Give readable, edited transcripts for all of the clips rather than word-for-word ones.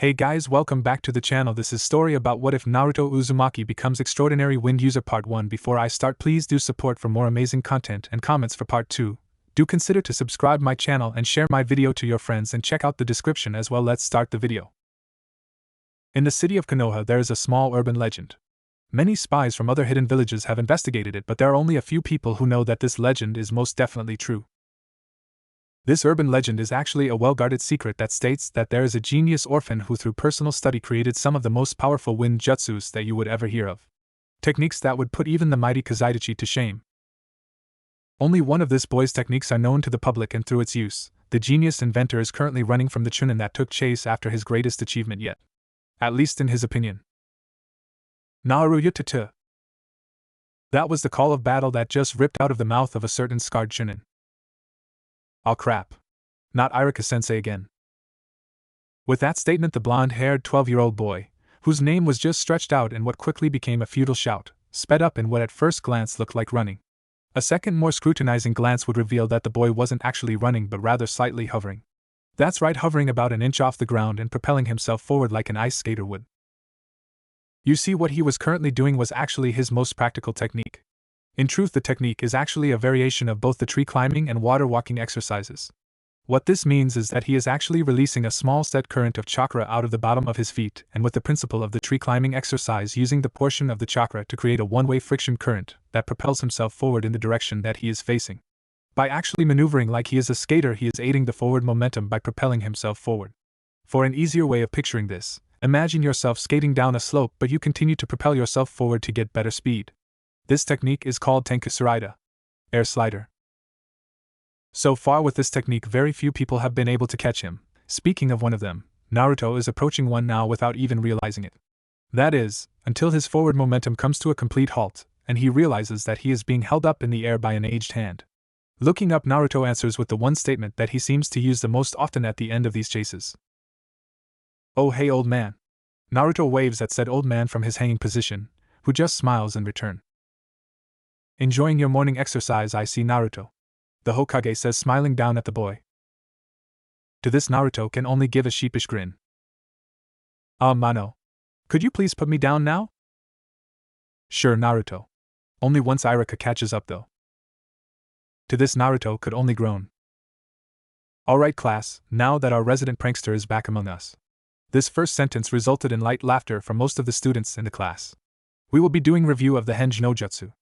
Hey guys, welcome back to the channel. This is story about what if Naruto Uzumaki becomes extraordinary wind user part 1. Before I start, please do support for more amazing content and comments for part 2. Do consider to subscribe my channel and share my video to your friends and check out the description as well. Let's start the video. In the city of Konoha there is a small urban legend. Many spies from other hidden villages have investigated it, but there are only a few people who know that this legend is most definitely true. This urban legend is actually a well-guarded secret that states that there is a genius orphan who through personal study created some of the most powerful wind jutsus that you would ever hear of. Techniques that would put even the mighty Kazaidachi to shame. Only one of this boy's techniques are known to the public, and through its use, the genius inventor is currently running from the Chunin that took chase after his greatest achievement yet. At least in his opinion. Naruto. That was the call of battle that just ripped out of the mouth of a certain scarred Chunin. Oh crap. Not Iruka sensei again. With that statement, the blonde-haired 12-year-old boy, whose name was just stretched out in what quickly became a futile shout, sped up in what at first glance looked like running. A second more scrutinizing glance would reveal that the boy wasn't actually running but rather slightly hovering. That's right, hovering about an inch off the ground and propelling himself forward like an ice skater would. You see, what he was currently doing was actually his most practical technique. In truth, the technique is actually a variation of both the tree climbing and water walking exercises. What this means is that he is actually releasing a small set current of chakra out of the bottom of his feet, and with the principle of the tree climbing exercise, using the portion of the chakra to create a one-way friction current that propels himself forward in the direction that he is facing. By actually maneuvering like he is a skater, he is aiding the forward momentum by propelling himself forward. For an easier way of picturing this, imagine yourself skating down a slope, but you continue to propel yourself forward to get better speed. This technique is called Tenkusurida, air slider. So far with this technique, very few people have been able to catch him. Speaking of one of them, Naruto is approaching one now without even realizing it. That is, until his forward momentum comes to a complete halt, and he realizes that he is being held up in the air by an aged hand. Looking up, Naruto answers with the one statement that he seems to use the most often at the end of these chases. "Oh hey old man." Naruto waves at said old man from his hanging position, who just smiles in return. "Enjoying your morning exercise, I see, Naruto," the Hokage says, smiling down at the boy. To this, Naruto can only give a sheepish grin. Mano. Could you please put me down now?" "Sure, Naruto. Only once Iruka catches up though." To this, Naruto could only groan. "Alright class, now that our resident prankster is back among us." This first sentence resulted in light laughter from most of the students in the class. "We will be doing review of the Henj no Jutsu."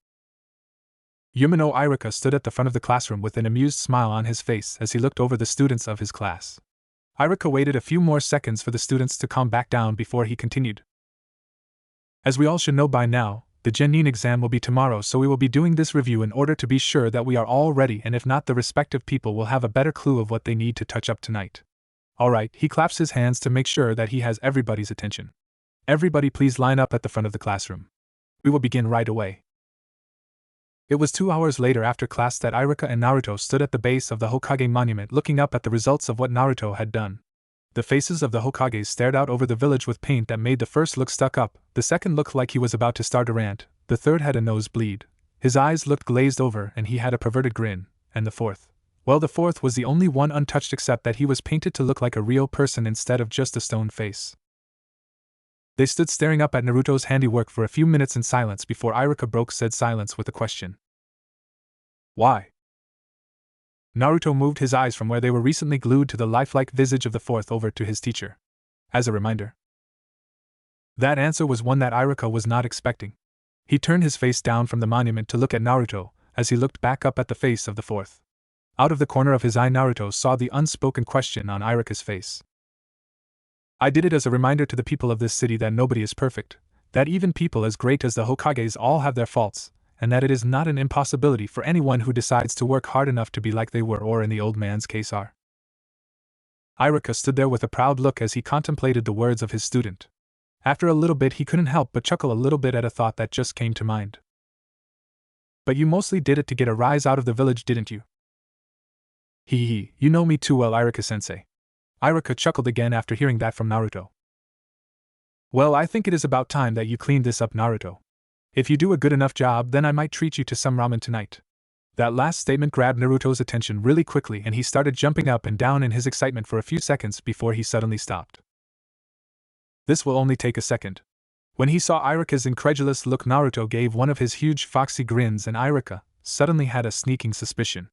Yumino Iruka stood at the front of the classroom with an amused smile on his face as he looked over the students of his class. Iruka waited a few more seconds for the students to calm back down before he continued. "As we all should know by now, the Genin exam will be tomorrow, so we will be doing this review in order to be sure that we are all ready, and if not, the respective people will have a better clue of what they need to touch up tonight. Alright," he claps his hands to make sure that he has everybody's attention. "Everybody please line up at the front of the classroom. We will begin right away." It was 2 hours later after class that Iruka and Naruto stood at the base of the Hokage monument looking up at the results of what Naruto had done. The faces of the Hokages stared out over the village with paint that made the first look stuck up, the second looked like he was about to start a rant, the third had a nosebleed, his eyes looked glazed over and he had a perverted grin, and the fourth was the only one untouched except that he was painted to look like a real person instead of just a stone face. They stood staring up at Naruto's handiwork for a few minutes in silence before Iruka broke said silence with a question. "Why?" Naruto moved his eyes from where they were recently glued to the lifelike visage of the fourth over to his teacher. As a reminder. That answer was one that Iruka was not expecting. He turned his face down from the monument to look at Naruto, as he looked back up at the face of the fourth. Out of the corner of his eye, Naruto saw the unspoken question on Iruka's face. "I did it as a reminder to the people of this city that nobody is perfect, that even people as great as the Hokages all have their faults, and that it is not an impossibility for anyone who decides to work hard enough to be like they were or in the old man's case are." Iruka stood there with a proud look as he contemplated the words of his student. After a little bit he couldn't help but chuckle a little bit at a thought that just came to mind. "But you mostly did it to get a rise out of the village, didn't you?" "Hee, you know me too well, Iruka-sensei." Iruka chuckled again after hearing that from Naruto. "Well, I think it is about time that you cleaned this up, Naruto. If you do a good enough job, then I might treat you to some ramen tonight." That last statement grabbed Naruto's attention really quickly and he started jumping up and down in his excitement for a few seconds before he suddenly stopped. This will only take a second. When he saw Irika's incredulous look, Naruto gave one of his huge foxy grins, and Irika suddenly had a sneaking suspicion.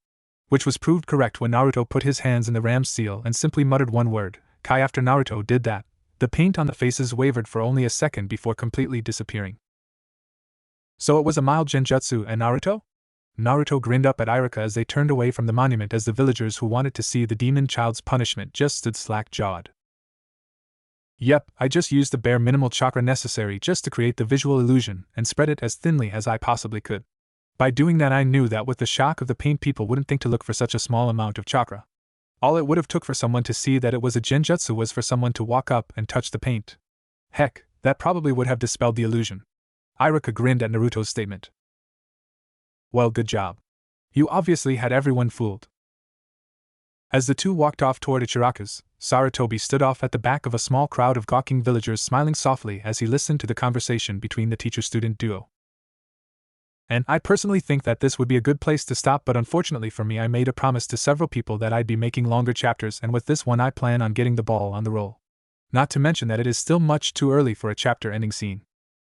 Which was proved correct when Naruto put his hands in the ram's seal and simply muttered one word, Kai. After Naruto did that, the paint on the faces wavered for only a second before completely disappearing. So it was a mild genjutsu, and Naruto? Naruto grinned up at Irika as they turned away from the monument, as the villagers who wanted to see the demon child's punishment just stood slack-jawed. Yep, I just used the bare minimal chakra necessary just to create the visual illusion and spread it as thinly as I possibly could. By doing that, I knew that with the shock of the paint, people wouldn't think to look for such a small amount of chakra. All it would have took for someone to see that it was a genjutsu was for someone to walk up and touch the paint. Heck, that probably would have dispelled the illusion. Irika grinned at Naruto's statement. Well, good job. You obviously had everyone fooled. As the two walked off toward Ichiraku's, Sarutobi stood off at the back of a small crowd of gawking villagers, smiling softly as he listened to the conversation between the teacher-student duo. And I personally think that this would be a good place to stop, but unfortunately for me, I made a promise to several people that I'd be making longer chapters, and with this one I plan on getting the ball on the roll. Not to mention that it is still much too early for a chapter-ending scene.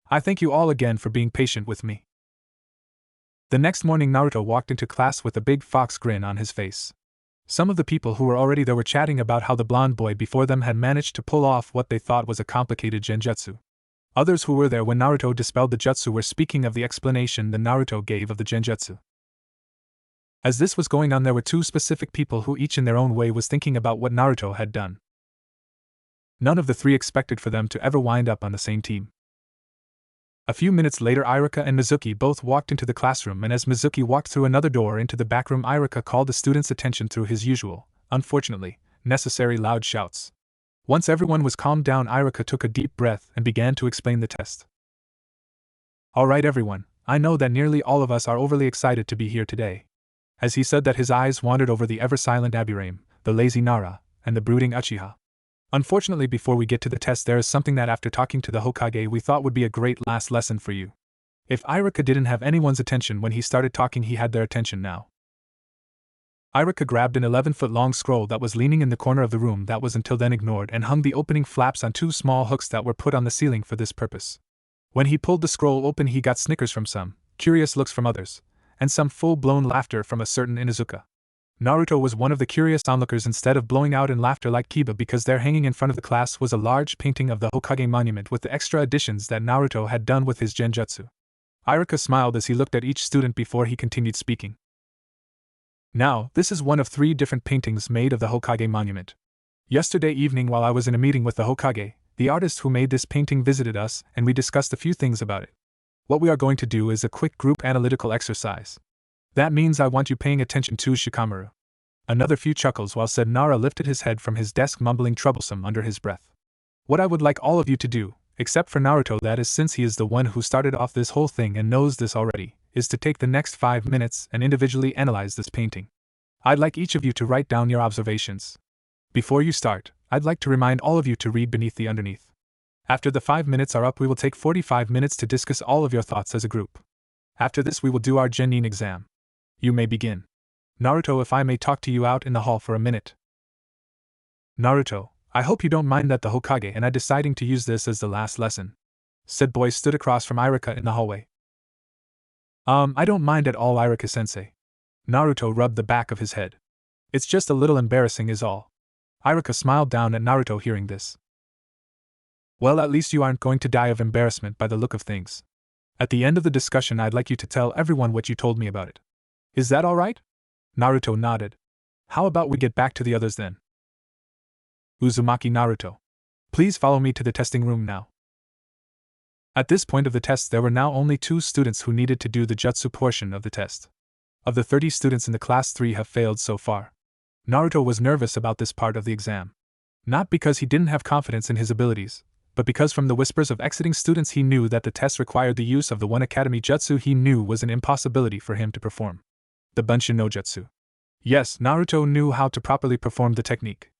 I thank you all again for being patient with me. The next morning, Naruto walked into class with a big fox grin on his face. Some of the people who were already there were chatting about how the blonde boy before them had managed to pull off what they thought was a complicated genjutsu. Others who were there when Naruto dispelled the jutsu were speaking of the explanation that Naruto gave of the genjutsu. As this was going on, there were two specific people who each in their own way was thinking about what Naruto had done. None of the three expected for them to ever wind up on the same team. A few minutes later, Irika and Mizuki both walked into the classroom, and as Mizuki walked through another door into the back room, Irika called the students' attention through his usual, unfortunately, necessary loud shouts. Once everyone was calmed down, Irika took a deep breath and began to explain the test. Alright everyone, I know that nearly all of us are overly excited to be here today. As he said that, his eyes wandered over the ever-silent Aburame, the lazy Nara, and the brooding Uchiha. Unfortunately, before we get to the test, there is something that after talking to the Hokage we thought would be a great last lesson for you. If Irika didn't have anyone's attention when he started talking, he had their attention now. Irika grabbed an 11-foot-long scroll that was leaning in the corner of the room that was until then ignored and hung the opening flaps on two small hooks that were put on the ceiling for this purpose. When he pulled the scroll open, he got snickers from some, curious looks from others, and some full-blown laughter from a certain Inuzuka. Naruto was one of the curious onlookers, instead of blowing out in laughter like Kiba, because there hanging in front of the class was a large painting of the Hokage monument with the extra additions that Naruto had done with his genjutsu. Irika smiled as he looked at each student before he continued speaking. Now, this is one of 3 different paintings made of the Hokage monument. Yesterday evening, while I was in a meeting with the Hokage, the artist who made this painting visited us, and we discussed a few things about it. What we are going to do is a quick group analytical exercise. That means I want you paying attention to Shikamaru. Another few chuckles while said Nara lifted his head from his desk, mumbling troublesome under his breath. What I would like all of you to do, except for Naruto, that is, since he is the one who started off this whole thing and knows this already, is to take the next 5 minutes and individually analyze this painting. I'd like each of you to write down your observations. Before you start, I'd like to remind all of you to read beneath the underneath. After the 5 minutes are up, we will take 45 minutes to discuss all of your thoughts as a group. After this, we will do our Genin exam. You may begin. Naruto, if I may talk to you out in the hall for a minute. Naruto, I hope you don't mind that the Hokage and I deciding to use this as the last lesson. Said boy stood across from Irika in the hallway. I don't mind at all, Irika-sensei. Naruto rubbed the back of his head. It's just a little embarrassing is all. Irika smiled down at Naruto hearing this. Well, at least you aren't going to die of embarrassment by the look of things. At the end of the discussion, I'd like you to tell everyone what you told me about it. Is that all right? Naruto nodded. How about we get back to the others then? Uzumaki Naruto. Please follow me to the testing room now. At this point of the test, there were now only 2 students who needed to do the jutsu portion of the test. Of the 30 students in the class, 3 have failed so far. Naruto was nervous about this part of the exam. Not because he didn't have confidence in his abilities, but because from the whispers of exiting students he knew that the test required the use of the One Academy jutsu he knew was an impossibility for him to perform. The Bunshin no Jutsu. Yes, Naruto knew how to properly perform the technique.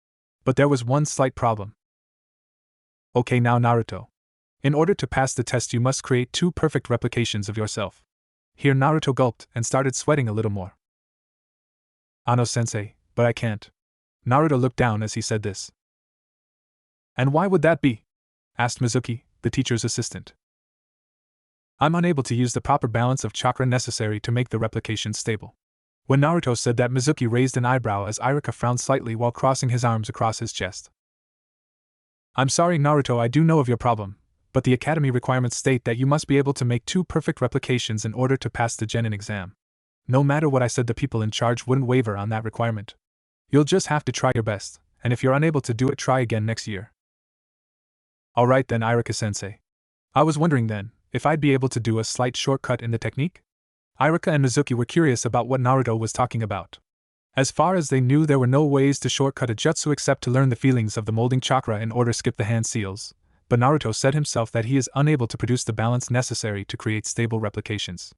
But there was one slight problem. Okay, now Naruto. In order to pass the test, you must create 2 perfect replications of yourself. Here Naruto gulped and started sweating a little more. Ano-sensei, but I can't. Naruto looked down as he said this. And why would that be? asked Mizuki, the teacher's assistant. I'm unable to use the proper balance of chakra necessary to make the replication stable. When Naruto said that, Mizuki raised an eyebrow as Irika frowned slightly while crossing his arms across his chest. I'm sorry, Naruto, I do know of your problem, but the academy requirements state that you must be able to make 2 perfect replications in order to pass the Genin exam. No matter what I said, the people in charge wouldn't waver on that requirement. You'll just have to try your best, and if you're unable to do it, try again next year. Alright then, Irika-sensei. I was wondering then, if I'd be able to do a slight shortcut in the technique? Irika and Mizuki were curious about what Naruto was talking about. As far as they knew, there were no ways to shortcut a jutsu except to learn the feelings of the molding chakra in order to skip the hand seals, but Naruto said himself that he is unable to produce the balance necessary to create stable replications.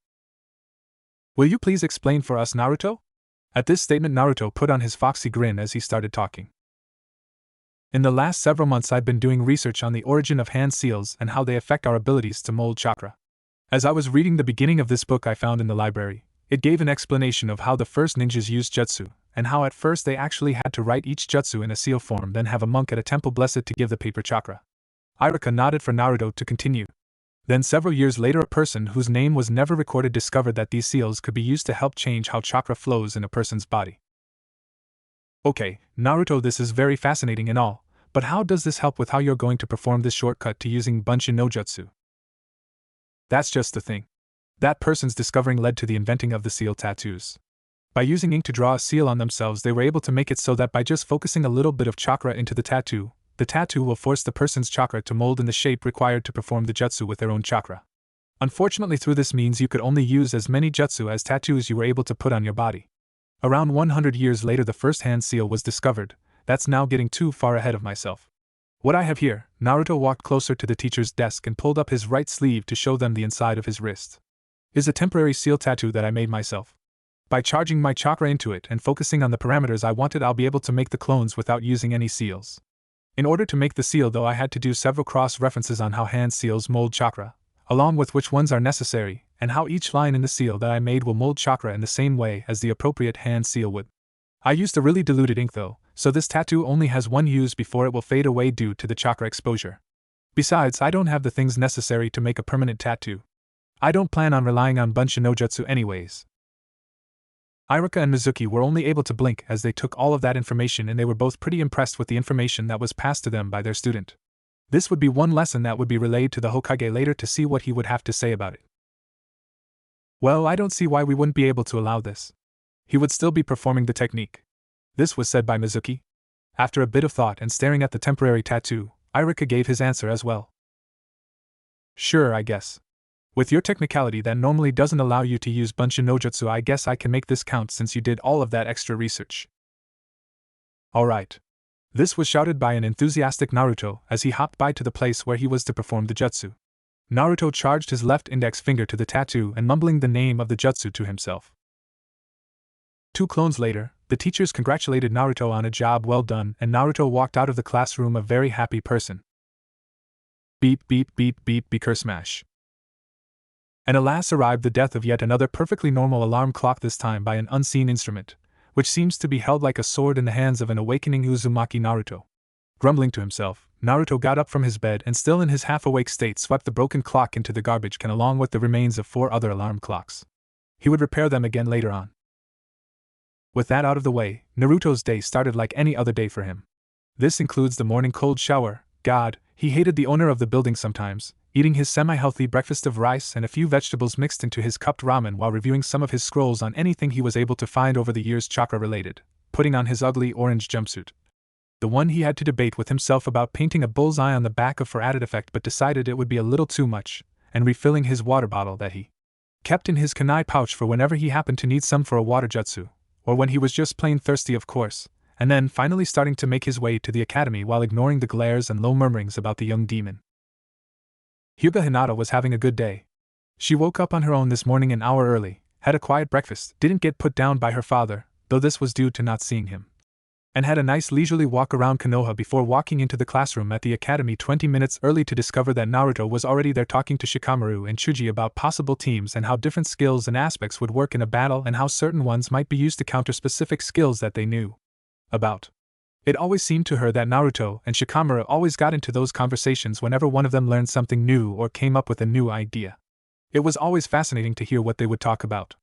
Will you please explain for us, Naruto? At this statement, Naruto put on his foxy grin as he started talking. In the last several months, I've been doing research on the origin of hand seals and how they affect our abilities to mold chakra. As I was reading the beginning of this book I found in the library, it gave an explanation of how the first ninjas used jutsu, and how at first they actually had to write each jutsu in a seal form, then have a monk at a temple bless it to give the paper chakra. Irika nodded for Naruto to continue. Then several years later, a person whose name was never recorded discovered that these seals could be used to help change how chakra flows in a person's body. Okay, Naruto, this is very fascinating and all, but how does this help with how you're going to perform this shortcut to using Bunshin no Jutsu? That's just the thing. That person's discovering led to the inventing of the seal tattoos. By using ink to draw a seal on themselves, they were able to make it so that by just focusing a little bit of chakra into the tattoo will force the person's chakra to mold in the shape required to perform the jutsu with their own chakra. Unfortunately, through this means you could only use as many jutsu as tattoos you were able to put on your body. Around 100 years later, the first hand seal was discovered. That's now getting too far ahead of myself. What I have here, Naruto walked closer to the teacher's desk and pulled up his right sleeve to show them the inside of his wrist, is a temporary seal tattoo that I made myself. By charging my chakra into it and focusing on the parameters I wanted, I'll be able to make the clones without using any seals. In order to make the seal, though, I had to do several cross-references on how hand seals mold chakra, along with which ones are necessary, and how each line in the seal that I made will mold chakra in the same way as the appropriate hand seal would. I used a really diluted ink though, so this tattoo only has one use before it will fade away due to the chakra exposure. Besides, I don't have the things necessary to make a permanent tattoo. I don't plan on relying on Bunshin no Jutsu anyways. Irika and Mizuki were only able to blink as they took all of that information, and they were both pretty impressed with the information that was passed to them by their student. This would be one lesson that would be relayed to the Hokage later to see what he would have to say about it. Well, I don't see why we wouldn't be able to allow this. He would still be performing the technique. This was said by Mizuki. After a bit of thought and staring at the temporary tattoo, Irika gave his answer as well. Sure, I guess. With your technicality that normally doesn't allow you to use Bunshin no Jutsu, I guess I can make this count since you did all of that extra research. Alright. This was shouted by an enthusiastic Naruto as he hopped by to the place where he was to perform the jutsu. Naruto charged his left index finger to the tattoo and mumbling the name of the jutsu to himself. 2 clones later, the teachers congratulated Naruto on a job well done, and Naruto walked out of the classroom a very happy person. Beep beep beep beep beaker smash. And alas, arrived the death of yet another perfectly normal alarm clock, this time by an unseen instrument, which seems to be held like a sword in the hands of an awakening Uzumaki Naruto. Grumbling to himself, Naruto got up from his bed and, still in his half-awake state, swept the broken clock into the garbage can along with the remains of 4 other alarm clocks. He would repair them again later on. With that out of the way, Naruto's day started like any other day for him. This includes the morning cold shower. God, he hated the owner of the building sometimes, eating his semi-healthy breakfast of rice and a few vegetables mixed into his cupped ramen while reviewing some of his scrolls on anything he was able to find over the years chakra-related, putting on his ugly orange jumpsuit. The one he had to debate with himself about painting a bullseye on the back of for added effect, but decided it would be a little too much, and refilling his water bottle that he kept in his kunai pouch for whenever he happened to need some for a water jutsu, or when he was just plain thirsty, of course, and then finally starting to make his way to the academy while ignoring the glares and low murmurings about the young demon. Hyuga Hinata was having a good day. She woke up on her own this morning an hour early, had a quiet breakfast, didn't get put down by her father, though this was due to not seeing him, and had a nice leisurely walk around Konoha before walking into the classroom at the academy 20 minutes early to discover that Naruto was already there talking to Shikamaru and Chuji about possible teams and how different skills and aspects would work in a battle and how certain ones might be used to counter specific skills that they knew about. It always seemed to her that Naruto and Shikamaru always got into those conversations whenever one of them learned something new or came up with a new idea. It was always fascinating to hear what they would talk about.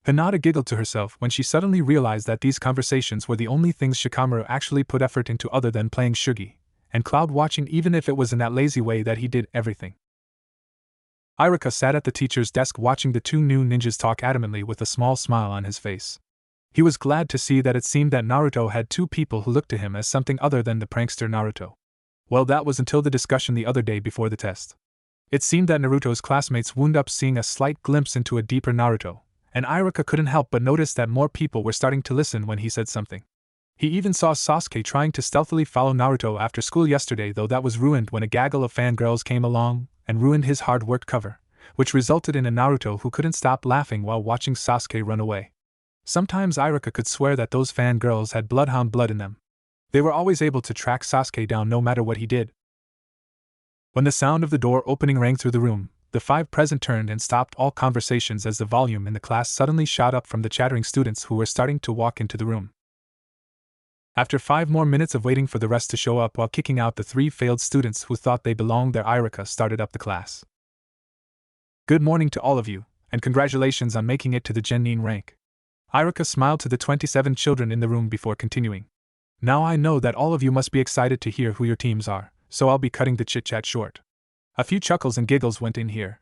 Hinata giggled to herself when she suddenly realized that these conversations were the only things Shikamaru actually put effort into other than playing shugi, and cloud watching, even if it was in that lazy way that he did everything. Iruka sat at the teacher's desk watching the two new ninjas talk adamantly with a small smile on his face. He was glad to see that it seemed that Naruto had two people who looked to him as something other than the prankster Naruto. Well, that was until the discussion the other day before the test. It seemed that Naruto's classmates wound up seeing a slight glimpse into a deeper Naruto, and Iruka couldn't help but notice that more people were starting to listen when he said something. He even saw Sasuke trying to stealthily follow Naruto after school yesterday, though that was ruined when a gaggle of fangirls came along and ruined his hard-worked cover, which resulted in a Naruto who couldn't stop laughing while watching Sasuke run away. Sometimes Iruka could swear that those fangirls had bloodhound blood in them. They were always able to track Sasuke down no matter what he did. When the sound of the door opening rang through the room, the five present turned and stopped all conversations as the volume in the class suddenly shot up from the chattering students who were starting to walk into the room. After 5 more minutes of waiting for the rest to show up while kicking out the 3 failed students who thought they belonged there, Iruka started up the class. Good morning to all of you, and congratulations on making it to the Genin rank. Iruka smiled to the 27 children in the room before continuing. Now I know that all of you must be excited to hear who your teams are, so I'll be cutting the chit-chat short. A few chuckles and giggles went in here.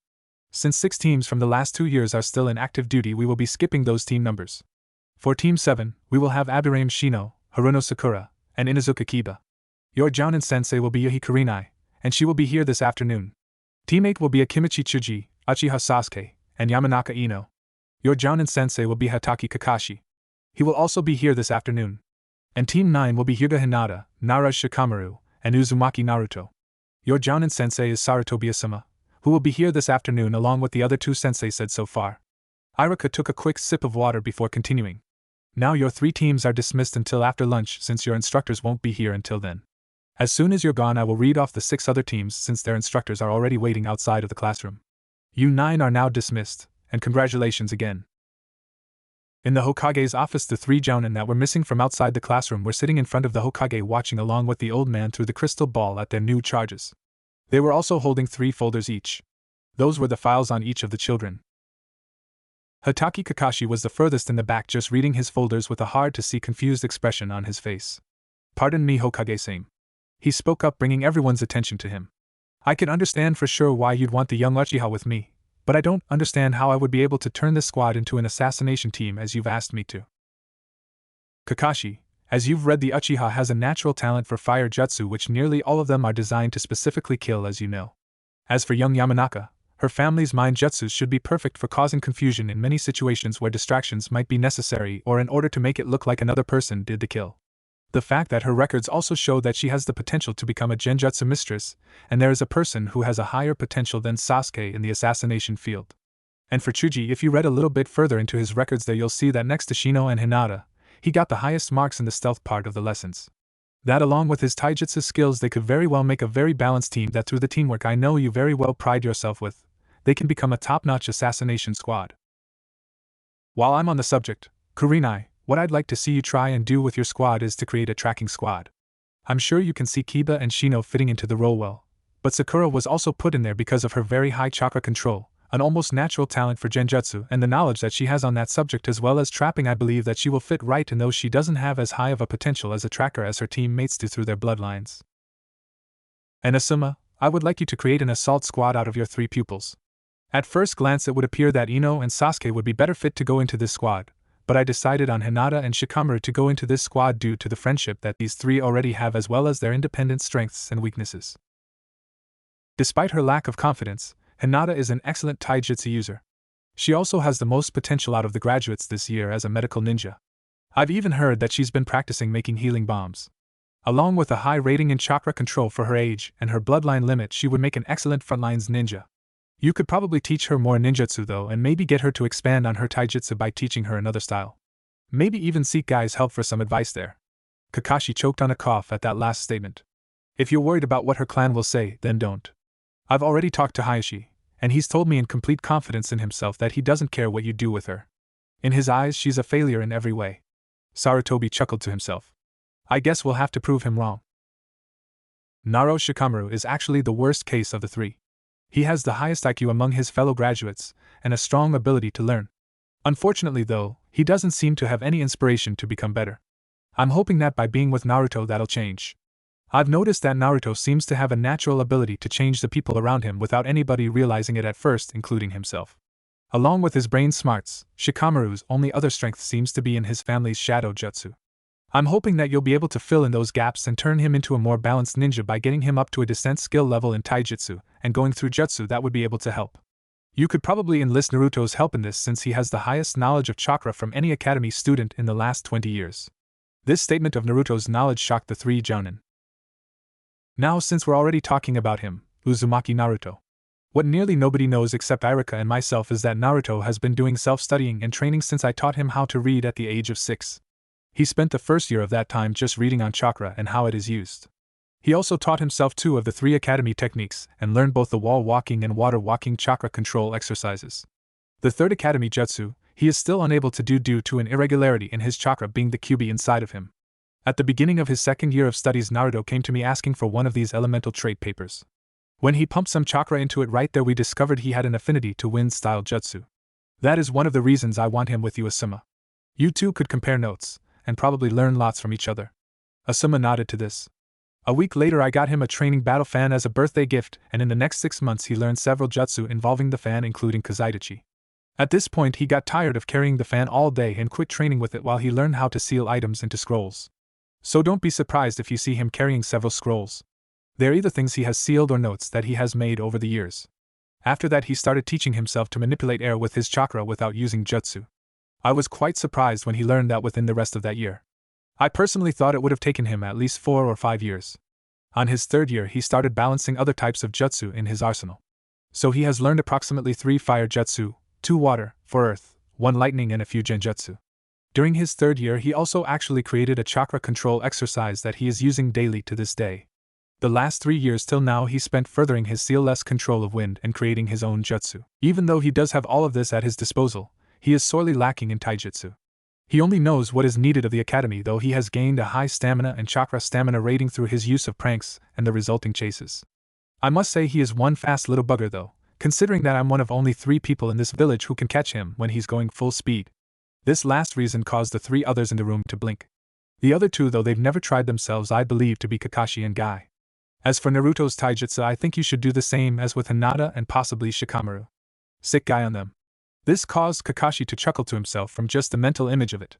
Since 6 teams from the last 2 years are still in active duty, we will be skipping those team numbers. For Team 7, we will have Abirame Shino, Haruno Sakura, and Inuzuka Kiba. Your Jonin sensei will be Yuhi Kurinai, and she will be here this afternoon. Team 8 will be Akimichi Tsuji, Uchiha Sasuke, and Yamanaka Ino. Your Jonin sensei will be Hatake Kakashi. He will also be here this afternoon. And Team 9 will be Hyuga Hinata, Nara Shikamaru, and Uzumaki Naruto. Your Jonin sensei is Sarutobi Asuma, who will be here this afternoon along with the other 2 sensei said so far. Iruka took a quick sip of water before continuing. Now your 3 teams are dismissed until after lunch since your instructors won't be here until then. As soon as you're gone, I will read off the 6 other teams since their instructors are already waiting outside of the classroom. You 9 are now dismissed, and congratulations again. In the Hokage's office, the 3 Jonin that were missing from outside the classroom were sitting in front of the Hokage watching along with the old man through the crystal ball at their new charges. They were also holding 3 folders each. Those were the files on each of the children. Hatake Kakashi was the furthest in the back, just reading his folders with a hard-to-see confused expression on his face. Pardon me, Hokage-sama. He spoke up, bringing everyone's attention to him. I can understand for sure why you'd want the young Uchiha with me, but I don't understand how I would be able to turn this squad into an assassination team as you've asked me to. Kakashi, as you've read, the Uchiha has a natural talent for fire jutsu, which nearly all of them are designed to specifically kill, as you know. As for young Yamanaka, her family's mind jutsus should be perfect for causing confusion in many situations where distractions might be necessary or in order to make it look like another person did the kill. The fact that her records also show that she has the potential to become a genjutsu mistress, and there is a person who has a higher potential than Sasuke in the assassination field. And for Tsuji, if you read a little bit further into his records there, you'll see that next to Shino and Hinata, he got the highest marks in the stealth part of the lessons. That along with his taijutsu skills, they could very well make a very balanced team that through the teamwork I know you very well pride yourself with, they can become a top-notch assassination squad. While I'm on the subject, Kurinai, what I'd like to see you try and do with your squad is to create a tracking squad. I'm sure you can see Kiba and Shino fitting into the role well, but Sakura was also put in there because of her very high chakra control, an almost natural talent for genjutsu, and the knowledge that she has on that subject as well as trapping. I believe that she will fit right in, though she doesn't have as high of a potential as a tracker as her teammates do through their bloodlines. And Asuma, I would like you to create an assault squad out of your 3 pupils. At first glance it would appear that Ino and Sasuke would be better fit to go into this squad, but I decided on Hinata and Shikamaru to go into this squad due to the friendship that these 3 already have as well as their independent strengths and weaknesses. Despite her lack of confidence, Hinata is an excellent taijutsu user. She also has the most potential out of the graduates this year as a medical ninja. I've even heard that she's been practicing making healing bombs. Along with a high rating in chakra control for her age and her bloodline limit, she would make an excellent frontlines ninja. You could probably teach her more ninjutsu though, and maybe get her to expand on her taijutsu by teaching her another style. Maybe even seek Guy's help for some advice there. Kakashi choked on a cough at that last statement. If you're worried about what her clan will say, then don't. I've already talked to Hayashi, and he's told me in complete confidence in himself that he doesn't care what you do with her. In his eyes she's a failure in every way. Sarutobi chuckled to himself. I guess we'll have to prove him wrong. Naruto Shikamaru is actually the worst case of the three. He has the highest IQ among his fellow graduates, and a strong ability to learn. Unfortunately though, he doesn't seem to have any inspiration to become better. I'm hoping that by being with Naruto that'll change. I've noticed that Naruto seems to have a natural ability to change the people around him without anybody realizing it at first, including himself. Along with his brain smarts, Shikamaru's only other strength seems to be in his family's shadow jutsu. I'm hoping that you'll be able to fill in those gaps and turn him into a more balanced ninja by getting him up to a decent skill level in taijutsu, and going through jutsu that would be able to help. You could probably enlist Naruto's help in this since he has the highest knowledge of chakra from any academy student in the last 20 years. This statement of Naruto's knowledge shocked the three Jonin. Now since we're already talking about him, Uzumaki Naruto. What nearly nobody knows except Irika and myself is that Naruto has been doing self-studying and training since I taught him how to read at the age of 6. He spent the first year of that time just reading on chakra and how it is used. He also taught himself 2 of the 3 academy techniques and learned both the wall walking and water walking chakra control exercises. The 3rd academy jutsu, he is still unable to do due to an irregularity in his chakra being the kyubi inside of him. At the beginning of his 2nd year of studies, Naruto came to me asking for one of these elemental trait papers. When he pumped some chakra into it right there, we discovered he had an affinity to wind-style jutsu. That is one of the reasons I want him with you, Asuma. You two could compare notes, and probably learn lots from each other. Asuma nodded to this. A week later I got him a training battle fan as a birthday gift, and in the next 6 months he learned several jutsu involving the fan, including Kazaidachi. At this point he got tired of carrying the fan all day and quit training with it while he learned how to seal items into scrolls. So don't be surprised if you see him carrying several scrolls. They're either things he has sealed or notes that he has made over the years. After that he started teaching himself to manipulate air with his chakra without using jutsu. I was quite surprised when he learned that within the rest of that year. I personally thought it would have taken him at least 4 or 5 years. On his 3rd year he started balancing other types of jutsu in his arsenal. So he has learned approximately 3 fire jutsu, 2 water, 4 earth, 1 lightning and a few genjutsu. During his 3rd year he also actually created a chakra control exercise that he is using daily to this day. The last 3 years till now he spent furthering his seal-less control of wind and creating his own jutsu. Even though he does have all of this at his disposal, he is sorely lacking in taijutsu. He only knows what is needed of the academy, though he has gained a high stamina and chakra stamina rating through his use of pranks and the resulting chases. I must say he is one fast little bugger though, considering that I'm one of only 3 people in this village who can catch him when he's going full speed. This last reason caused the 3 others in the room to blink. The other 2 though they've never tried themselves I believe to be Kakashi and Guy. As for Naruto's taijutsu, I think you should do the same as with Hinata and possibly Shikamaru. Sick guy on them. This caused Kakashi to chuckle to himself from just the mental image of it.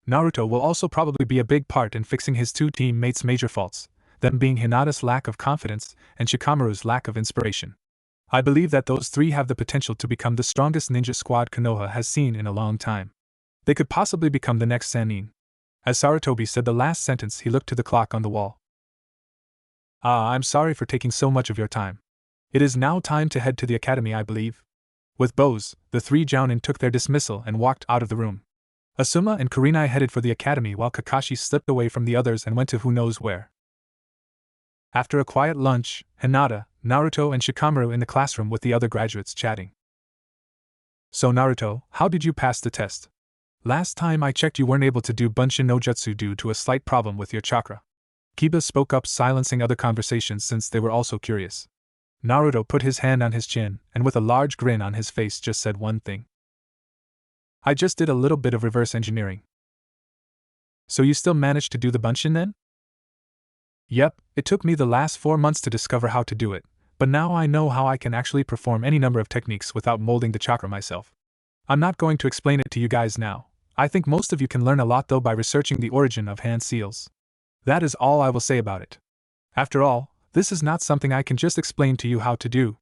Naruto will also probably be a big part in fixing his 2 teammates' major faults, them being Hinata's lack of confidence and Shikamaru's lack of inspiration. I believe that those 3 have the potential to become the strongest ninja squad Konoha has seen in a long time. They could possibly become the next Sannin. As Sarutobi said the last sentence, he looked to the clock on the wall. I'm sorry for taking so much of your time. It is now time to head to the academy, I believe. With bows, the 3 Jounin took their dismissal and walked out of the room. Asuma and Kurenai headed for the academy while Kakashi slipped away from the others and went to who knows where. After a quiet lunch, Hinata, Naruto and Shikamaru in the classroom with the other graduates chatting. So Naruto, how did you pass the test? Last time I checked you weren't able to do Bunshin no Jutsu due to a slight problem with your chakra. Kiba spoke up, silencing other conversations since they were also curious. Naruto put his hand on his chin, and with a large grin on his face just said one thing. I just did a little bit of reverse engineering. So you still managed to do the Bunshin then? Yep, it took me the last 4 months to discover how to do it, but now I know how I can actually perform any number of techniques without molding the chakra myself. I'm not going to explain it to you guys now. I think most of you can learn a lot though by researching the origin of hand seals. That is all I will say about it. After all, this is not something I can just explain to you how to do.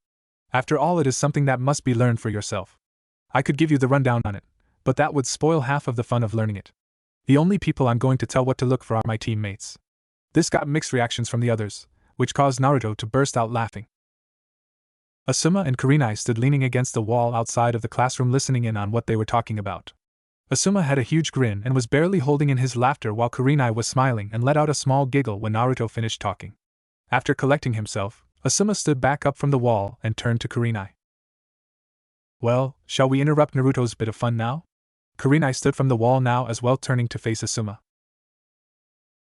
After all, it is something that must be learned for yourself. I could give you the rundown on it, but that would spoil half of the fun of learning it. The only people I'm going to tell what to look for are my teammates. This got mixed reactions from the others, which caused Naruto to burst out laughing. Asuma and Kurenai stood leaning against the wall outside of the classroom listening in on what they were talking about. Asuma had a huge grin and was barely holding in his laughter while Kurenai was smiling and let out a small giggle when Naruto finished talking. After collecting himself, Asuma stood back up from the wall and turned to Kurenai. Well, shall we interrupt Naruto's bit of fun now? Kurenai stood from the wall now as well, turning to face Asuma.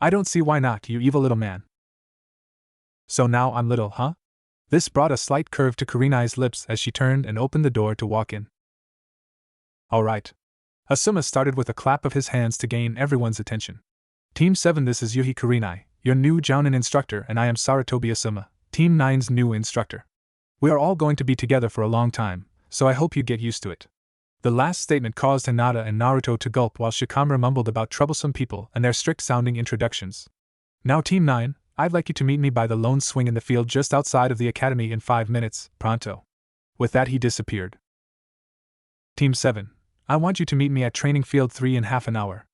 I don't see why not, you evil little man. So now I'm little, huh? This brought a slight curve to Kurenai's lips as she turned and opened the door to walk in. All right. Asuma started with a clap of his hands to gain everyone's attention. Team 7, this is Yuhi Kurenai, your new Jonin instructor, and I am Saratobi Asuma, Team 9's new instructor. We are all going to be together for a long time, so I hope you get used to it. The last statement caused Hinata and Naruto to gulp while Shikamaru mumbled about troublesome people and their strict-sounding introductions. Now Team 9, I'd like you to meet me by the lone swing in the field just outside of the academy in 5 minutes, pronto. With that he disappeared. Team 7, I want you to meet me at training field 3 in half an hour.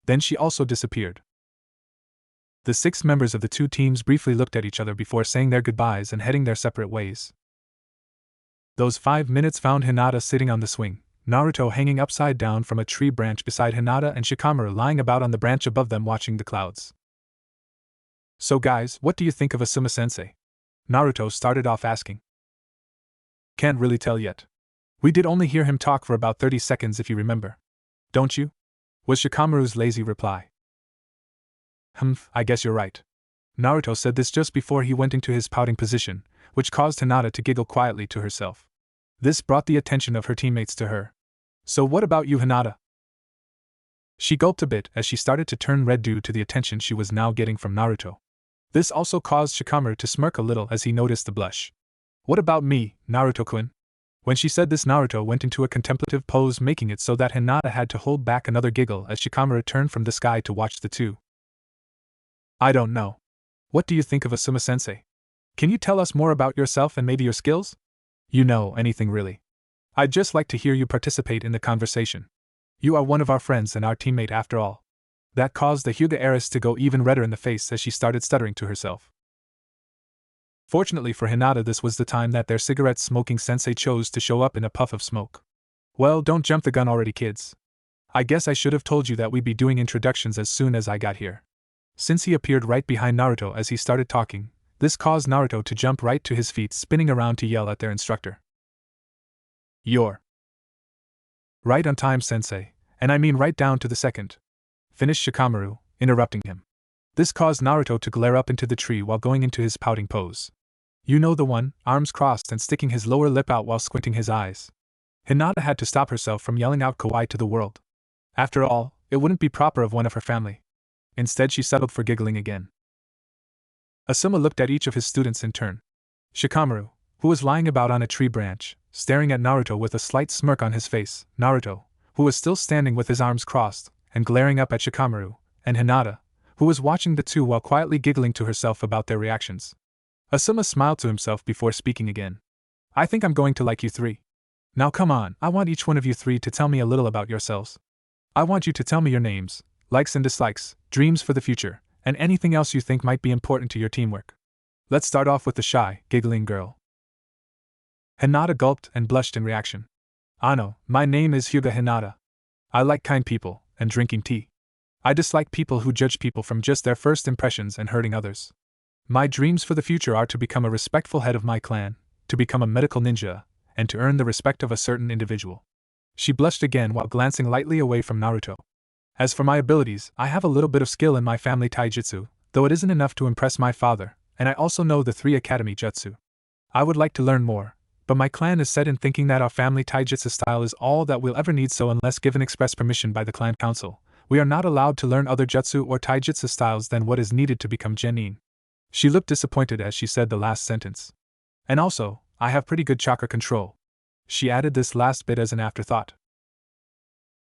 Then she also disappeared. The 6 members of the 2 teams briefly looked at each other before saying their goodbyes and heading their separate ways. Those 5 minutes found Hinata sitting on the swing, Naruto hanging upside down from a tree branch beside Hinata, and Shikamaru lying about on the branch above them watching the clouds. So guys, what do you think of Asuma-sensei? Naruto started off asking. Can't really tell yet. We did only hear him talk for about 30 seconds if you remember. Don't you? Was Shikamaru's lazy reply. I guess you're right. Naruto said this just before he went into his pouting position, which caused Hinata to giggle quietly to herself. This brought the attention of her teammates to her. So what about you, Hinata? She gulped a bit as she started to turn red due to the attention she was now getting from Naruto. This also caused Shikamaru to smirk a little as he noticed the blush. What about me, Naruto-kun? When she said this, Naruto went into a contemplative pose, making it so that Hinata had to hold back another giggle as Shikamaru turned from the sky to watch the two. I don't know. What do you think of Asuma-sensei? Can you tell us more about yourself and maybe your skills? You know, anything really. I'd just like to hear you participate in the conversation. You are one of our friends and our teammate after all. That caused the Hyuga heiress to go even redder in the face as she started stuttering to herself. Fortunately for Hinata, this was the time that their cigarette-smoking sensei chose to show up in a puff of smoke. Well, don't jump the gun already, kids. I guess I should have told you that we'd be doing introductions as soon as I got here. Since he appeared right behind Naruto as he started talking, this caused Naruto to jump right to his feet, spinning around to yell at their instructor. You're right on time, sensei, and I mean right down to the second, finished Shikamaru, interrupting him. This caused Naruto to glare up into the tree while going into his pouting pose. You know the one, arms crossed and sticking his lower lip out while squinting his eyes. Hinata had to stop herself from yelling out kawaii to the world. After all, it wouldn't be proper of one of her family. Instead, she settled for giggling again. Asuma looked at each of his students in turn. Shikamaru, who was lying about on a tree branch, staring at Naruto with a slight smirk on his face, Naruto, who was still standing with his arms crossed and glaring up at Shikamaru, and Hinata, who was watching the two while quietly giggling to herself about their reactions. Asuma smiled to himself before speaking again. I think I'm going to like you three. Now come on, I want each one of you three to tell me a little about yourselves. I want you to tell me your names, likes and dislikes, dreams for the future, and anything else you think might be important to your teamwork. Let's start off with the shy, giggling girl. Hinata gulped and blushed in reaction. Ano, my name is Hyuga Hinata. I like kind people, and drinking tea. I dislike people who judge people from just their first impressions and hurting others. My dreams for the future are to become a respectful head of my clan, to become a medical ninja, and to earn the respect of a certain individual. She blushed again while glancing lightly away from Naruto. As for my abilities, I have a little bit of skill in my family taijutsu, though it isn't enough to impress my father, and I also know the 3 academy jutsu. I would like to learn more, but my clan is set in thinking that our family taijutsu style is all that we'll ever need, so unless given express permission by the clan council, we are not allowed to learn other jutsu or taijutsu styles than what is needed to become genin. She looked disappointed as she said the last sentence. And also, I have pretty good chakra control. She added this last bit as an afterthought.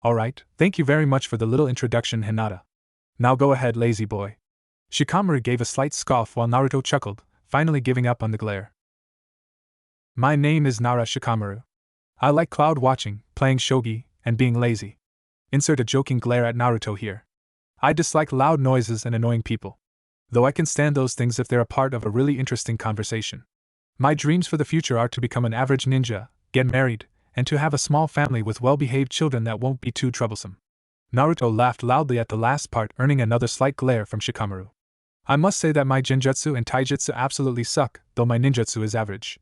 Alright, thank you very much for the little introduction, Hinata. Now go ahead, lazy boy. Shikamaru gave a slight scoff while Naruto chuckled, finally giving up on the glare. My name is Nara Shikamaru. I like cloud watching, playing shogi, and being lazy. Insert a joking glare at Naruto here. I dislike loud noises and annoying people. Though I can stand those things if they're a part of a really interesting conversation. My dreams for the future are to become an average ninja, get married, and to have a small family with well-behaved children that won't be too troublesome. Naruto laughed loudly at the last part, earning another slight glare from Shikamaru. I must say that my genjutsu and taijutsu absolutely suck, though my ninjutsu is average.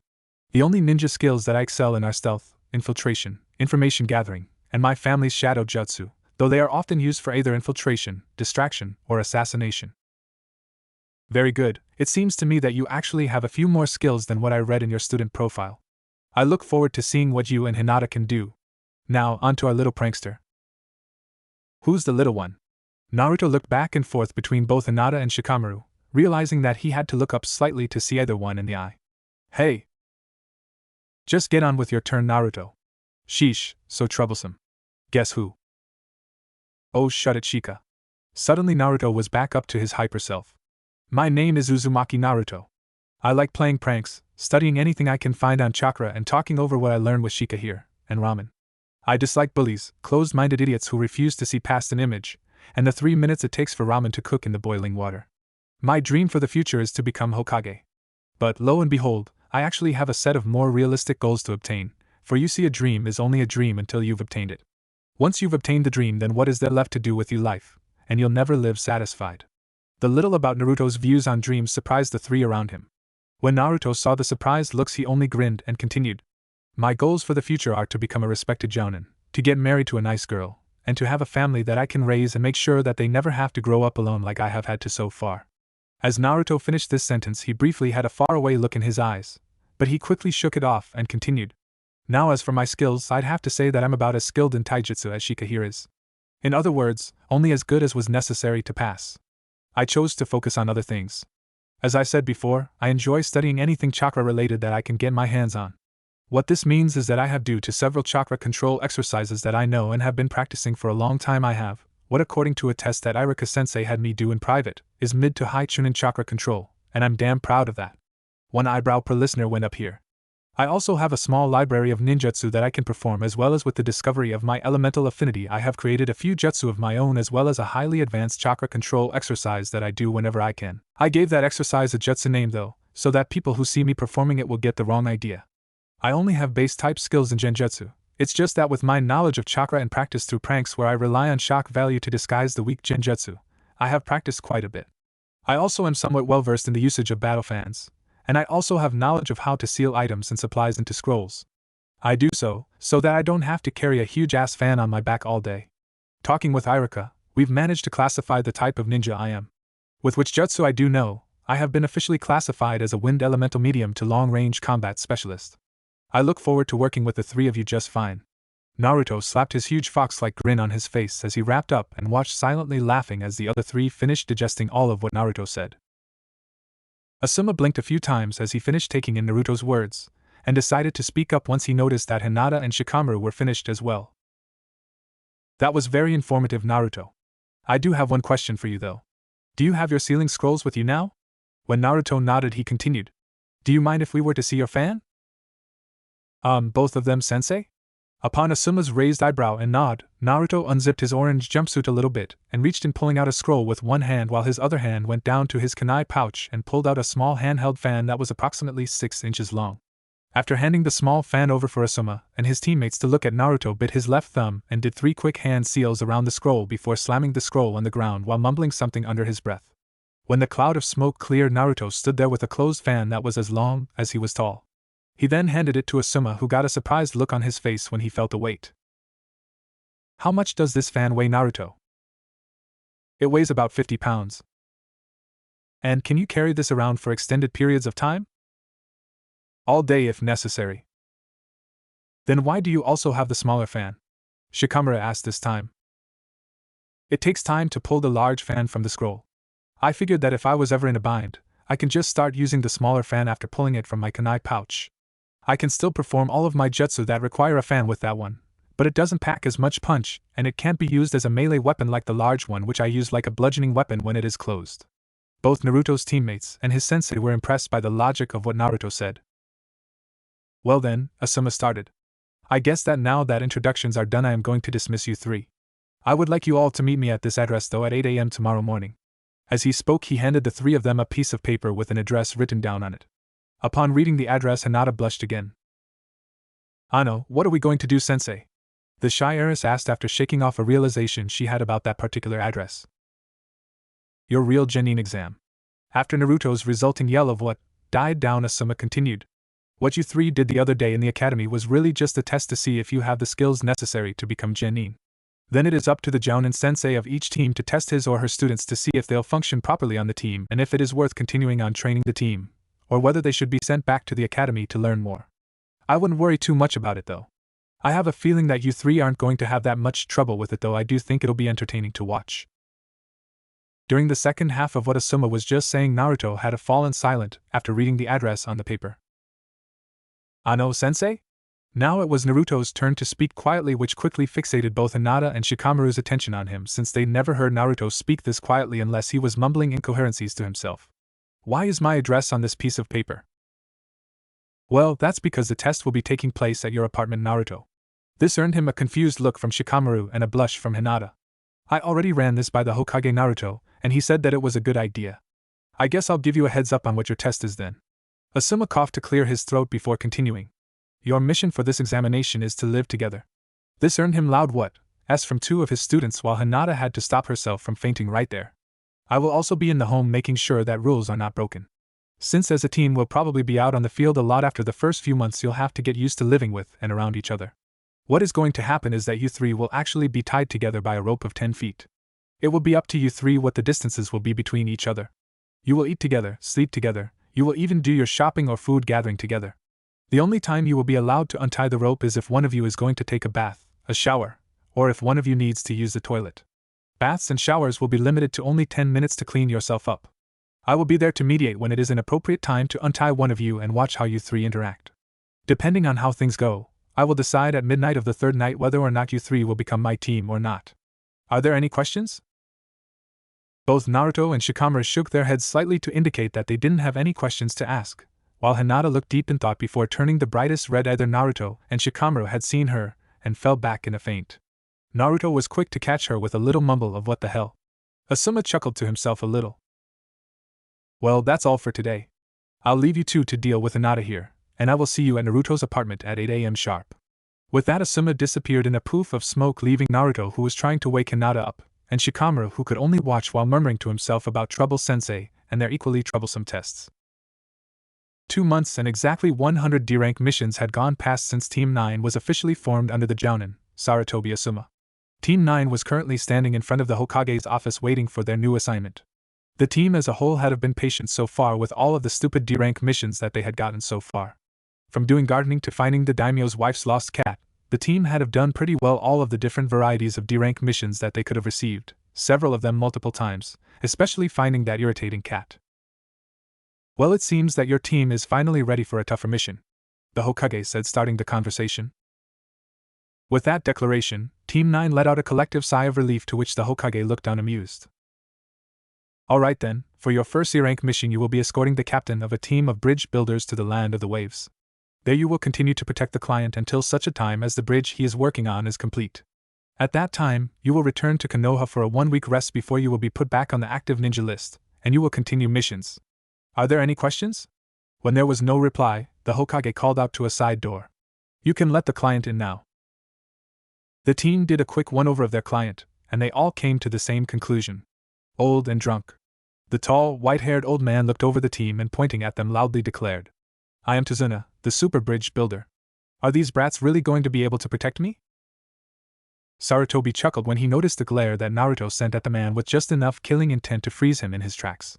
The only ninja skills that I excel in are stealth, infiltration, information gathering, and my family's shadow jutsu, though they are often used for either infiltration, distraction, or assassination. Very good, it seems to me that you actually have a few more skills than what I read in your student profile. I look forward to seeing what you and Hinata can do. Now, on to our little prankster. Who's the little one? Naruto looked back and forth between both Hinata and Shikamaru, realizing that he had to look up slightly to see either one in the eye. Hey! Just get on with your turn, Naruto. Sheesh, so troublesome. Guess who? Oh, shut it, Shika. Suddenly Naruto was back up to his hyper self. My name is Uzumaki Naruto. I like playing pranks, studying anything I can find on chakra and talking over what I learned with Shika here, and ramen. I dislike bullies, closed-minded idiots who refuse to see past an image, and the 3 minutes it takes for ramen to cook in the boiling water. My dream for the future is to become Hokage. But lo and behold, I actually have a set of more realistic goals to obtain, for you see, a dream is only a dream until you've obtained it. Once you've obtained the dream, then what is there left to do with your life, and you'll never live satisfied. The little about Naruto's views on dreams surprised the three around him. When Naruto saw the surprised looks, he only grinned and continued. My goals for the future are to become a respected Jonin, to get married to a nice girl, and to have a family that I can raise and make sure that they never have to grow up alone like I have had to so far. As Naruto finished this sentence, he briefly had a faraway look in his eyes, but he quickly shook it off and continued. Now, as for my skills, I'd have to say that I'm about as skilled in taijutsu as Shika here is. In other words, only as good as was necessary to pass. I chose to focus on other things. As I said before, I enjoy studying anything chakra related that I can get my hands on. What this means is that I have, due to several chakra control exercises that I know and have been practicing for a long time, I have what, according to a test that Irika sensei had me do in private, is mid to high Chunin chakra control, and I'm damn proud of that. One eyebrow per listener went up here. I also have a small library of ninjutsu that I can perform, as well as with the discovery of my elemental affinity I have created a few jutsu of my own, as well as a highly advanced chakra control exercise that I do whenever I can. I gave that exercise a jutsu name though, so that people who see me performing it will get the wrong idea. I only have base type skills in genjutsu. It's just that with my knowledge of chakra and practice through pranks where I rely on shock value to disguise the weak genjutsu, I have practiced quite a bit. I also am somewhat well versed in the usage of battle fans, and I also have knowledge of how to seal items and supplies into scrolls. I do so that I don't have to carry a huge ass fan on my back all day. Talking with Irika, we've managed to classify the type of ninja I am. With which jutsu I do know, I have been officially classified as a wind elemental medium to long-range combat specialist. I look forward to working with the three of you just fine. Naruto slapped his huge fox-like grin on his face as he wrapped up and watched silently laughing as the other three finished digesting all of what Naruto said. Asuma blinked a few times as he finished taking in Naruto's words, and decided to speak up once he noticed that Hinata and Shikamaru were finished as well. That was very informative, Naruto. I do have one question for you though. Do you have your sealing scrolls with you now? When Naruto nodded, he continued. Do you mind if we were to see your fan? Both of them, sensei? Upon Asuma's raised eyebrow and nod, Naruto unzipped his orange jumpsuit a little bit and reached in, pulling out a scroll with one hand while his other hand went down to his kunai pouch and pulled out a small handheld fan that was approximately 6 inches long. After handing the small fan over for Asuma and his teammates to look at, Naruto bit his left thumb and did 3 quick hand seals around the scroll before slamming the scroll on the ground while mumbling something under his breath. When the cloud of smoke cleared, Naruto stood there with a closed fan that was as long as he was tall. He then handed it to Asuma, who got a surprised look on his face when he felt the weight. How much does this fan weigh, Naruto? It weighs about 50 pounds. And can you carry this around for extended periods of time? All day if necessary. Then why do you also have the smaller fan? Shikamaru asked this time. It takes time to pull the large fan from the scroll. I figured that if I was ever in a bind, I can just start using the smaller fan after pulling it from my kunai pouch. I can still perform all of my jutsu that require a fan with that one, but it doesn't pack as much punch, and it can't be used as a melee weapon like the large one, which I use like a bludgeoning weapon when it is closed. Both Naruto's teammates and his sensei were impressed by the logic of what Naruto said. Well then, Asuma started. I guess that now that introductions are done, I am going to dismiss you three. I would like you all to meet me at this address though at 8 a.m. tomorrow morning. As he spoke, he handed the three of them a piece of paper with an address written down on it. Upon reading the address, Hinata blushed again. Ano, what are we going to do, sensei? The shy heiress asked after shaking off a realization she had about that particular address. Your real Genin exam. After Naruto's resulting yell of what died down, Asuma continued. What you three did the other day in the academy was really just a test to see if you have the skills necessary to become Genin. Then it is up to the Jonin sensei of each team to test his or her students to see if they'll function properly on the team and if it is worth continuing on training the team, or whether they should be sent back to the academy to learn more. I wouldn't worry too much about it though. I have a feeling that you three aren't going to have that much trouble with it, though I do think it'll be entertaining to watch. During the second half of what Asuma was just saying, Naruto had fallen silent after reading the address on the paper. Ano sensei? Now it was Naruto's turn to speak quietly, which quickly fixated both Hinata and Shikamaru's attention on him, since they never heard Naruto speak this quietly unless he was mumbling incoherencies to himself. Why is my address on this piece of paper? Well, that's because the test will be taking place at your apartment, Naruto. This earned him a confused look from Shikamaru and a blush from Hinata. I already ran this by the Hokage Naruto, and he said that it was a good idea. I guess I'll give you a heads up on what your test is then. Asuma coughed to clear his throat before continuing. Your mission for this examination is to live together. This earned him loud what-s from two of his students, while Hinata had to stop herself from fainting right there. I will also be in the home making sure that rules are not broken. Since as a team we'll probably be out on the field a lot after the first few months, you'll have to get used to living with and around each other. What is going to happen is that you three will actually be tied together by a rope of 10 feet. It will be up to you three what the distances will be between each other. You will eat together, sleep together, you will even do your shopping or food gathering together. The only time you will be allowed to untie the rope is if one of you is going to take a bath, a shower, or if one of you needs to use the toilet. Baths and showers will be limited to only 10 minutes to clean yourself up. I will be there to mediate when it is an appropriate time to untie one of you and watch how you three interact. Depending on how things go, I will decide at midnight of the third night whether or not you three will become my team or not. Are there any questions? Both Naruto and Shikamaru shook their heads slightly to indicate that they didn't have any questions to ask, while Hinata looked deep in thought before turning the brightest red. Either Naruto and Shikamaru had seen her and fell back in a faint. Naruto was quick to catch her with a little mumble of what the hell. Asuma chuckled to himself a little. Well, that's all for today. I'll leave you two to deal with Hinata here, and I will see you at Naruto's apartment at 8 a.m. sharp. With that, Asuma disappeared in a poof of smoke, leaving Naruto, who was trying to wake Hinata up, and Shikamaru, who could only watch while murmuring to himself about Trouble Sensei and their equally troublesome tests. 2 months and exactly 100 D-rank missions had gone past since Team 9 was officially formed under the Jonin, Sarutobi Asuma. Team 9 was currently standing in front of the Hokage's office waiting for their new assignment. The team as a whole had been patient so far with all of the stupid D-rank missions that they had gotten so far. From doing gardening to finding the daimyo's wife's lost cat, the team had done pretty well all of the different varieties of D-rank missions that they could have received, several of them multiple times, especially finding that irritating cat. Well, it seems that your team is finally ready for a tougher mission, the Hokage said, starting the conversation. With that declaration, Team 9 let out a collective sigh of relief, to which the Hokage looked unamused. Alright then, for your first E-rank mission you will be escorting the captain of a team of bridge builders to the land of the waves. There you will continue to protect the client until such a time as the bridge he is working on is complete. At that time, you will return to Konoha for a 1-week rest before you will be put back on the active ninja list, and you will continue missions. Are there any questions? When there was no reply, the Hokage called out to a side door. You can let the client in now. The team did a quick one-over of their client, and they all came to the same conclusion. Old and drunk. The tall, white-haired old man looked over the team and, pointing at them, loudly declared, I am Tazuna, the super bridge builder. Are these brats really going to be able to protect me? Sarutobi chuckled when he noticed the glare that Naruto sent at the man with just enough killing intent to freeze him in his tracks.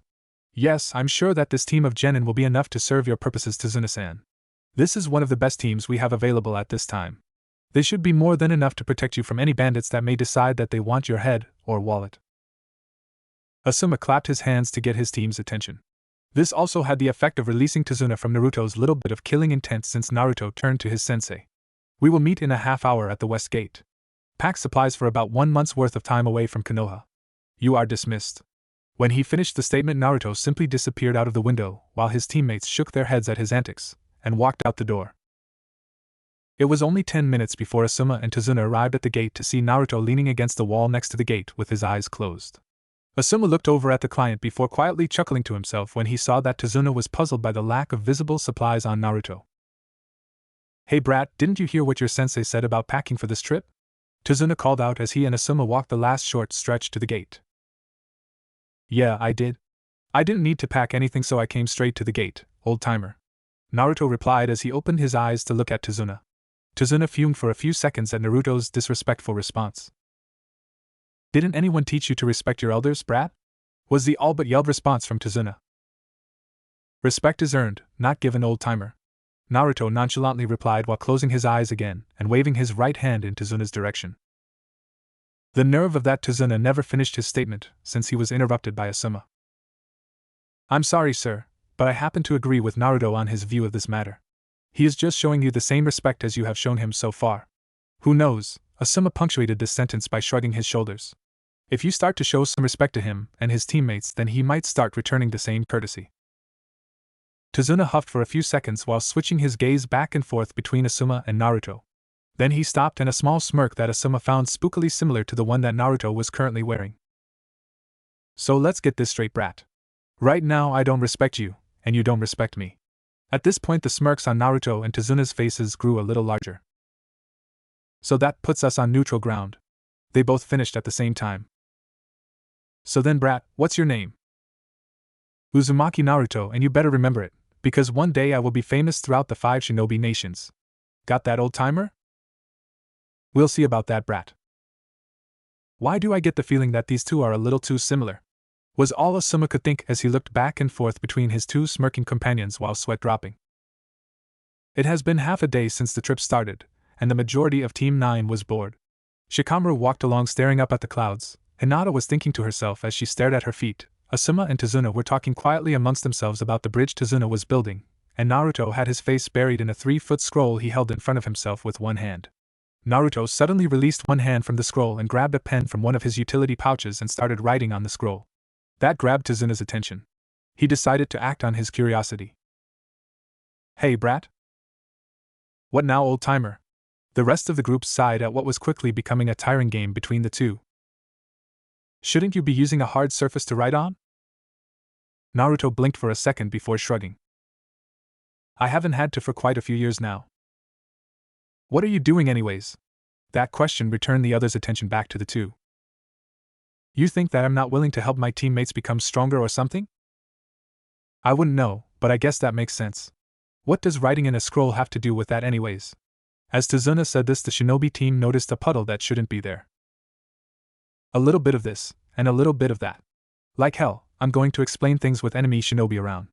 Yes, I'm sure that this team of Genin will be enough to serve your purposes, Tazuna-san. This is one of the best teams we have available at this time. They should be more than enough to protect you from any bandits that may decide that they want your head or wallet. Asuma clapped his hands to get his team's attention. This also had the effect of releasing Tazuna from Naruto's little bit of killing intent since Naruto turned to his sensei. We will meet in a half-hour at the West Gate. Pack supplies for about 1 month's worth of time away from Konoha. You are dismissed. When he finished the statement, Naruto simply disappeared out of the window, while his teammates shook their heads at his antics, and walked out the door. It was only 10 minutes before Asuma and Tazuna arrived at the gate to see Naruto leaning against the wall next to the gate with his eyes closed. Asuma looked over at the client before quietly chuckling to himself when he saw that Tazuna was puzzled by the lack of visible supplies on Naruto. Hey brat, didn't you hear what your sensei said about packing for this trip? Tazuna called out as he and Asuma walked the last short stretch to the gate. Yeah, I did. I didn't need to pack anything, so I came straight to the gate, old-timer. Naruto replied as he opened his eyes to look at Tazuna. Tazuna fumed for a few seconds at Naruto's disrespectful response. Didn't anyone teach you to respect your elders, brat? Was the all but yelled response from Tazuna. Respect is earned, not given, old-timer. Naruto nonchalantly replied while closing his eyes again and waving his right hand in Tazuna's direction. The nerve of that Tazuna never finished his statement, since he was interrupted by Asuma. I'm sorry, sir, but I happen to agree with Naruto on his view of this matter. He is just showing you the same respect as you have shown him so far. Who knows? Asuma punctuated this sentence by shrugging his shoulders. If you start to show some respect to him and his teammates, then he might start returning the same courtesy. Tazuna huffed for a few seconds while switching his gaze back and forth between Asuma and Naruto. Then he stopped, and a small smirk that Asuma found spookily similar to the one that Naruto was currently wearing. So let's get this straight, brat. Right now I don't respect you, and you don't respect me. At this point the smirks on Naruto and Tazuna's faces grew a little larger. So that puts us on neutral ground. They both finished at the same time. So then, brat, what's your name? Uzumaki Naruto, and you better remember it, because one day I will be famous throughout the 5 shinobi nations. Got that, old-timer? We'll see about that, brat. Why do I get the feeling that these two are a little too similar? Was all Asuma could think as he looked back and forth between his two smirking companions while sweat dropping. It has been half a day since the trip started, and the majority of Team 9 was bored. Shikamaru walked along staring up at the clouds. Hinata was thinking to herself as she stared at her feet. Asuma and Tazuna were talking quietly amongst themselves about the bridge Tazuna was building, and Naruto had his face buried in a 3-foot scroll he held in front of himself with one hand. Naruto suddenly released one hand from the scroll and grabbed a pen from one of his utility pouches and started writing on the scroll. That grabbed Tazuna's attention. He decided to act on his curiosity. Hey, brat. What now, old-timer? The rest of the group sighed at what was quickly becoming a tiring game between the two. Shouldn't you be using a hard surface to write on? Naruto blinked for a second before shrugging. I haven't had to for quite a few years now. What are you doing anyways? That question returned the others' attention back to the two. You think that I'm not willing to help my teammates become stronger or something? I wouldn't know, but I guess that makes sense. What does writing in a scroll have to do with that anyways? As Tazuna said this, the shinobi team noticed a puddle that shouldn't be there. A little bit of this, and a little bit of that. Like hell, I'm going to explain things with enemy shinobi around.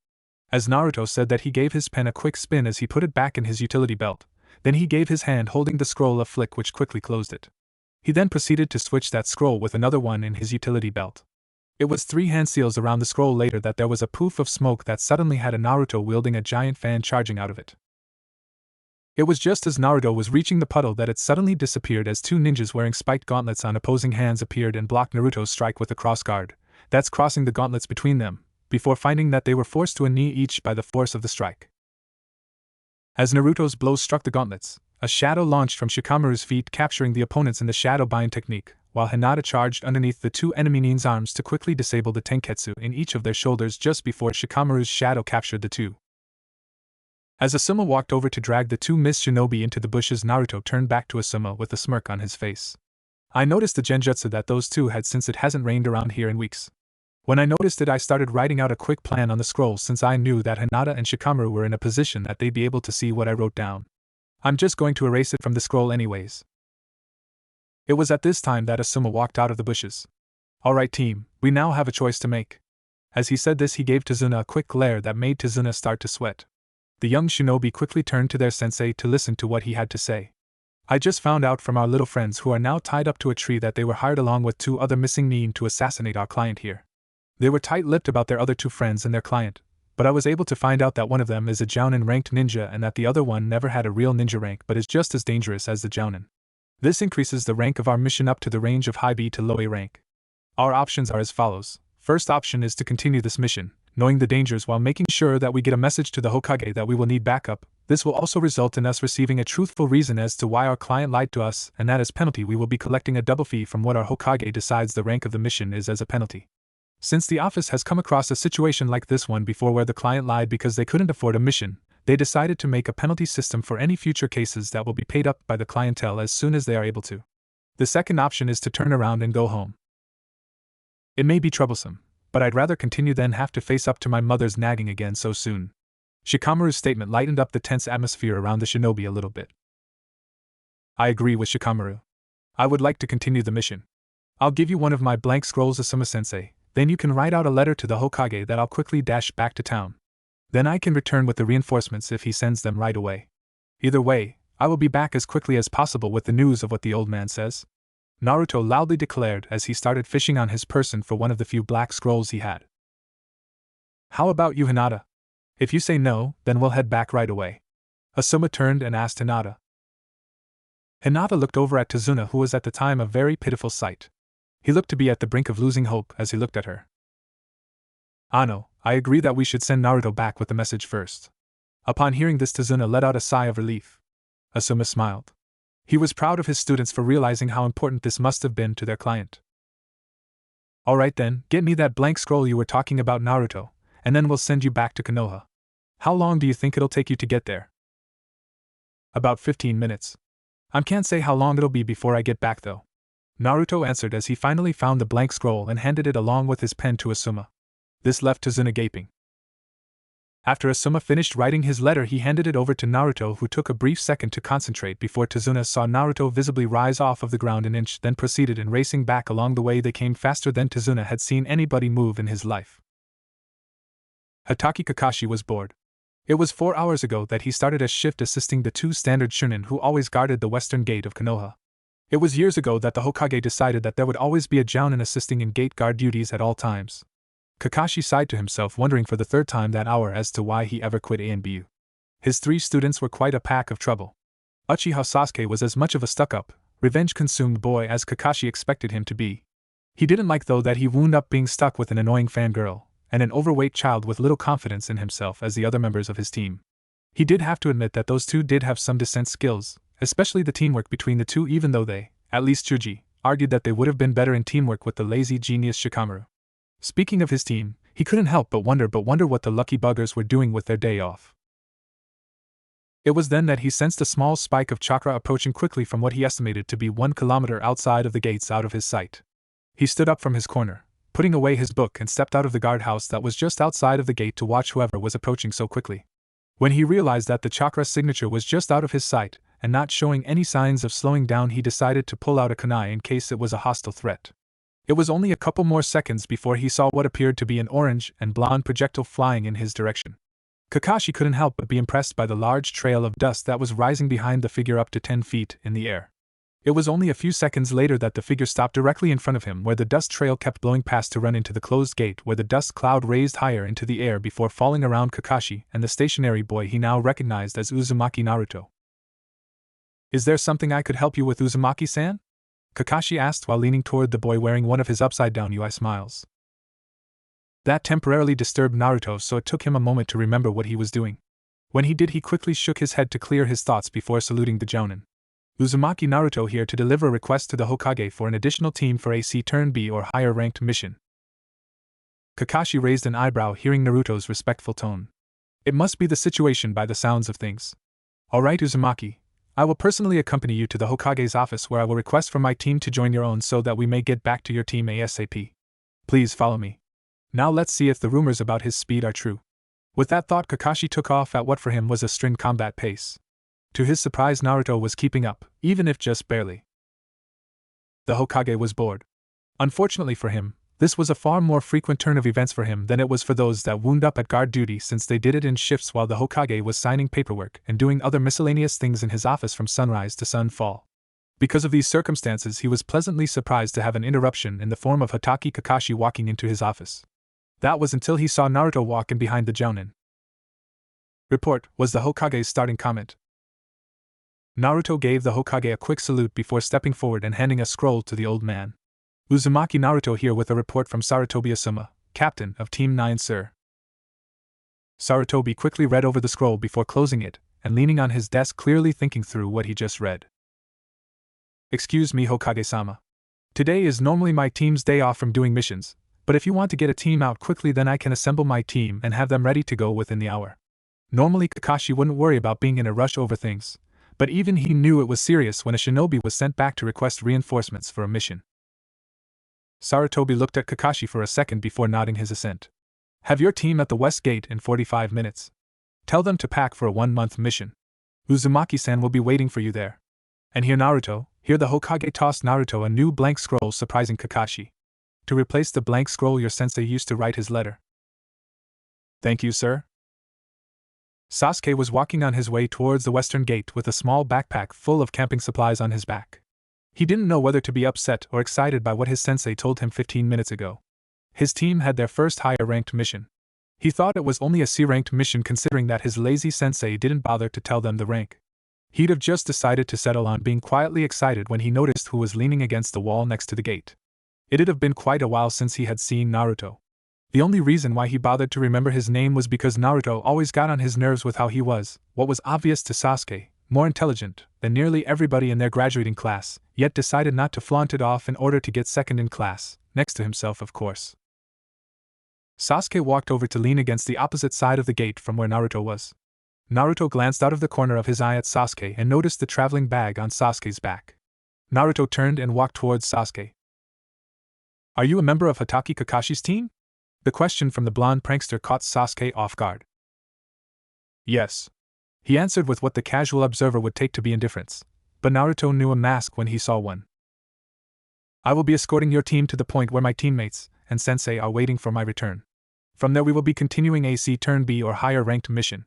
As Naruto said that, he gave his pen a quick spin as he put it back in his utility belt. Then he gave his hand holding the scroll a flick, which quickly closed it. He then proceeded to switch that scroll with another one in his utility belt. It was 3 hand seals around the scroll later that there was a poof of smoke that suddenly had a Naruto wielding a giant fan charging out of it. It was just as Naruto was reaching the puddle that it suddenly disappeared as 2 ninjas wearing spiked gauntlets on opposing hands appeared and blocked Naruto's strike with a cross guard, that's crossing the gauntlets between them, before finding that they were forced to a knee each by the force of the strike. As Naruto's blows struck the gauntlets, a shadow launched from Shikamaru's feet, capturing the opponents in the shadow bind technique, while Hinata charged underneath the 2 enemy nin's arms to quickly disable the tenketsu in each of their shoulders just before Shikamaru's shadow captured the 2. As Asuma walked over to drag the 2 missed shinobi into the bushes, Naruto turned back to Asuma with a smirk on his face. I noticed the genjutsu that those 2 had since it hasn't rained around here in weeks. When I noticed it, I started writing out a quick plan on the scroll since I knew that Hinata and Shikamaru were in a position that they'd be able to see what I wrote down. I'm just going to erase it from the scroll anyways. It was at this time that Asuma walked out of the bushes. Alright team, we now have a choice to make. As he said this, he gave Tazuna a quick glare that made Tazuna start to sweat. The young shinobi quickly turned to their sensei to listen to what he had to say. I just found out from our little friends who are now tied up to a tree that they were hired along with 2 other missing nin to assassinate our client here. They were tight-lipped about their other 2 friends and their client, but I was able to find out that one of them is a Jonin ranked ninja and that the other one never had a real ninja rank but is just as dangerous as the Jonin. This increases the rank of our mission up to the range of high B to low A rank. Our options are as follows. First option is to continue this mission, knowing the dangers while making sure that we get a message to the Hokage that we will need backup. This will also result in us receiving a truthful reason as to why our client lied to us, and that as penalty we will be collecting a double fee from what our Hokage decides the rank of the mission is as a penalty. Since the office has come across a situation like this one before where the client lied because they couldn't afford a mission, they decided to make a penalty system for any future cases that will be paid up by the clientele as soon as they are able to. The second option is to turn around and go home. It may be troublesome, but I'd rather continue than have to face up to my mother's nagging again so soon. Shikamaru's statement lightened up the tense atmosphere around the shinobi a little bit. I agree with Shikamaru. I would like to continue the mission. I'll give you one of my blank scrolls, Asuma-sensei, then you can write out a letter to the Hokage that I'll quickly dash back to town. Then I can return with the reinforcements if he sends them right away. Either way, I will be back as quickly as possible with the news of what the old man says," Naruto loudly declared as he started fishing on his person for one of the few black scrolls he had. "How about you, Hinata? If you say no, then we'll head back right away." Asuma turned and asked Hinata. Hinata looked over at Tazuna, who was at the time a very pitiful sight. He looked to be at the brink of losing hope as he looked at her. "Ano, I agree that we should send Naruto back with the message first." Upon hearing this, Tazuna let out a sigh of relief. Asuma smiled. He was proud of his students for realizing how important this must have been to their client. "Alright then, get me that blank scroll you were talking about, Naruto, and then we'll send you back to Konoha. How long do you think it'll take you to get there?" "About 15 minutes. I can't say how long it'll be before I get back though," Naruto answered as he finally found the blank scroll and handed it along with his pen to Asuma. This left Tazuna gaping. After Asuma finished writing his letter, he handed it over to Naruto, who took a brief second to concentrate before Tazuna saw Naruto visibly rise off of the ground an inch, then proceeded in racing back along the way. They came faster than Tazuna had seen anybody move in his life. Hatake Kakashi was bored. It was 4 hours ago that he started a shift assisting the 2 standard Chunin who always guarded the western gate of Konoha. It was years ago that the Hokage decided that there would always be a Jonin assisting in gate guard duties at all times. Kakashi sighed to himself, wondering for the 3rd time that hour as to why he ever quit ANBU. His 3 students were quite a pack of trouble. Uchiha Sasuke was as much of a stuck-up, revenge-consumed boy as Kakashi expected him to be. He didn't like though that he wound up being stuck with an annoying fangirl, and an overweight child with little confidence in himself as the other members of his team. He did have to admit that those 2 did have some decent skills, especially the teamwork between the 2, even though they, at least Chuji, argued that they would have been better in teamwork with the lazy genius Shikamaru. Speaking of his team, he couldn't help but wonder what the lucky buggers were doing with their day off. It was then that he sensed a small spike of chakra approaching quickly from what he estimated to be 1 kilometer outside of the gates out of his sight. He stood up from his corner, putting away his book, and stepped out of the guardhouse that was just outside of the gate to watch whoever was approaching so quickly. When he realized that the chakra signature was just out of his sight, and not showing any signs of slowing down, he decided to pull out a kunai in case it was a hostile threat. It was only a couple more seconds before he saw what appeared to be an orange and blonde projectile flying in his direction. Kakashi couldn't help but be impressed by the large trail of dust that was rising behind the figure up to 10 feet in the air. It was only a few seconds later that the figure stopped directly in front of him, where the dust trail kept blowing past to run into the closed gate, where the dust cloud raised higher into the air before falling around Kakashi and the stationary boy he now recognized as Uzumaki Naruto. "Is there something I could help you with, Uzumaki-san?" Kakashi asked while leaning toward the boy wearing one of his upside-down UI smiles. That temporarily disturbed Naruto, so it took him a moment to remember what he was doing. When he did, he quickly shook his head to clear his thoughts before saluting the Jonin. "Uzumaki Naruto here to deliver a request to the Hokage for an additional team for AC Turn B or higher-ranked mission." Kakashi raised an eyebrow hearing Naruto's respectful tone. It must be the situation by the sounds of things. "Alright, Uzumaki. I will personally accompany you to the Hokage's office, where I will request for my team to join your own so that we may get back to your team ASAP. Please follow me. Now let's see if the rumors about his speed are true." With that thought, Kakashi took off at what for him was a string combat pace. To his surprise, Naruto was keeping up, even if just barely. The Hokage was bored. Unfortunately for him, this was a far more frequent turn of events for him than it was for those that wound up at guard duty, since they did it in shifts while the Hokage was signing paperwork and doing other miscellaneous things in his office from sunrise to sunfall. Because of these circumstances, he was pleasantly surprised to have an interruption in the form of Hatake Kakashi walking into his office. That was until he saw Naruto walk in behind the Jonin. "Report," was the Hokage's starting comment. Naruto gave the Hokage a quick salute before stepping forward and handing a scroll to the old man. "Uzumaki Naruto here with a report from Sarutobi Asuma, captain of Team 9, sir." Sarutobi quickly read over the scroll before closing it and leaning on his desk, clearly thinking through what he just read. "Excuse me, Hokage-sama. Today is normally my team's day off from doing missions, but if you want to get a team out quickly, then I can assemble my team and have them ready to go within the hour." Normally Kakashi wouldn't worry about being in a rush over things, but even he knew it was serious when a shinobi was sent back to request reinforcements for a mission. Sarutobi looked at Kakashi for a second before nodding his assent. "Have your team at the West Gate in 45 minutes. Tell them to pack for a 1-month mission. Uzumaki-san will be waiting for you there. And here, Naruto, Here the Hokage tossed Naruto a new blank scroll, surprising Kakashi. To replace the blank scroll your sensei used to write his letter. Thank you, sir. Sasuke was walking on his way towards the western gate with a small backpack full of camping supplies on his back. He didn't know whether to be upset or excited by what his sensei told him 15 minutes ago. His team had their first higher-ranked mission. He thought it was only a C-ranked mission considering that his lazy sensei didn't bother to tell them the rank. He'd have just decided to settle on being quietly excited when he noticed who was leaning against the wall next to the gate. It'd have been quite a while since he had seen Naruto. The only reason why he bothered to remember his name was because Naruto always got on his nerves with how he was, what was obvious to Sasuke, more intelligent than nearly everybody in their graduating class, yet decided not to flaunt it off in order to get second in class, next to himself of course. Sasuke walked over to lean against the opposite side of the gate from where Naruto was. Naruto glanced out of the corner of his eye at Sasuke and noticed the traveling bag on Sasuke's back. Naruto turned and walked towards Sasuke. Are you a member of Hatake Kakashi's team? The question from the blonde prankster caught Sasuke off guard. Yes. He answered with what the casual observer would take to be indifference, but Naruto knew a mask when he saw one. I will be escorting your team to the point where my teammates and sensei are waiting for my return. From there we will be continuing a C turn B or higher ranked mission.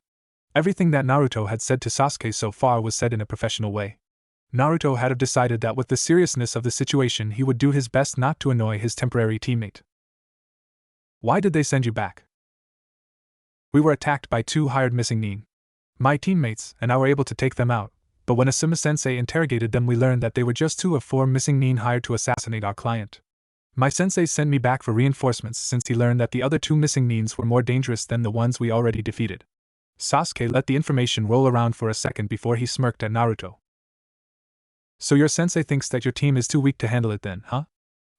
Everything that Naruto had said to Sasuke so far was said in a professional way. Naruto had decided that with the seriousness of the situation he would do his best not to annoy his temporary teammate. Why did they send you back? We were attacked by 2 hired missing nin. My teammates and I were able to take them out, but when Asuma-sensei interrogated them we learned that they were just 2 of 4 missing nin hired to assassinate our client. My sensei sent me back for reinforcements since he learned that the other 2 missing nins were more dangerous than the ones we already defeated. Sasuke let the information roll around for a second before he smirked at Naruto. So your sensei thinks that your team is too weak to handle it then, huh?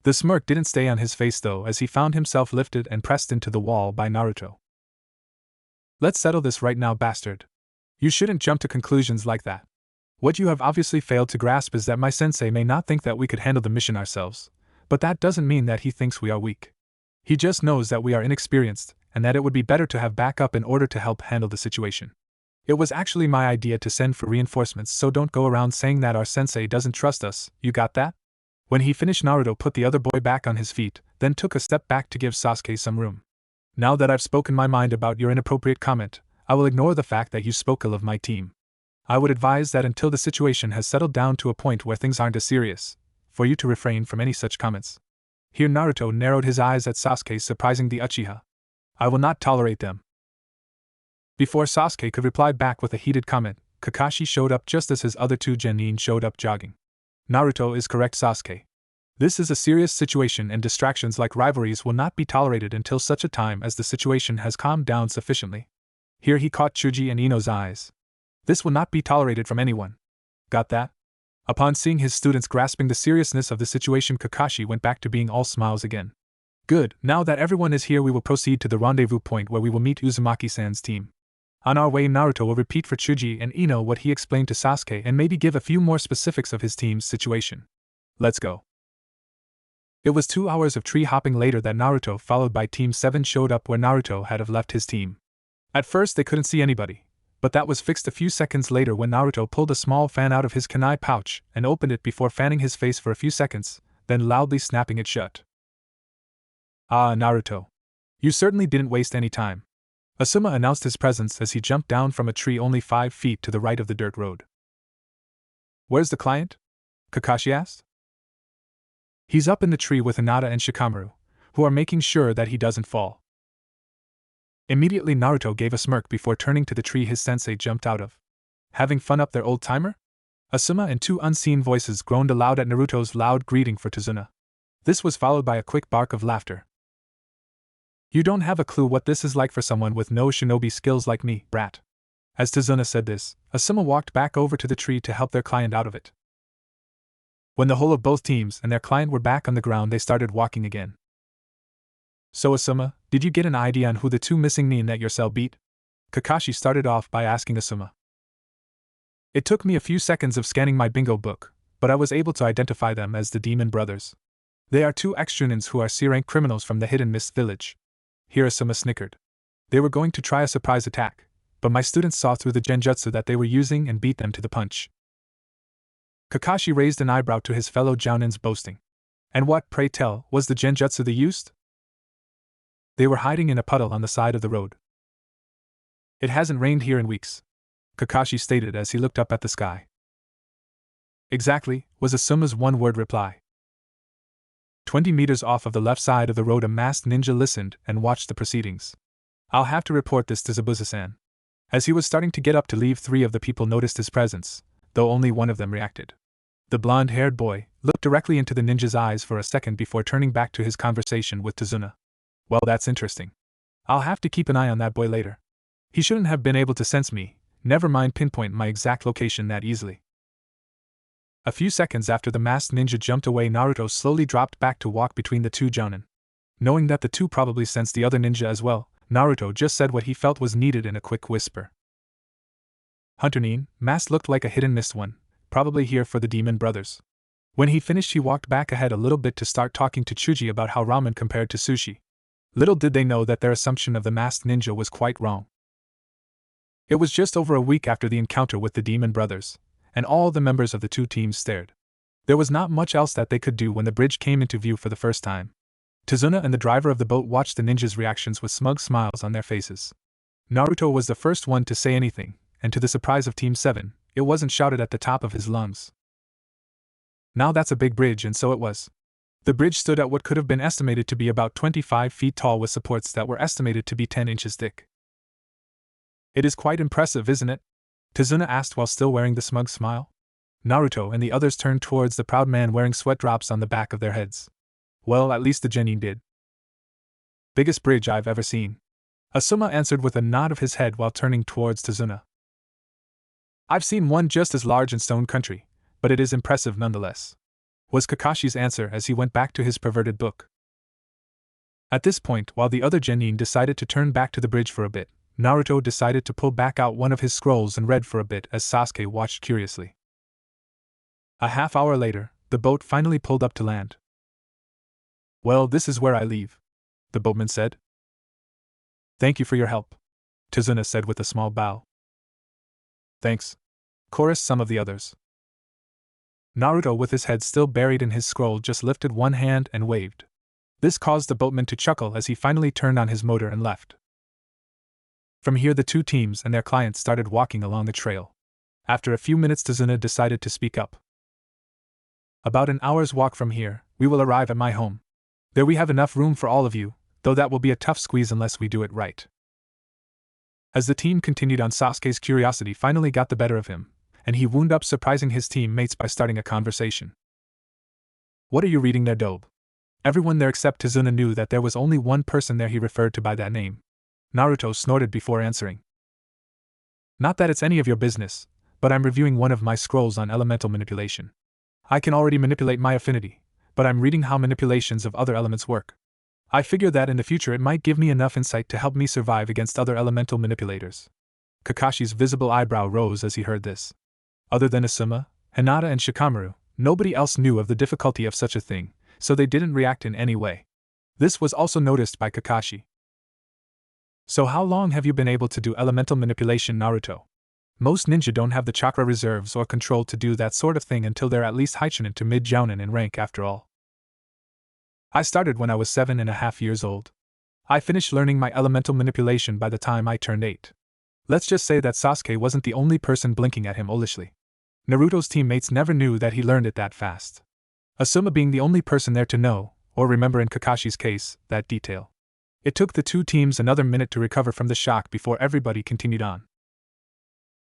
The smirk didn't stay on his face though as he found himself lifted and pressed into the wall by Naruto. Let's settle this right now, bastard. You shouldn't jump to conclusions like that. What you have obviously failed to grasp is that my sensei may not think that we could handle the mission ourselves, but that doesn't mean that he thinks we are weak. He just knows that we are inexperienced, and that it would be better to have backup in order to help handle the situation. It was actually my idea to send for reinforcements, so don't go around saying that our sensei doesn't trust us, you got that? When he finished, Naruto put the other boy back on his feet, then took a step back to give Sasuke some room. Now that I've spoken my mind about your inappropriate comment, I will ignore the fact that you spoke ill of my team. I would advise that until the situation has settled down to a point where things aren't as serious, for you to refrain from any such comments. Here Naruto narrowed his eyes at Sasuke, surprising the Uchiha. I will not tolerate them. Before Sasuke could reply back with a heated comment, Kakashi showed up just as his other 2 genin showed up jogging. Naruto is correct, Sasuke. This is a serious situation and distractions like rivalries will not be tolerated until such a time as the situation has calmed down sufficiently. Here he caught Chuji and Ino's eyes. This will not be tolerated from anyone. Got that? Upon seeing his students grasping the seriousness of the situation, Kakashi went back to being all smiles again. Good, now that everyone is here we will proceed to the rendezvous point where we will meet Uzumaki-san's team. On our way, Naruto will repeat for Chuji and Ino what he explained to Sasuke and maybe give a few more specifics of his team's situation. Let's go. It was 2 hours of tree hopping later that Naruto followed by Team 7 showed up where Naruto had left his team. At first they couldn't see anybody, but that was fixed a few seconds later when Naruto pulled a small fan out of his kunai pouch and opened it before fanning his face for a few seconds, then loudly snapping it shut. Ah, Naruto. You certainly didn't waste any time. Asuma announced his presence as he jumped down from a tree only 5 feet to the right of the dirt road. Where's the client? Kakashi asked. He's up in the tree with Hinata and Shikamaru, who are making sure that he doesn't fall. Immediately Naruto gave a smirk before turning to the tree his sensei jumped out of. Having fun up their old timer? Asuma and 2 unseen voices groaned aloud at Naruto's loud greeting for Tazuna. This was followed by a quick bark of laughter. You don't have a clue what this is like for someone with no shinobi skills like me, brat. As Tazuna said this, Asuma walked back over to the tree to help their client out of it. When the whole of both teams and their client were back on the ground, they started walking again. So Asuma, did you get an idea on who the 2 missing nin that your cell beat? Kakashi started off by asking Asuma. It took me a few seconds of scanning my bingo book, but I was able to identify them as the Demon Brothers. They are 2 ex-Jonins who are C-rank criminals from the Hidden Mist Village. Here Asuma snickered. They were going to try a surprise attack, but my students saw through the genjutsu that they were using and beat them to the punch. Kakashi raised an eyebrow to his fellow Jounin's boasting. And what, pray tell, was the genjutsu they used? They were hiding in a puddle on the side of the road. It hasn't rained here in weeks, Kakashi stated as he looked up at the sky. Exactly, was Asuma's one-word reply. 20 meters off of the left side of the road, a masked ninja listened and watched the proceedings. I'll have to report this to Zabuza-san. As he was starting to get up to leave, 3 of the people noticed his presence, though only one of them reacted. The blonde-haired boy looked directly into the ninja's eyes for a second before turning back to his conversation with Tazuna. Well, that's interesting. I'll have to keep an eye on that boy later. He shouldn't have been able to sense me, never mind pinpoint my exact location that easily. A few seconds after the masked ninja jumped away, Naruto slowly dropped back to walk between the 2 Jonin. Knowing that the 2 probably sensed the other ninja as well, Naruto just said what he felt was needed in a quick whisper. Hunter Nin, mask looked like a hidden missed one, probably here for the demon brothers. When he finished, he walked back ahead a little bit to start talking to Chuji about how ramen compared to sushi. Little did they know that their assumption of the masked ninja was quite wrong. It was just over a week after the encounter with the demon brothers, and all the members of the 2 teams stared. There was not much else that they could do when the bridge came into view for the first time. Tazuna and the driver of the boat watched the ninjas' reactions with smug smiles on their faces. Naruto was the first one to say anything, and to the surprise of Team 7, it wasn't shouted at the top of his lungs. Now that's a big bridge, and so it was. The bridge stood at what could have been estimated to be about 25 feet tall with supports that were estimated to be 10 inches thick. It is quite impressive, isn't it? Tazuna asked while still wearing the smug smile. Naruto and the others turned towards the proud man wearing sweat drops on the back of their heads. Well, at least the Genin did. Biggest bridge I've ever seen. Asuma answered with a nod of his head while turning towards Tazuna. I've seen one just as large in Stone Country, but it is impressive nonetheless, was Kakashi's answer as he went back to his perverted book. At this point, while the other Genin decided to turn back to the bridge for a bit, Naruto decided to pull back out one of his scrolls and read for a bit as Sasuke watched curiously. A half hour later, the boat finally pulled up to land. Well, this is where I leave, the boatman said. Thank you for your help, Tazuna said with a small bow. Thanks, chorused some of the others. Naruto, with his head still buried in his scroll, just lifted one hand and waved. This caused the boatman to chuckle as he finally turned on his motor and left. From here, the 2 teams and their clients started walking along the trail. After a few minutes, Tazuna decided to speak up. About an hour's walk from here, we will arrive at my home. There we have enough room for all of you, though that will be a tough squeeze unless we do it right. As the team continued on, Sasuke's curiosity finally got the better of him, and he wound up surprising his teammates by starting a conversation. What are you reading there, Dobe? Everyone there except Tazuna knew that there was only one person there he referred to by that name. Naruto snorted before answering. Not that it's any of your business, but I'm reviewing one of my scrolls on elemental manipulation. I can already manipulate my affinity, but I'm reading how manipulations of other elements work. I figure that in the future it might give me enough insight to help me survive against other elemental manipulators. Kakashi's visible eyebrow rose as he heard this. Other than Asuma, Hinata and Shikamaru, nobody else knew of the difficulty of such a thing, so they didn't react in any way. This was also noticed by Kakashi. So how long have you been able to do elemental manipulation, Naruto? Most ninja don't have the chakra reserves or control to do that sort of thing until they're at least high Chunin to mid-Jounin in rank after all. I started when I was 7.5 years old. I finished learning my elemental manipulation by the time I turned 8. Let's just say that Sasuke wasn't the only person blinking at him owlishly. Naruto's teammates never knew that he learned it that fast. Asuma being the only person there to know, or remember in Kakashi's case, that detail. It took the 2 teams another minute to recover from the shock before everybody continued on.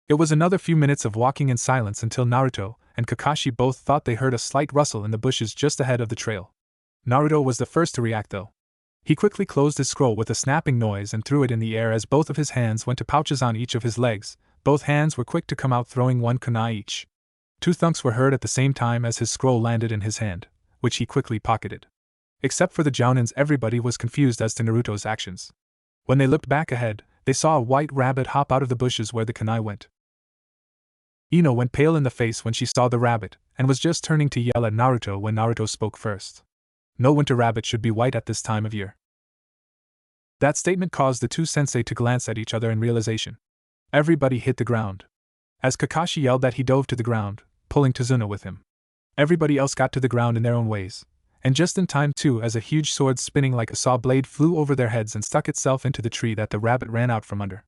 It was another few minutes of walking in silence until Naruto and Kakashi both thought they heard a slight rustle in the bushes just ahead of the trail. Naruto was the first to react though. He quickly closed his scroll with a snapping noise and threw it in the air as both of his hands went to pouches on each of his legs. Both hands were quick to come out, throwing 1 kunai each. 2 thunks were heard at the same time as his scroll landed in his hand, which he quickly pocketed. Except for the Jounins, everybody was confused as to Naruto's actions. When they looked back ahead, they saw a white rabbit hop out of the bushes where the kunai went. Ino went pale in the face when she saw the rabbit, and was just turning to yell at Naruto when Naruto spoke first. No winter rabbit should be white at this time of year. That statement caused the 2 sensei to glance at each other in realization. Everybody hit the ground. As Kakashi yelled that, he dove to the ground, pulling Tazuna with him. Everybody else got to the ground in their own ways, and just in time too, as a huge sword spinning like a saw blade flew over their heads and stuck itself into the tree that the rabbit ran out from under.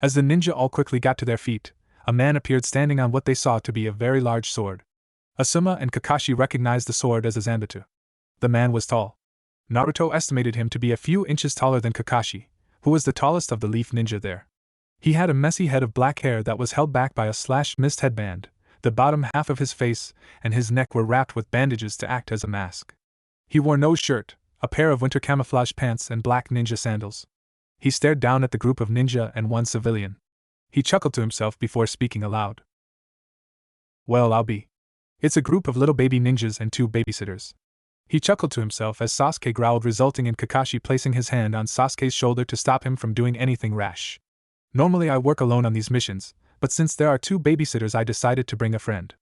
As the ninja all quickly got to their feet, a man appeared standing on what they saw to be a very large sword. Asuma and Kakashi recognized the sword as a Zanbatsu. The man was tall. Naruto estimated him to be a few inches taller than Kakashi, who was the tallest of the leaf ninja there. He had a messy head of black hair that was held back by a mist headband. The bottom half of his face and his neck were wrapped with bandages to act as a mask. He wore no shirt, a pair of winter camouflage pants and black ninja sandals. He stared down at the group of ninja and one civilian. He chuckled to himself before speaking aloud. Well, I'll be. It's a group of little baby ninjas and 2 babysitters. He chuckled to himself as Sasuke growled, resulting in Kakashi placing his hand on Sasuke's shoulder to stop him from doing anything rash. Normally I work alone on these missions, but since there are 2 babysitters I decided to bring a friend.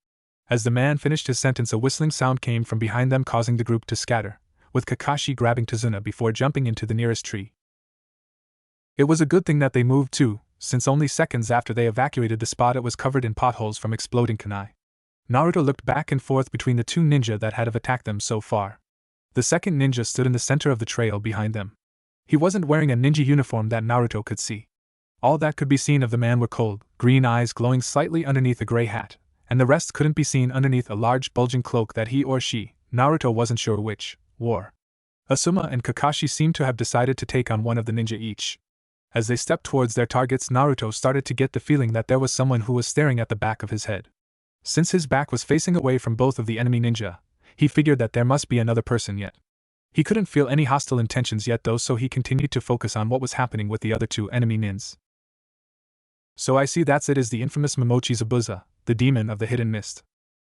As the man finished his sentence, a whistling sound came from behind them, causing the group to scatter, with Kakashi grabbing Tazuna before jumping into the nearest tree. It was a good thing that they moved too, since only seconds after they evacuated the spot it was covered in potholes from exploding kunai. Naruto looked back and forth between the 2 ninja that had attacked them so far. The second ninja stood in the center of the trail behind them. He wasn't wearing a ninja uniform that Naruto could see. All that could be seen of the man were cold, green eyes glowing slightly underneath a gray hat, and the rest couldn't be seen underneath a large bulging cloak that he or she, Naruto wasn't sure which, wore. Asuma and Kakashi seemed to have decided to take on one of the ninja each. As they stepped towards their targets, Naruto started to get the feeling that there was someone who was staring at the back of his head. Since his back was facing away from both of the enemy ninja, he figured that there must be another person yet. He couldn't feel any hostile intentions yet though, so he continued to focus on what was happening with the other 2 enemy nins. So I see that's it, is the infamous Momochi Zabuza, the demon of the hidden mist.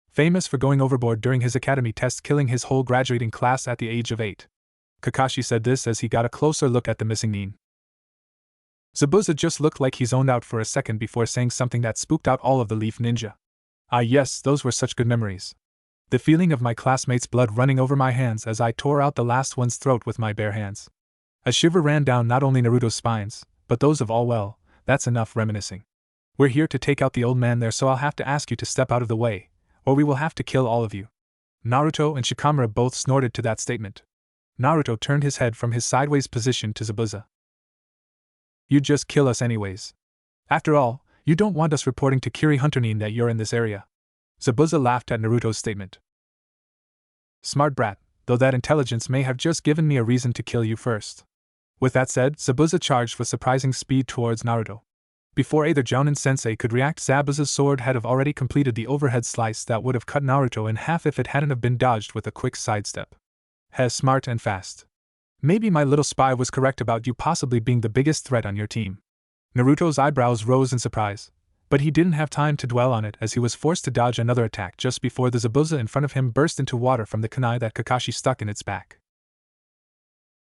Famous for going overboard during his academy test, killing his whole graduating class at the age of 8. Kakashi said this as he got a closer look at the missing nin. Zabuza just looked like he zoned out for a second before saying something that spooked out all of the leaf ninja. Ah yes, those were such good memories. The feeling of my classmates' blood running over my hands as I tore out the last one's throat with my bare hands. A shiver ran down not only Naruto's spines, but those of all. Well, that's enough reminiscing. We're here to take out the old man there, so I'll have to ask you to step out of the way, or we will have to kill all of you. Naruto and Shikamaru both snorted to that statement. Naruto turned his head from his sideways position to Zabuza. You'd just kill us anyways. After all, you don't want us reporting to Kiri Hunter Nin that you're in this area. Zabuza laughed at Naruto's statement. Smart brat, though that intelligence may have just given me a reason to kill you first. With that said, Zabuza charged with surprising speed towards Naruto. Before either Jonin sensei could react, Zabuza's sword had already completed the overhead slice that would have cut Naruto in half if it hadn't have been dodged with a quick sidestep. Smart and fast. Maybe my little spy was correct about you possibly being the biggest threat on your team. Naruto's eyebrows rose in surprise, but he didn't have time to dwell on it as he was forced to dodge another attack just before the Zabuza in front of him burst into water from the kunai that Kakashi stuck in its back.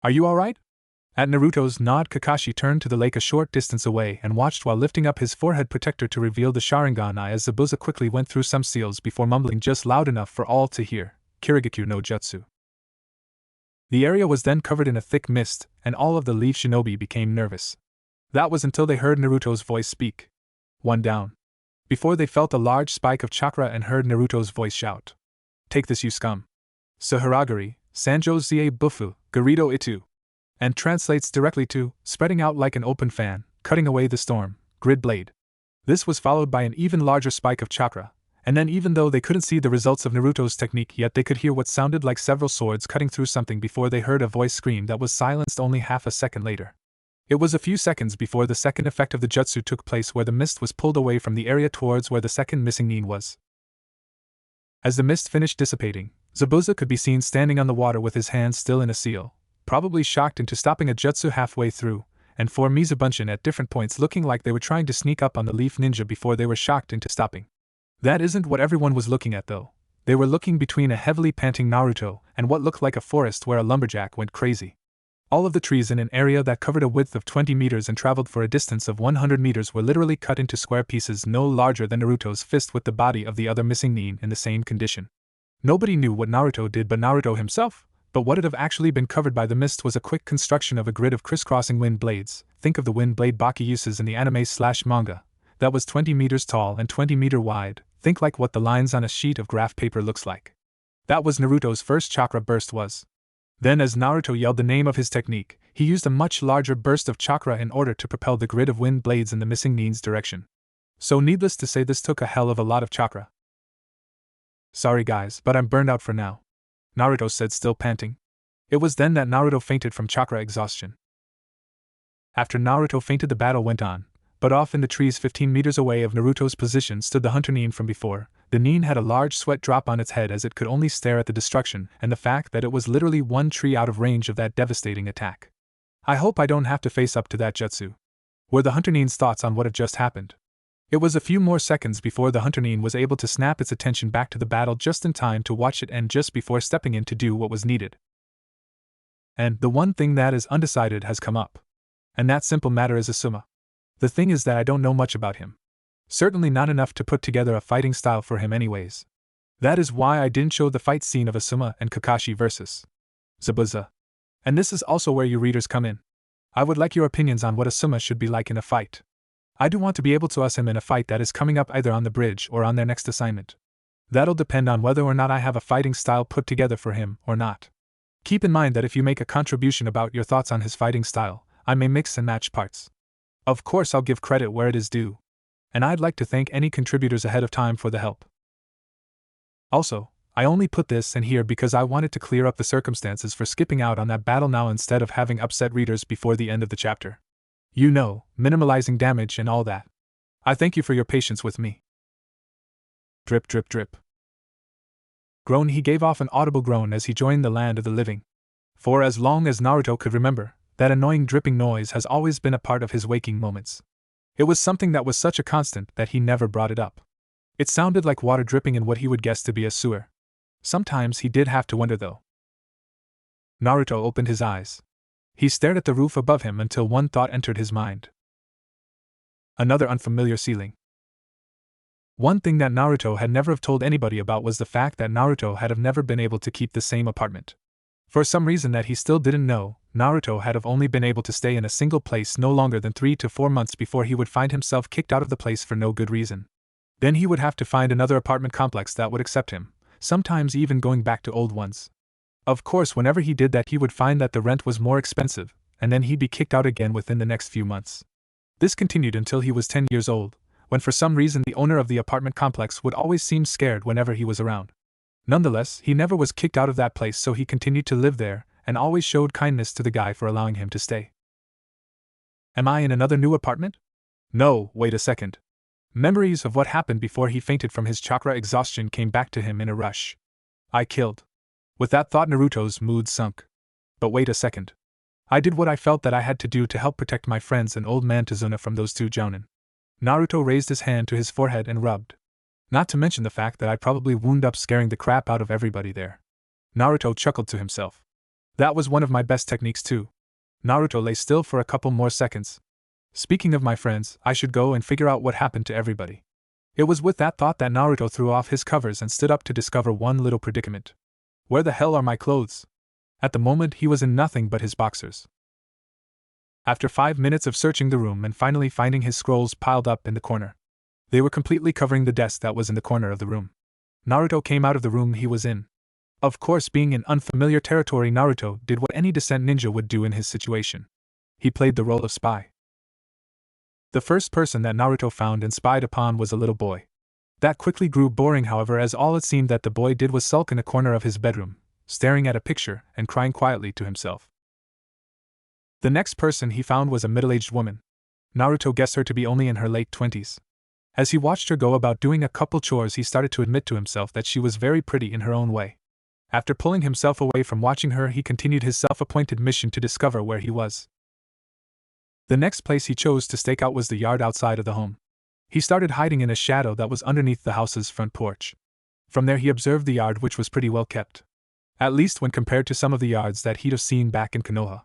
Are you alright? At Naruto's nod, Kakashi turned to the lake a short distance away and watched while lifting up his forehead protector to reveal the Sharingan eye as Zabuza quickly went through some seals before mumbling just loud enough for all to hear, Kirigakyu no Jutsu. The area was then covered in a thick mist, and all of the leaf shinobi became nervous. That was until they heard Naruto's voice speak. One down. Before they felt a large spike of chakra and heard Naruto's voice shout. Take this, you scum. Saharagari, Sanjo Zie Bufu, Garito Itu. And translates directly to, spreading out like an open fan, cutting away the storm, grid blade. This was followed by an even larger spike of chakra, and then even though they couldn't see the results of Naruto's technique yet, they could hear what sounded like several swords cutting through something before they heard a voice scream that was silenced only half a second later. It was a few seconds before the second effect of the jutsu took place, where the mist was pulled away from the area towards where the second missing nin was. As the mist finished dissipating, Zabuza could be seen standing on the water with his hands still in a seal, probably shocked into stopping a jutsu halfway through, and 4 Mizubunshin at different points looking like they were trying to sneak up on the leaf ninja before they were shocked into stopping. That isn't what everyone was looking at though. They were looking between a heavily panting Naruto and what looked like a forest where a lumberjack went crazy. All of the trees in an area that covered a width of 20 meters and traveled for a distance of 100 meters were literally cut into square pieces no larger than Naruto's fist, with the body of the other missing nin in the same condition. Nobody knew what Naruto did but Naruto himself, but what had actually been covered by the mist was a quick construction of a grid of crisscrossing wind blades. Think of the wind blade Baki uses in the anime/manga. That was 20 meters tall and 20 meter wide, Think like what the lines on a sheet of graph paper looks like. That was Naruto's first chakra burst was. Then as Naruto yelled the name of his technique, he used a much larger burst of chakra in order to propel the grid of wind blades in the missing Nin's direction. So needless to say this took a hell of a lot of chakra. Sorry guys, but I'm burned out for now, Naruto said, still panting. It was then that Naruto fainted from chakra exhaustion. After Naruto fainted, the battle went on, but off in the trees 15 meters away of Naruto's position stood the hunter Nin from before. The Nin had a large sweat drop on its head as it could only stare at the destruction and the fact that it was literally one tree out of range of that devastating attack. I hope I don't have to face up to that jutsu, were the hunter Nin's thoughts on what had just happened. It was a few more seconds before the hunter Nin was able to snap its attention back to the battle just in time to watch it end just before stepping in to do what was needed. And the one thing that is undecided has come up. And that simple matter is Asuma. The thing is that I don't know much about him. Certainly not enough to put together a fighting style for him anyways. That is why I didn't show the fight scene of Asuma and Kakashi versus Zabuza. And this is also where you readers come in. I would like your opinions on what Asuma should be like in a fight. I do want to be able to us him in a fight that is coming up either on the bridge or on their next assignment. That'll depend on whether or not I have a fighting style put together for him or not. Keep in mind that if you make a contribution about your thoughts on his fighting style, I may mix and match parts. Of course I'll give credit where it is due. And I'd like to thank any contributors ahead of time for the help. Also, I only put this in here because I wanted to clear up the circumstances for skipping out on that battle now instead of having upset readers before the end of the chapter. You know, minimalizing damage and all that. I thank you for your patience with me. Drip drip drip. Groan. He gave off an audible groan as he joined the land of the living. For as long as Naruto could remember, that annoying dripping noise has always been a part of his waking moments. It was something that was such a constant that he never brought it up. It sounded like water dripping in what he would guess to be a sewer. Sometimes he did have to wonder though. Naruto opened his eyes. He stared at the roof above him until one thought entered his mind. Another unfamiliar ceiling. One thing that Naruto had never have told anybody about was the fact that Naruto had have never been able to keep the same apartment. For some reason that he still didn't know, Naruto had have only been able to stay in a single place no longer than 3 to 4 months before he would find himself kicked out of the place for no good reason. Then he would have to find another apartment complex that would accept him, sometimes even going back to old ones. Of course, whenever he did that he would find that the rent was more expensive, and then he'd be kicked out again within the next few months. This continued until he was 10 years old, when for some reason the owner of the apartment complex would always seem scared whenever he was around. Nonetheless, he never was kicked out of that place, so he continued to live there, and always showed kindness to the guy for allowing him to stay. Am I in another new apartment? No, wait a second. Memories of what happened before he fainted from his chakra exhaustion came back to him in a rush. I killed. With that thought, Naruto's mood sunk. But wait a second. I did what I felt that I had to do to help protect my friends and old man Tazuna from those two Jonin. Naruto raised his hand to his forehead and rubbed. Not to mention the fact that I probably wound up scaring the crap out of everybody there. Naruto chuckled to himself. That was one of my best techniques too. Naruto lay still for a couple more seconds. Speaking of my friends, I should go and figure out what happened to everybody. It was with that thought that Naruto threw off his covers and stood up to discover one little predicament. Where the hell are my clothes? At the moment he was in nothing but his boxers. After 5 minutes of searching the room and finally finding his scrolls piled up in the corner. They were completely covering the desk that was in the corner of the room. Naruto came out of the room he was in. Of course, being in unfamiliar territory, Naruto did what any descent ninja would do in his situation. He played the role of spy. The first person that Naruto found and spied upon was a little boy. That quickly grew boring, however, as all it seemed that the boy did was sulk in a corner of his bedroom, staring at a picture and crying quietly to himself. The next person he found was a middle-aged woman. Naruto guessed her to be only in her late 20s. As he watched her go about doing a couple chores, he started to admit to himself that she was very pretty in her own way. After pulling himself away from watching her, he continued his self-appointed mission to discover where he was. The next place he chose to stake out was the yard outside of the home. He started hiding in a shadow that was underneath the house's front porch. From there he observed the yard, which was pretty well kept. At least when compared to some of the yards that he'd have seen back in Konoha.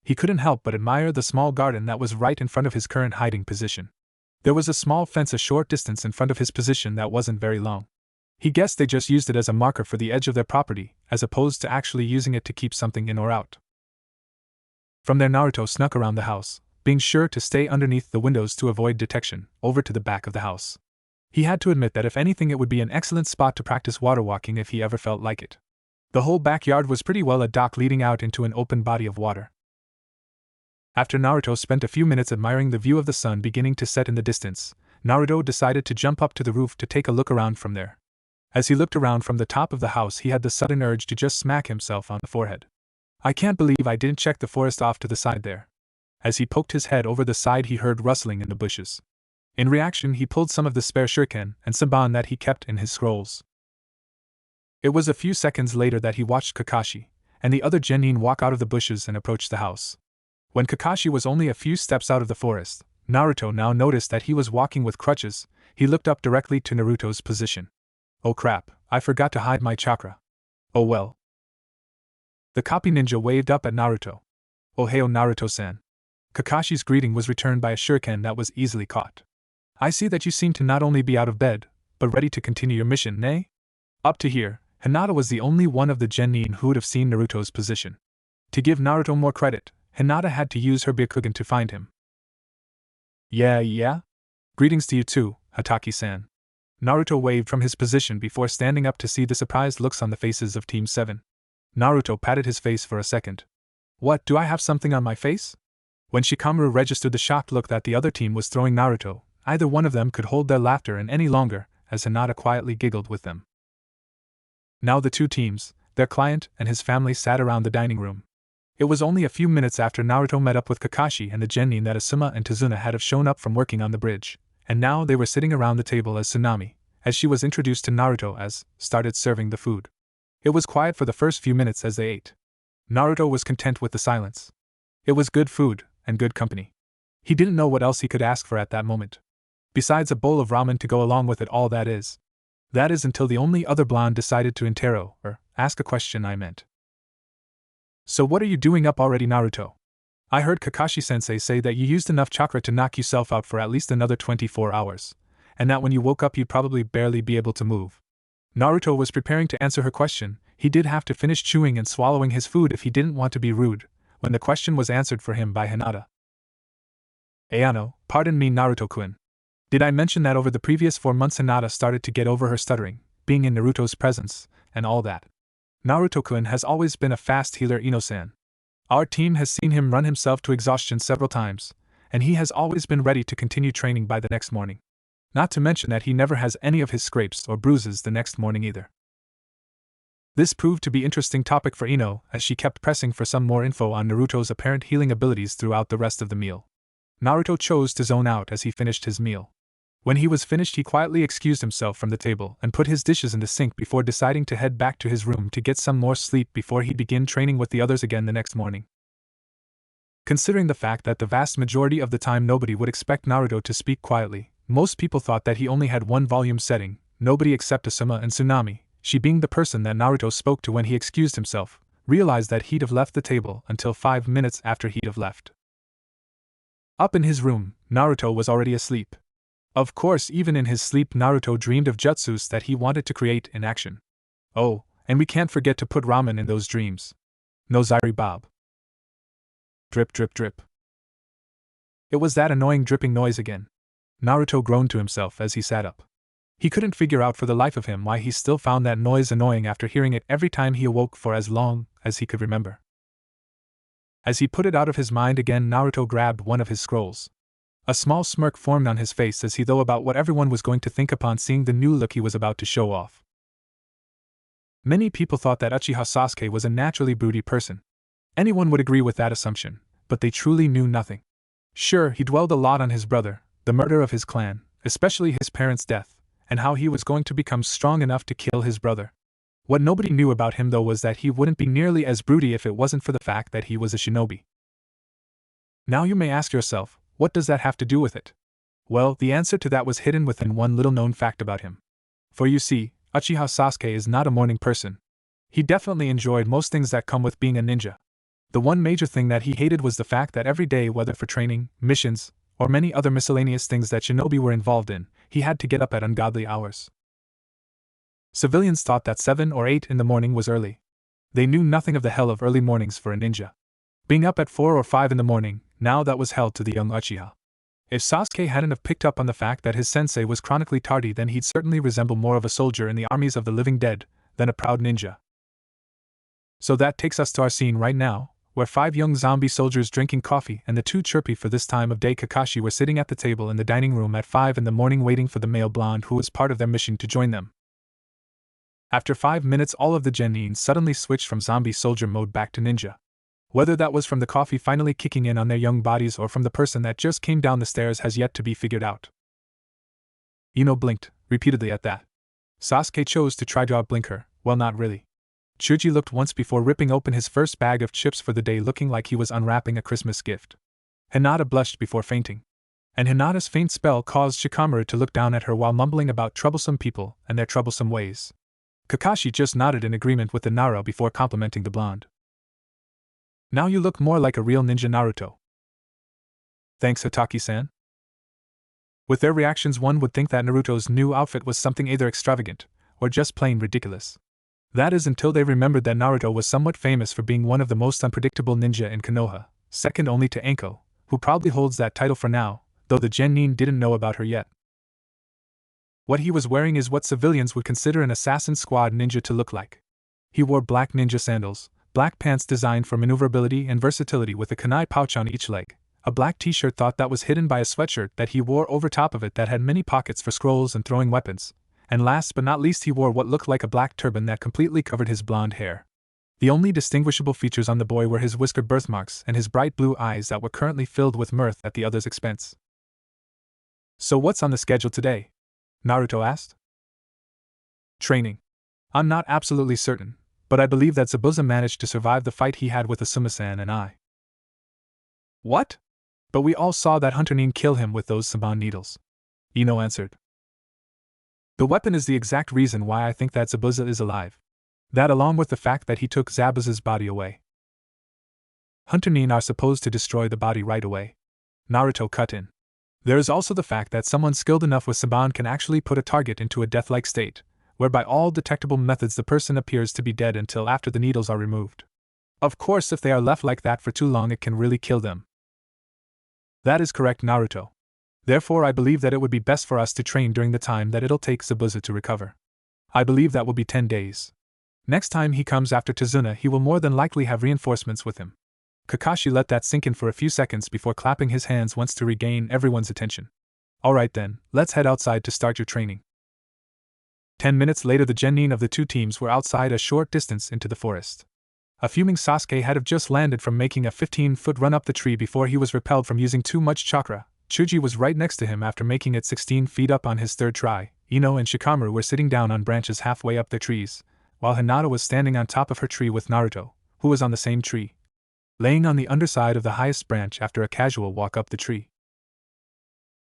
He couldn't help but admire the small garden that was right in front of his current hiding position. There was a small fence a short distance in front of his position that wasn't very long. He guessed they just used it as a marker for the edge of their property, as opposed to actually using it to keep something in or out. From there Naruto snuck around the house, being sure to stay underneath the windows to avoid detection, over to the back of the house. He had to admit that if anything it would be an excellent spot to practice water walking if he ever felt like it. The whole backyard was pretty well a dock leading out into an open body of water. After Naruto spent a few minutes admiring the view of the sun beginning to set in the distance, Naruto decided to jump up to the roof to take a look around from there. As he looked around from the top of the house, he had the sudden urge to just smack himself on the forehead. I can't believe I didn't check the forest off to the side there. As he poked his head over the side, he heard rustling in the bushes. In reaction, he pulled some of the spare shuriken and saban that he kept in his scrolls. It was a few seconds later that he watched Kakashi and the other genin walk out of the bushes and approach the house. When Kakashi was only a few steps out of the forest, Naruto now noticed that he was walking with crutches. He looked up directly to Naruto's position. Oh crap, I forgot to hide my chakra. Oh well. The copy ninja waved up at Naruto. Oh heyo Naruto-san. Kakashi's greeting was returned by a shuriken that was easily caught. I see that you seem to not only be out of bed, but ready to continue your mission, nay? Up to here, Hinata was the only one of the genin who would have seen Naruto's position. To give Naruto more credit, Hinata had to use her Byakugan to find him. Yeah? Greetings to you too, Hataki-san. Naruto waved from his position before standing up to see the surprised looks on the faces of Team 7. Naruto patted his face for a second. What, do I have something on my face? When Shikamaru registered the shocked look that the other team was throwing Naruto, either one of them could hold their laughter in any longer, as Hinata quietly giggled with them. Now the two teams, their client and his family, sat around the dining room. It was only a few minutes after Naruto met up with Kakashi and the genin that Asuma and Tazuna had shown up from working on the bridge, and now they were sitting around the table as Tsunami, as she was introduced to Naruto, started serving the food. It was quiet for the first few minutes as they ate. Naruto was content with the silence. It was good food, and good company. He didn't know what else he could ask for at that moment. Besides a bowl of ramen to go along with it all, that is. That is until the only other blonde decided to ask a question, I meant. So what are you doing up already, Naruto? I heard Kakashi-sensei say that you used enough chakra to knock yourself out for at least another 24 hours, and that when you woke up you'd probably barely be able to move. Naruto was preparing to answer her question. He did have to finish chewing and swallowing his food if he didn't want to be rude, when the question was answered for him by Hinata. Ayano, pardon me Naruto-kun. Did I mention that over the previous 4 months Hinata started to get over her stuttering, being in Naruto's presence, and all that? Naruto-kun has always been a fast healer, Ino-san. Our team has seen him run himself to exhaustion several times, and he has always been ready to continue training by the next morning. Not to mention that he never has any of his scrapes or bruises the next morning either. This proved to be an interesting topic for Ino, as she kept pressing for some more info on Naruto's apparent healing abilities throughout the rest of the meal. Naruto chose to zone out as he finished his meal. When he was finished, he quietly excused himself from the table and put his dishes in the sink before deciding to head back to his room to get some more sleep before he'd begin training with the others again the next morning. Considering the fact that the vast majority of the time nobody would expect Naruto to speak quietly, most people thought that he only had one volume setting. Nobody except Asuma and Tsunami, she being the person that Naruto spoke to when he excused himself, realized that he'd have left the table until 5 minutes after he'd have left. Up in his room, Naruto was already asleep. Of course, even in his sleep Naruto dreamed of jutsus that he wanted to create in action. Oh, and we can't forget to put ramen in those dreams. No Zairi Bob. Drip drip drip. It was that annoying dripping noise again. Naruto groaned to himself as he sat up. He couldn't figure out for the life of him why he still found that noise annoying after hearing it every time he awoke for as long as he could remember. As he put it out of his mind again, Naruto grabbed one of his scrolls. A small smirk formed on his face as he thought about what everyone was going to think upon seeing the new look he was about to show off. Many people thought that Uchiha Sasuke was a naturally broody person. Anyone would agree with that assumption, but they truly knew nothing. Sure, he dwelled a lot on his brother, the murder of his clan, especially his parents' death, and how he was going to become strong enough to kill his brother. What nobody knew about him though was that he wouldn't be nearly as broody if it wasn't for the fact that he was a shinobi. Now you may ask yourself, what does that have to do with it? Well, the answer to that was hidden within one little known fact about him. For you see, Uchiha Sasuke is not a morning person. He definitely enjoyed most things that come with being a ninja. The one major thing that he hated was the fact that every day, whether for training, missions, or many other miscellaneous things that shinobi were involved in, he had to get up at ungodly hours. Civilians thought that 7 or 8 in the morning was early. They knew nothing of the hell of early mornings for a ninja. Being up at 4 or 5 in the morning, now that was hell to the young Uchiha. If Sasuke hadn't have picked up on the fact that his sensei was chronically tardy, then he'd certainly resemble more of a soldier in the armies of the living dead than a proud ninja. So that takes us to our scene right now, where 5 young zombie soldiers drinking coffee and the 2 chirpy for this time of day Kakashi were sitting at the table in the dining room at 5 in the morning waiting for the male blonde who was part of their mission to join them. After 5 minutes, all of the Genin suddenly switched from zombie soldier mode back to ninja. Whether that was from the coffee finally kicking in on their young bodies or from the person that just came down the stairs has yet to be figured out. Ino blinked repeatedly at that. Sasuke chose to try to outblink her. Well, not really. Chuji looked once before ripping open his first bag of chips for the day, looking like he was unwrapping a Christmas gift. Hinata blushed before fainting. And Hinata's faint spell caused Shikamaru to look down at her while mumbling about troublesome people and their troublesome ways. Kakashi just nodded in agreement with the Nara before complimenting the blonde. Now you look more like a real ninja Naruto. Thanks, Hataki-san. With their reactions, one would think that Naruto's new outfit was something either extravagant or just plain ridiculous. That is until they remembered that Naruto was somewhat famous for being one of the most unpredictable ninja in Konoha, second only to Anko, who probably holds that title for now, though the Genin didn't know about her yet. What he was wearing is what civilians would consider an assassin squad ninja to look like. He wore black ninja sandals, black pants designed for maneuverability and versatility with a kunai pouch on each leg, a black t-shirt that was hidden by a sweatshirt that he wore over top of it that had many pockets for scrolls and throwing weapons, and last but not least he wore what looked like a black turban that completely covered his blonde hair. The only distinguishable features on the boy were his whiskered birthmarks and his bright blue eyes that were currently filled with mirth at the other's expense. So what's on the schedule today? Naruto asked. Training. I'm not absolutely certain, but I believe that Zabuza managed to survive the fight he had with Asuma-san and I. What? But we all saw that Hunter Nin kill him with those Saban needles. Ino answered. The weapon is the exact reason why I think that Zabuza is alive. That along with the fact that he took Zabuza's body away. Hunter Nin are supposed to destroy the body right away. Naruto cut in. There is also the fact that someone skilled enough with Saban can actually put a target into a death-like state, where by all detectable methods the person appears to be dead until after the needles are removed. Of course, if they are left like that for too long, it can really kill them. That is correct, Naruto. Therefore, I believe that it would be best for us to train during the time that it'll take Zabuza to recover. I believe that will be 10 days. Next time he comes after Tazuna, he will more than likely have reinforcements with him. Kakashi let that sink in for a few seconds before clapping his hands once to regain everyone's attention. Alright then, let's head outside to start your training. 10 minutes later, the Genin of the 2 teams were outside a short distance into the forest. A fuming Sasuke had just landed from making a 15-foot run up the tree before he was repelled from using too much chakra. Chuji was right next to him after making it 16 feet up on his 3rd try. Ino and Shikamaru were sitting down on branches halfway up their trees, while Hinata was standing on top of her tree with Naruto, who was on the same tree, laying on the underside of the highest branch after a casual walk up the tree.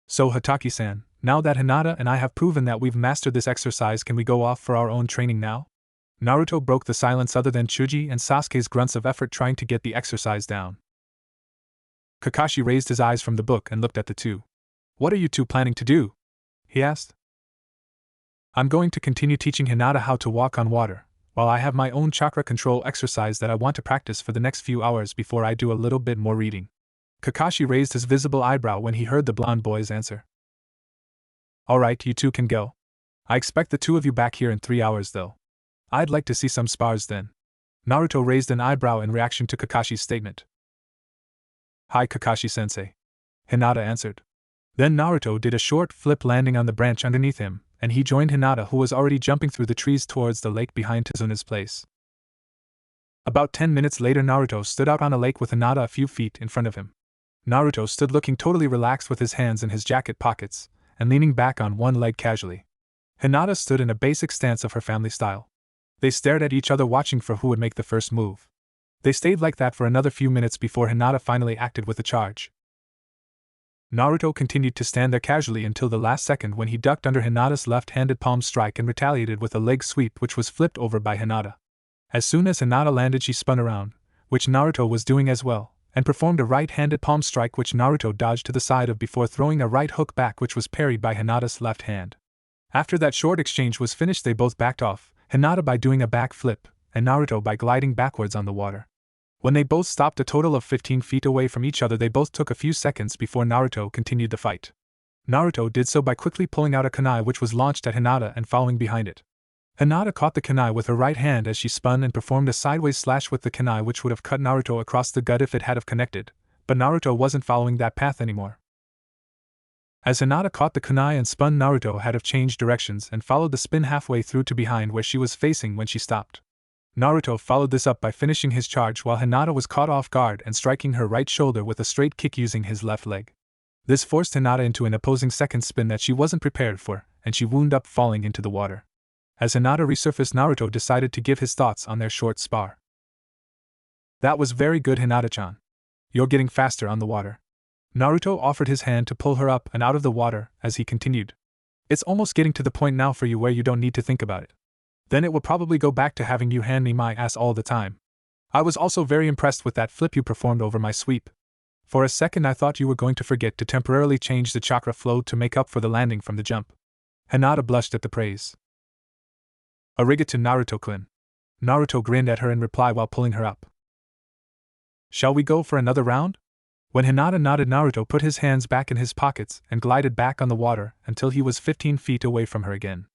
So Hataki-san, now that Hinata and I have proven that we've mastered this exercise, can we go off for our own training now? Naruto broke the silence other than Chuji and Sasuke's grunts of effort trying to get the exercise down. Kakashi raised his eyes from the book and looked at the 2. What are you 2 planning to do? He asked. I'm going to continue teaching Hinata how to walk on water, while I have my own chakra control exercise that I want to practice for the next few hours before I do a little bit more reading. Kakashi raised his visible eyebrow when he heard the blonde boy's answer. Alright, you 2 can go. I expect the 2 of you back here in 3 hours though. I'd like to see some spars then. Naruto raised an eyebrow in reaction to Kakashi's statement. Hi Kakashi-sensei. Hinata answered. Then Naruto did a short flip, landing on the branch underneath him, and he joined Hinata, who was already jumping through the trees towards the lake behind Tazuna's place. About 10 minutes later, Naruto stood out on a lake with Hinata a few feet in front of him. Naruto stood looking totally relaxed with his hands in his jacket pockets, and leaning back on one leg casually. Hinata stood in a basic stance of her family style. They stared at each other, watching for who would make the first move. They stayed like that for another few minutes before Hinata finally acted with a charge. Naruto continued to stand there casually until the last second, when he ducked under Hinata's left-handed palm strike and retaliated with a leg sweep which was flipped over by Hinata. As soon as Hinata landed, she spun around, which Naruto was doing as well, and performed a right-handed palm strike which Naruto dodged to the side of before throwing a right hook back which was parried by Hinata's left hand. After that short exchange was finished, they both backed off, Hinata by doing a back flip, and Naruto by gliding backwards on the water. When they both stopped a total of 15 feet away from each other, they both took a few seconds before Naruto continued the fight. Naruto did so by quickly pulling out a kunai which was launched at Hinata and following behind it. Hinata caught the kunai with her right hand as she spun and performed a sideways slash with the kunai which would have cut Naruto across the gut if it had have connected, but Naruto wasn't following that path anymore. As Hinata caught the kunai and spun, Naruto had have changed directions and followed the spin halfway through to behind where she was facing when she stopped. Naruto followed this up by finishing his charge while Hinata was caught off guard and striking her right shoulder with a straight kick using his left leg. This forced Hinata into an opposing second spin that she wasn't prepared for, and she wound up falling into the water. As Hinata resurfaced, Naruto decided to give his thoughts on their short spar. "That was very good, Hinata-chan. You're getting faster on the water." Naruto offered his hand to pull her up and out of the water as he continued. "It's almost getting to the point now for you where you don't need to think about it. Then it will probably go back to having you hand me my ass all the time. I was also very impressed with that flip you performed over my sweep. For a second I thought you were going to forget to temporarily change the chakra flow to make up for the landing from the jump." Hinata blushed at the praise. "Arigato, Naruto-kun." Naruto grinned at her in reply while pulling her up. "Shall we go for another round?" When Hinata nodded, Naruto put his hands back in his pockets and glided back on the water until he was 15 feet away from her again.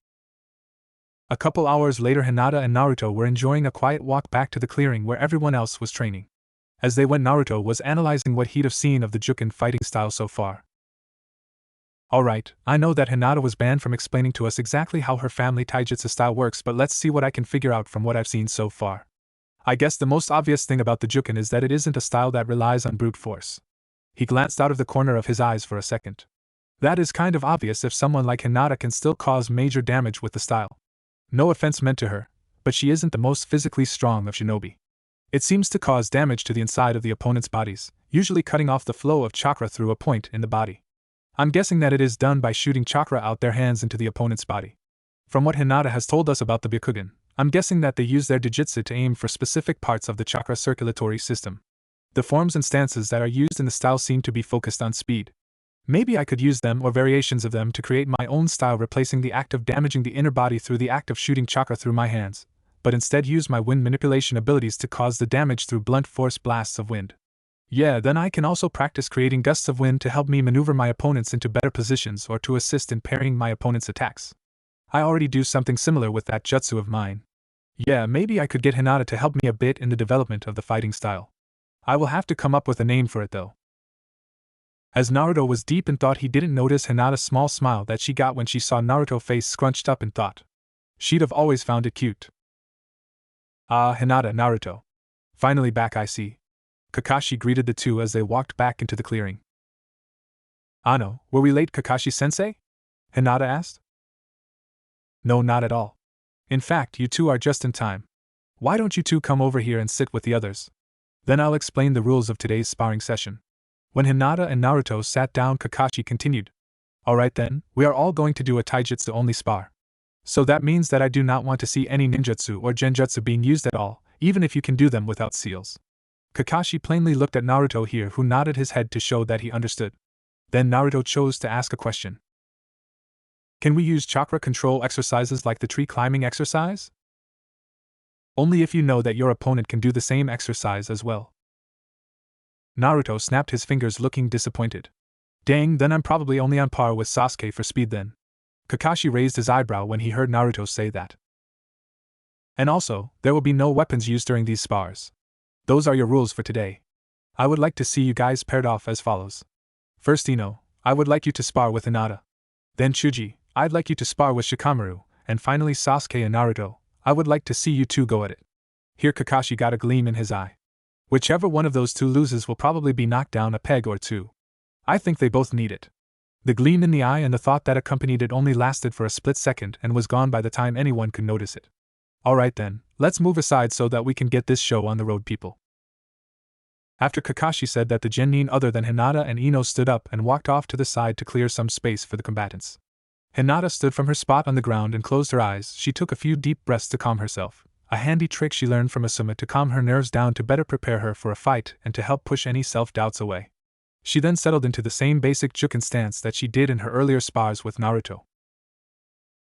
A couple hours later, Hinata and Naruto were enjoying a quiet walk back to the clearing where everyone else was training. As they went, Naruto was analyzing what he'd have seen of the Jukin fighting style so far. "Alright, I know that Hinata was banned from explaining to us exactly how her family taijutsu style works, but let's see what I can figure out from what I've seen so far. I guess the most obvious thing about the Jukin is that it isn't a style that relies on brute force." He glanced out of the corner of his eyes for a second. "That is kind of obvious if someone like Hinata can still cause major damage with the style. No offense meant to her, but she isn't the most physically strong of shinobi. It seems to cause damage to the inside of the opponent's bodies, usually cutting off the flow of chakra through a point in the body. I'm guessing that it is done by shooting chakra out their hands into the opponent's body. From what Hinata has told us about the Byakugan, I'm guessing that they use their dijutsu to aim for specific parts of the chakra circulatory system. The forms and stances that are used in the style seem to be focused on speed. Maybe I could use them or variations of them to create my own style, replacing the act of damaging the inner body through the act of shooting chakra through my hands, but instead use my wind manipulation abilities to cause the damage through blunt force blasts of wind. Yeah, then I can also practice creating gusts of wind to help me maneuver my opponents into better positions or to assist in parrying my opponent's attacks. I already do something similar with that jutsu of mine. Yeah, maybe I could get Hinata to help me a bit in the development of the fighting style. I will have to come up with a name for it though." As Naruto was deep in thought, he didn't notice Hinata's small smile that she got when she saw Naruto's face scrunched up in thought. She'd have always found it cute. "Ah, Hinata, Naruto. Finally back, I see." Kakashi greeted the two as they walked back into the clearing. "Ano, were we late, Kakashi-sensei?" Hinata asked. "No, not at all. In fact, you two are just in time. Why don't you two come over here and sit with the others? Then I'll explain the rules of today's sparring session." When Hinata and Naruto sat down, Kakashi continued. "Alright then, we are all going to do a taijutsu only spar. So that means that I do not want to see any ninjutsu or genjutsu being used at all, even if you can do them without seals." Kakashi plainly looked at Naruto here, who nodded his head to show that he understood. Then Naruto chose to ask a question. "Can we use chakra control exercises like the tree climbing exercise?" "Only if you know that your opponent can do the same exercise as well." Naruto snapped his fingers, looking disappointed. "Dang, then I'm probably only on par with Sasuke for speed then." Kakashi raised his eyebrow when he heard Naruto say that. "And also, there will be no weapons used during these spars. Those are your rules for today. I would like to see you guys paired off as follows. First Ino, I would like you to spar with Hinata. Then Chuji, I'd like you to spar with Shikamaru, and finally Sasuke and Naruto, I would like to see you two go at it." Here Kakashi got a gleam in his eye. Whichever one of those two loses will probably be knocked down a peg or two. I think they both need it. The gleam in the eye and the thought that accompanied it only lasted for a split second and was gone by the time anyone could notice it. "Alright then, let's move aside so that we can get this show on the road, people." After Kakashi said that, the genin other than Hinata and Ino stood up and walked off to the side to clear some space for the combatants. Hinata stood from her spot on the ground and closed her eyes. She took a few deep breaths to calm herself, a handy trick she learned from Asuma to calm her nerves down to better prepare her for a fight and to help push any self-doubts away. She then settled into the same basic Jukin stance that she did in her earlier spars with Naruto.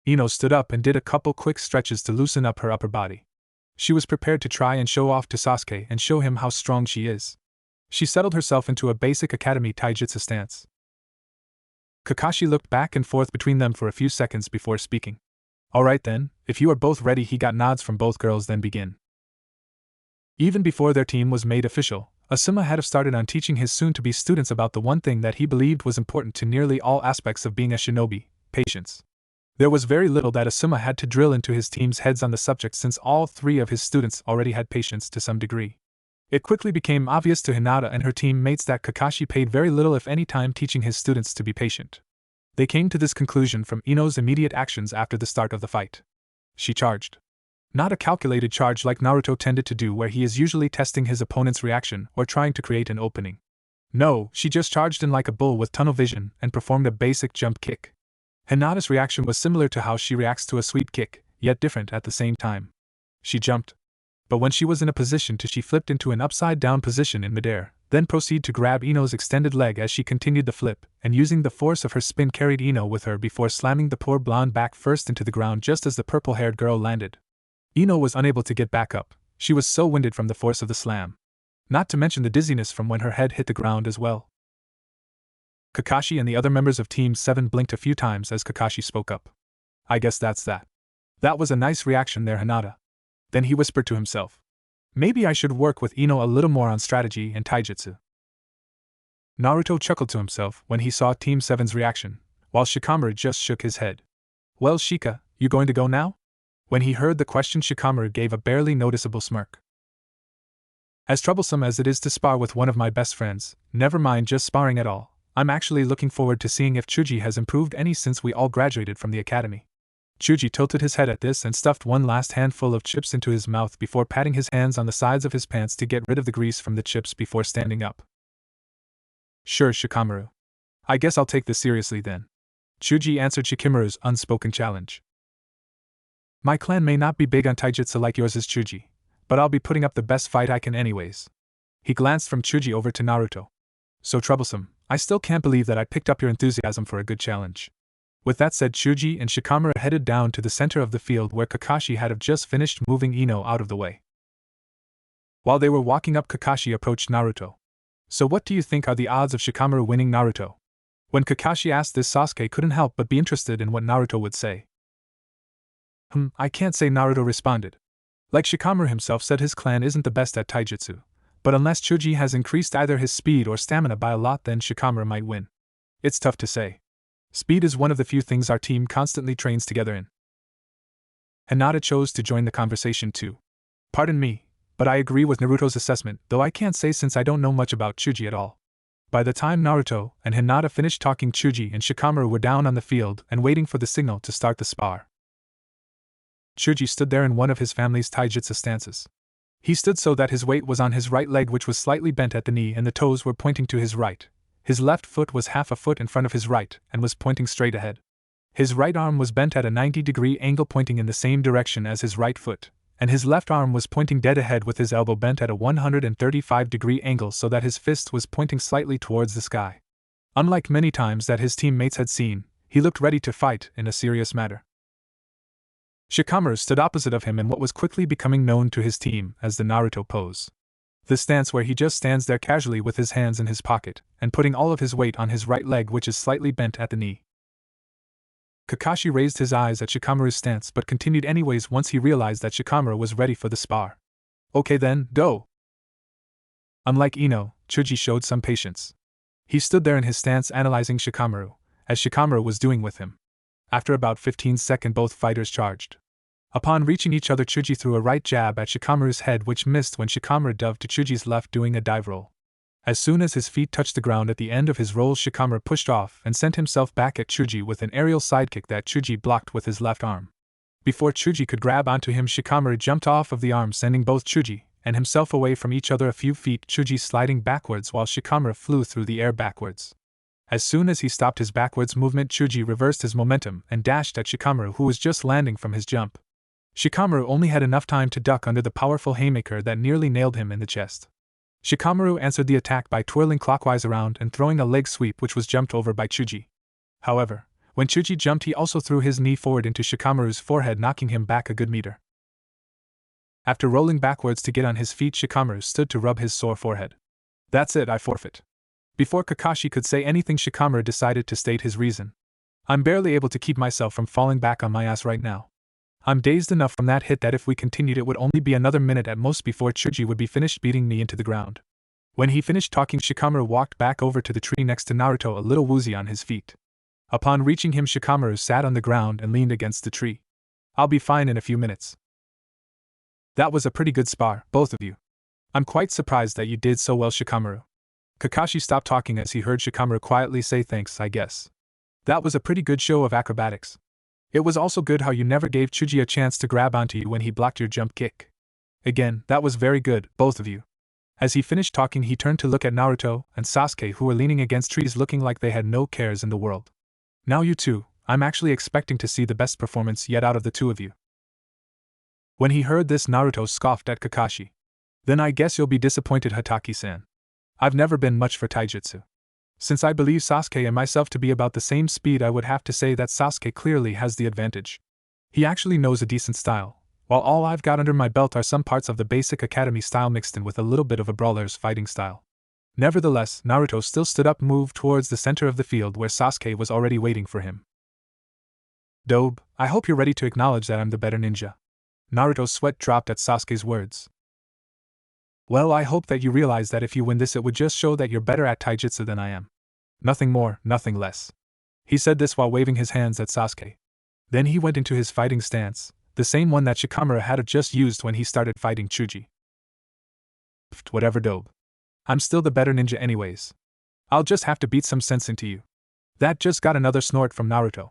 Ino stood up and did a couple quick stretches to loosen up her upper body. She was prepared to try and show off to Sasuke and show him how strong she is. She settled herself into a basic academy taijutsu stance. Kakashi looked back and forth between them for a few seconds before speaking. Alright then, if you are both ready, he got nods from both girls, then begin. Even before their team was made official, Asuma had started on teaching his soon-to-be students about the one thing that he believed was important to nearly all aspects of being a shinobi: patience. There was very little that Asuma had to drill into his team's heads on the subject, since all three of his students already had patience to some degree. It quickly became obvious to Hinata and her teammates that Kakashi paid very little if any time teaching his students to be patient. They came to this conclusion from Ino's immediate actions after the start of the fight. She charged. Not a calculated charge like Naruto tended to do, where he is usually testing his opponent's reaction or trying to create an opening. No, she just charged in like a bull with tunnel vision and performed a basic jump kick. Hinata's reaction was similar to how she reacts to a sweep kick, yet different at the same time. She jumped. But when she was in a position to, she flipped into an upside-down position in midair, then proceeded to grab Ino's extended leg as she continued the flip, and using the force of her spin carried Ino with her before slamming the poor blonde back first into the ground just as the purple-haired girl landed. Ino was unable to get back up. She was so winded from the force of the slam. Not to mention the dizziness from when her head hit the ground as well. Kakashi and the other members of Team 7 blinked a few times as Kakashi spoke up. I guess that's that. That was a nice reaction there, Hinata. Then he whispered to himself. Maybe I should work with Ino a little more on strategy and taijutsu. Naruto chuckled to himself when he saw Team 7's reaction, while Shikamaru just shook his head. Well, Shika, you going to go now? When he heard the question, Shikamaru gave a barely noticeable smirk. As troublesome as it is to spar with one of my best friends, never mind just sparring at all, I'm actually looking forward to seeing if Chuji has improved any since we all graduated from the academy. Chuji tilted his head at this and stuffed one last handful of chips into his mouth before patting his hands on the sides of his pants to get rid of the grease from the chips before standing up. Sure, Shikamaru. I guess I'll take this seriously then. Chuji answered Shikamaru's unspoken challenge. My clan may not be big on taijutsu like yours is, Chuji, but I'll be putting up the best fight I can anyways. He glanced from Chuji over to Naruto. So troublesome, I still can't believe that I picked up your enthusiasm for a good challenge. With that said, Chuji and Shikamaru headed down to the center of the field where Kakashi had just finished moving Ino out of the way. While they were walking up, Kakashi approached Naruto. So what do you think are the odds of Shikamaru winning Naruto? When Kakashi asked this, Sasuke couldn't help but be interested in what Naruto would say. I can't say, Naruto responded. Like Shikamaru himself said, his clan isn't the best at taijutsu, but unless Chuji has increased either his speed or stamina by a lot, then Shikamaru might win. It's tough to say. Speed is one of the few things our team constantly trains together in. Hinata chose to join the conversation too. Pardon me, but I agree with Naruto's assessment, though I can't say since I don't know much about Chuji at all. By the time Naruto and Hinata finished talking, Chuji and Shikamaru were down on the field and waiting for the signal to start the spar. Chuji stood there in one of his family's taijutsu stances. He stood so that his weight was on his right leg, which was slightly bent at the knee, and the toes were pointing to his right. His left foot was half a foot in front of his right and was pointing straight ahead. His right arm was bent at a 90-degree angle, pointing in the same direction as his right foot, and his left arm was pointing dead ahead with his elbow bent at a 135-degree angle so that his fist was pointing slightly towards the sky. Unlike many times that his teammates had seen, he looked ready to fight in a serious matter. Shikamaru stood opposite of him in what was quickly becoming known to his team as the Naruto pose. The stance where he just stands there casually with his hands in his pocket and putting all of his weight on his right leg, which is slightly bent at the knee. Kakashi raised his eyes at Shikamaru's stance but continued anyways once he realized that Shikamaru was ready for the spar. Okay then, go! Unlike Ino, Chuji showed some patience. He stood there in his stance analyzing Shikamaru, as Shikamaru was doing with him. After about 15 seconds, both fighters charged. Upon reaching each other, Chuji threw a right jab at Shikamaru's head, which missed when Shikamaru dove to Chuji's left, doing a dive roll. As soon as his feet touched the ground at the end of his roll, Shikamaru pushed off and sent himself back at Chuji with an aerial sidekick that Chuji blocked with his left arm. Before Chuji could grab onto him, Shikamaru jumped off of the arm, sending both Chuji and himself away from each other a few feet, Chuji sliding backwards while Shikamaru flew through the air backwards. As soon as he stopped his backwards movement, Chuji reversed his momentum and dashed at Shikamaru, who was just landing from his jump. Shikamaru only had enough time to duck under the powerful haymaker that nearly nailed him in the chest. Shikamaru answered the attack by twirling clockwise around and throwing a leg sweep, which was jumped over by Chuji. However, when Chuji jumped, he also threw his knee forward into Shikamaru's forehead, knocking him back a good meter. After rolling backwards to get on his feet, Shikamaru stood to rub his sore forehead. That's it, I forfeit. Before Kakashi could say anything, Shikamaru decided to state his reason. I'm barely able to keep myself from falling back on my ass right now. I'm dazed enough from that hit that if we continued it would only be another minute at most before Chuji would be finished beating me into the ground. When he finished talking, Shikamaru walked back over to the tree next to Naruto, a little woozy on his feet. Upon reaching him, Shikamaru sat on the ground and leaned against the tree. I'll be fine in a few minutes. That was a pretty good spar, both of you. I'm quite surprised that you did so well, Shikamaru. Kakashi stopped talking as he heard Shikamaru quietly say thanks, I guess. That was a pretty good show of acrobatics. It was also good how you never gave Chuji a chance to grab onto you when he blocked your jump kick. Again, that was very good, both of you. As he finished talking, he turned to look at Naruto and Sasuke, who were leaning against trees looking like they had no cares in the world. Now you two, I'm actually expecting to see the best performance yet out of the two of you. When he heard this, Naruto scoffed at Kakashi. Then I guess you'll be disappointed, Hataki-san. I've never been much for taijutsu. Since I believe Sasuke and myself to be about the same speed, I would have to say that Sasuke clearly has the advantage. He actually knows a decent style, while all I've got under my belt are some parts of the basic academy style mixed in with a little bit of a brawler's fighting style. Nevertheless, Naruto still stood up and moved towards the center of the field where Sasuke was already waiting for him. Dobe, I hope you're ready to acknowledge that I'm the better ninja. Naruto's sweat dropped at Sasuke's words. Well, I hope that you realize that if you win this, it would just show that you're better at taijutsu than I am. Nothing more, nothing less. He said this while waving his hands at Sasuke. Then he went into his fighting stance, the same one that Shikamaru had just used when he started fighting Chuji. Whatever, Dobe. I'm still the better ninja anyways. I'll just have to beat some sense into you. That just got another snort from Naruto.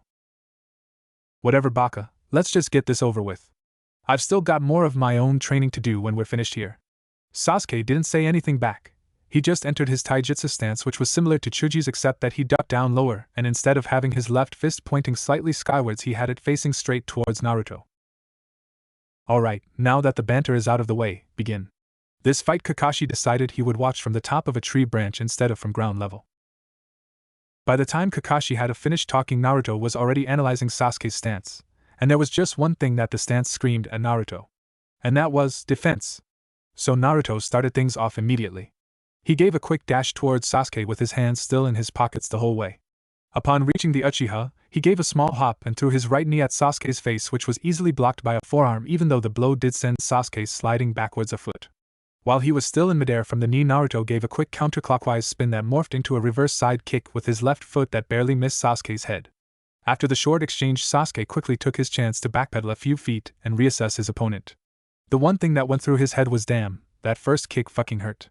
Whatever, Baka, let's just get this over with. I've still got more of my own training to do when we're finished here. Sasuke didn't say anything back. He just entered his taijutsu stance, which was similar to Chuji's except that he ducked down lower, and instead of having his left fist pointing slightly skywards, he had it facing straight towards Naruto. Alright, now that the banter is out of the way, begin. This fight Kakashi decided he would watch from the top of a tree branch instead of from ground level. By the time Kakashi had finished talking, Naruto was already analyzing Sasuke's stance, and there was just one thing that the stance screamed at Naruto. And that was defense. So Naruto started things off immediately. He gave a quick dash towards Sasuke with his hands still in his pockets the whole way. Upon reaching the Uchiha, he gave a small hop and threw his right knee at Sasuke's face, which was easily blocked by a forearm, even though the blow did send Sasuke sliding backwards a foot. While he was still in midair from the knee, Naruto gave a quick counterclockwise spin that morphed into a reverse side kick with his left foot that barely missed Sasuke's head. After the short exchange, Sasuke quickly took his chance to backpedal a few feet and reassess his opponent. The one thing that went through his head was, damn, that first kick fucking hurt.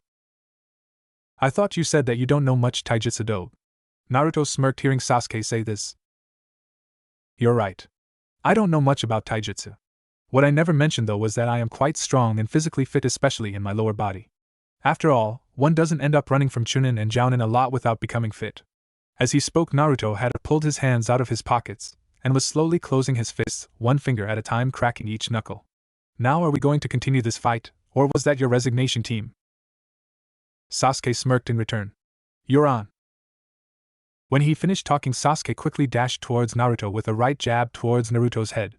I thought you said that you don't know much taijutsu, Dobe. Naruto smirked hearing Sasuke say this. You're right. I don't know much about taijutsu. What I never mentioned though was that I am quite strong and physically fit, especially in my lower body. After all, one doesn't end up running from Chunin and Jounin a lot without becoming fit. As he spoke, Naruto had pulled his hands out of his pockets and was slowly closing his fists, one finger at a time, cracking each knuckle. Now are we going to continue this fight, or was that your resignation, team? Sasuke smirked in return. You're on. When he finished talking, Sasuke quickly dashed towards Naruto with a right jab towards Naruto's head.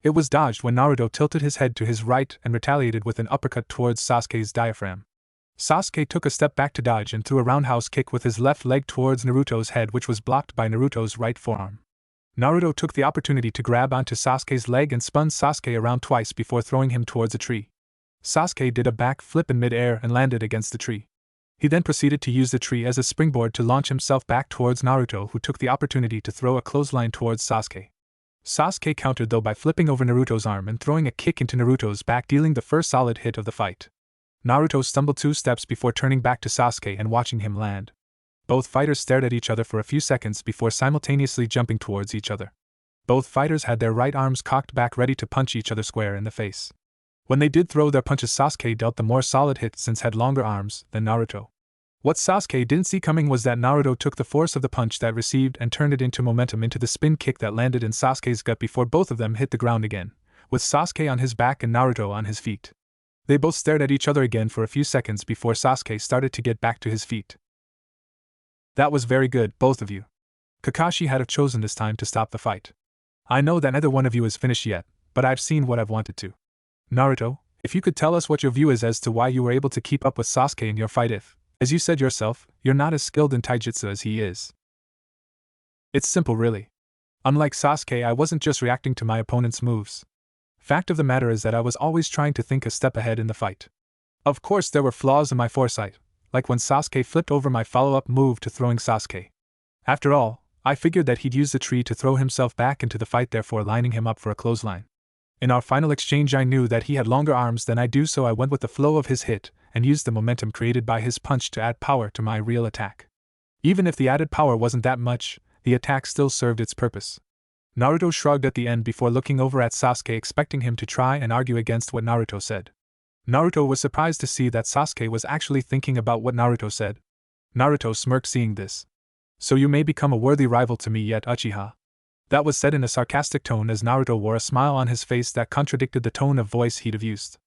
It was dodged when Naruto tilted his head to his right and retaliated with an uppercut towards Sasuke's diaphragm. Sasuke took a step back to dodge and threw a roundhouse kick with his left leg towards Naruto's head, which was blocked by Naruto's right forearm. Naruto took the opportunity to grab onto Sasuke's leg and spun Sasuke around twice before throwing him towards a tree. Sasuke did a back flip in mid-air and landed against the tree. He then proceeded to use the tree as a springboard to launch himself back towards Naruto, who took the opportunity to throw a clothesline towards Sasuke. Sasuke countered though by flipping over Naruto's arm and throwing a kick into Naruto's back, dealing the first solid hit of the fight. Naruto stumbled 2 steps before turning back to Sasuke and watching him land. Both fighters stared at each other for a few seconds before simultaneously jumping towards each other. Both fighters had their right arms cocked back ready to punch each other square in the face. When they did throw their punches, Sasuke dealt the more solid hit since had longer arms than Naruto. What Sasuke didn't see coming was that Naruto took the force of the punch that received and turned it into momentum into the spin kick that landed in Sasuke's gut before both of them hit the ground again, with Sasuke on his back and Naruto on his feet. They both stared at each other again for a few seconds before Sasuke started to get back to his feet. That was very good, both of you. Kakashi had chosen this time to stop the fight. I know that neither one of you is finished yet, but I've seen what I've wanted to. Naruto, If you could tell us what your view is as to why you were able to keep up with Sasuke in your fight if, as you said yourself, you're not as skilled in taijutsu as he is. It's simple really. Unlike Sasuke, I wasn't just reacting to my opponent's moves. Fact of the matter is that I was always trying to think a step ahead in the fight. Of course there were flaws in my foresight, like when Sasuke flipped over my follow-up move to throwing Sasuke. After all, I figured that he'd use the tree to throw himself back into the fight, therefore lining him up for a clothesline. In our final exchange I knew that he had longer arms than I do, so I went with the flow of his hit and used the momentum created by his punch to add power to my real attack. Even if the added power wasn't that much, the attack still served its purpose. Naruto shrugged at the end before looking over at Sasuke, expecting him to try and argue against what Naruto said. Naruto was surprised to see that Sasuke was actually thinking about what Naruto said. Naruto smirked seeing this. So you may become a worthy rival to me yet, Uchiha. That was said in a sarcastic tone as Naruto wore a smile on his face that contradicted the tone of voice he'd have used.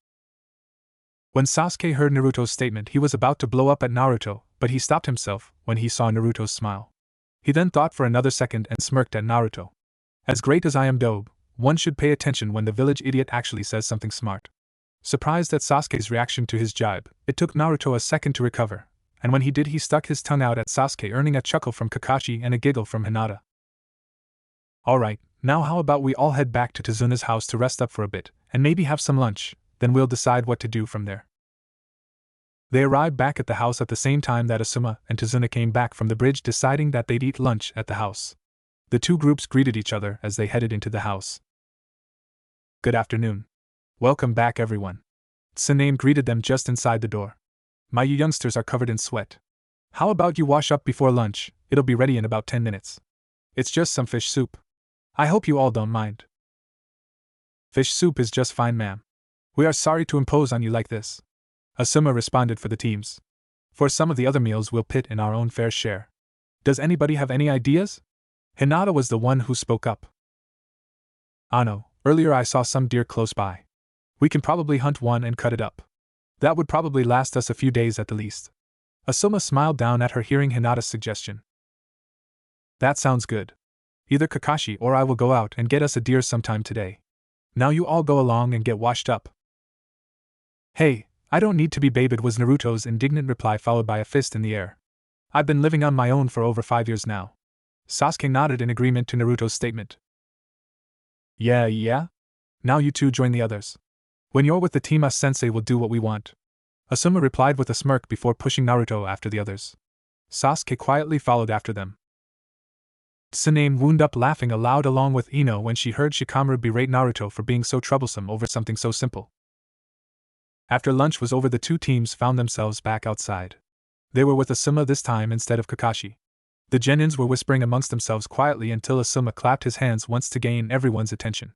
When Sasuke heard Naruto's statement, he was about to blow up at Naruto, but he stopped himself when he saw Naruto's smile. He then thought for another second and smirked at Naruto. As great as I am dope, one should pay attention when the village idiot actually says something smart. Surprised at Sasuke's reaction to his jibe, it took Naruto a second to recover, and when he did he stuck his tongue out at Sasuke, earning a chuckle from Kakashi and a giggle from Hinata. Alright, now how about we all head back to Tazuna's house to rest up for a bit, and maybe have some lunch, then we'll decide what to do from there. They arrived back at the house at the same time that Asuma and Tazuna came back from the bridge, deciding that they'd eat lunch at the house. The two groups greeted each other as they headed into the house. Good afternoon. Welcome back everyone. Tsunade greeted them just inside the door. My youngsters are covered in sweat. How about you wash up before lunch? It'll be ready in about 10 minutes. It's just some fish soup. I hope you all don't mind. Fish soup is just fine, ma'am. We are sorry to impose on you like this. Asuma responded for the teams. For some of the other meals we'll pit in our own fair share. Does anybody have any ideas? Hinata was the one who spoke up. Ano, earlier I saw some deer close by. We can probably hunt one and cut it up. That would probably last us a few days at the least. Asuma smiled down at her, hearing Hinata's suggestion. That sounds good. Either Kakashi or I will go out and get us a deer sometime today. Now you all go along and get washed up. Hey, I don't need to be babied, was Naruto's indignant reply, followed by a fist in the air. I've been living on my own for over 5 years now. Sasuke nodded in agreement to Naruto's statement. Yeah? Now you two join the others. When you're with the team, us sensei will do what we want. Asuma replied with a smirk before pushing Naruto after the others. Sasuke quietly followed after them. Tsunade wound up laughing aloud along with Ino when she heard Shikamaru berate Naruto for being so troublesome over something so simple. After lunch was over, the two teams found themselves back outside. They were with Asuma this time instead of Kakashi. The Genins were whispering amongst themselves quietly until Asuma clapped his hands once to gain everyone's attention.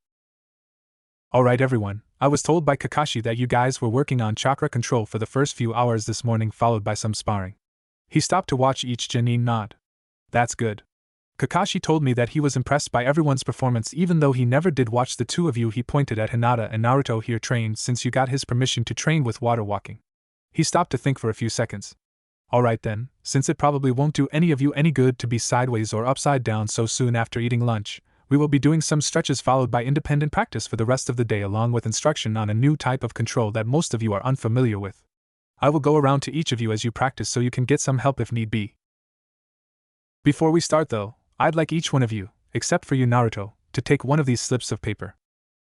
Alright everyone, I was told by Kakashi that you guys were working on chakra control for the first few hours this morning, followed by some sparring. He stopped to watch each Genin nod. That's good. Kakashi told me that he was impressed by everyone's performance, even though he never did watch the two of you. He pointed at Hinata and Naruto here train since you got his permission to train with water walking. He stopped to think for a few seconds. Alright then, since it probably won't do any of you any good to be sideways or upside down so soon after eating lunch, we will be doing some stretches followed by independent practice for the rest of the day, along with instruction on a new type of control that most of you are unfamiliar with. I will go around to each of you as you practice so you can get some help if need be. Before we start though, I'd like each one of you, except for you Naruto, to take one of these slips of paper.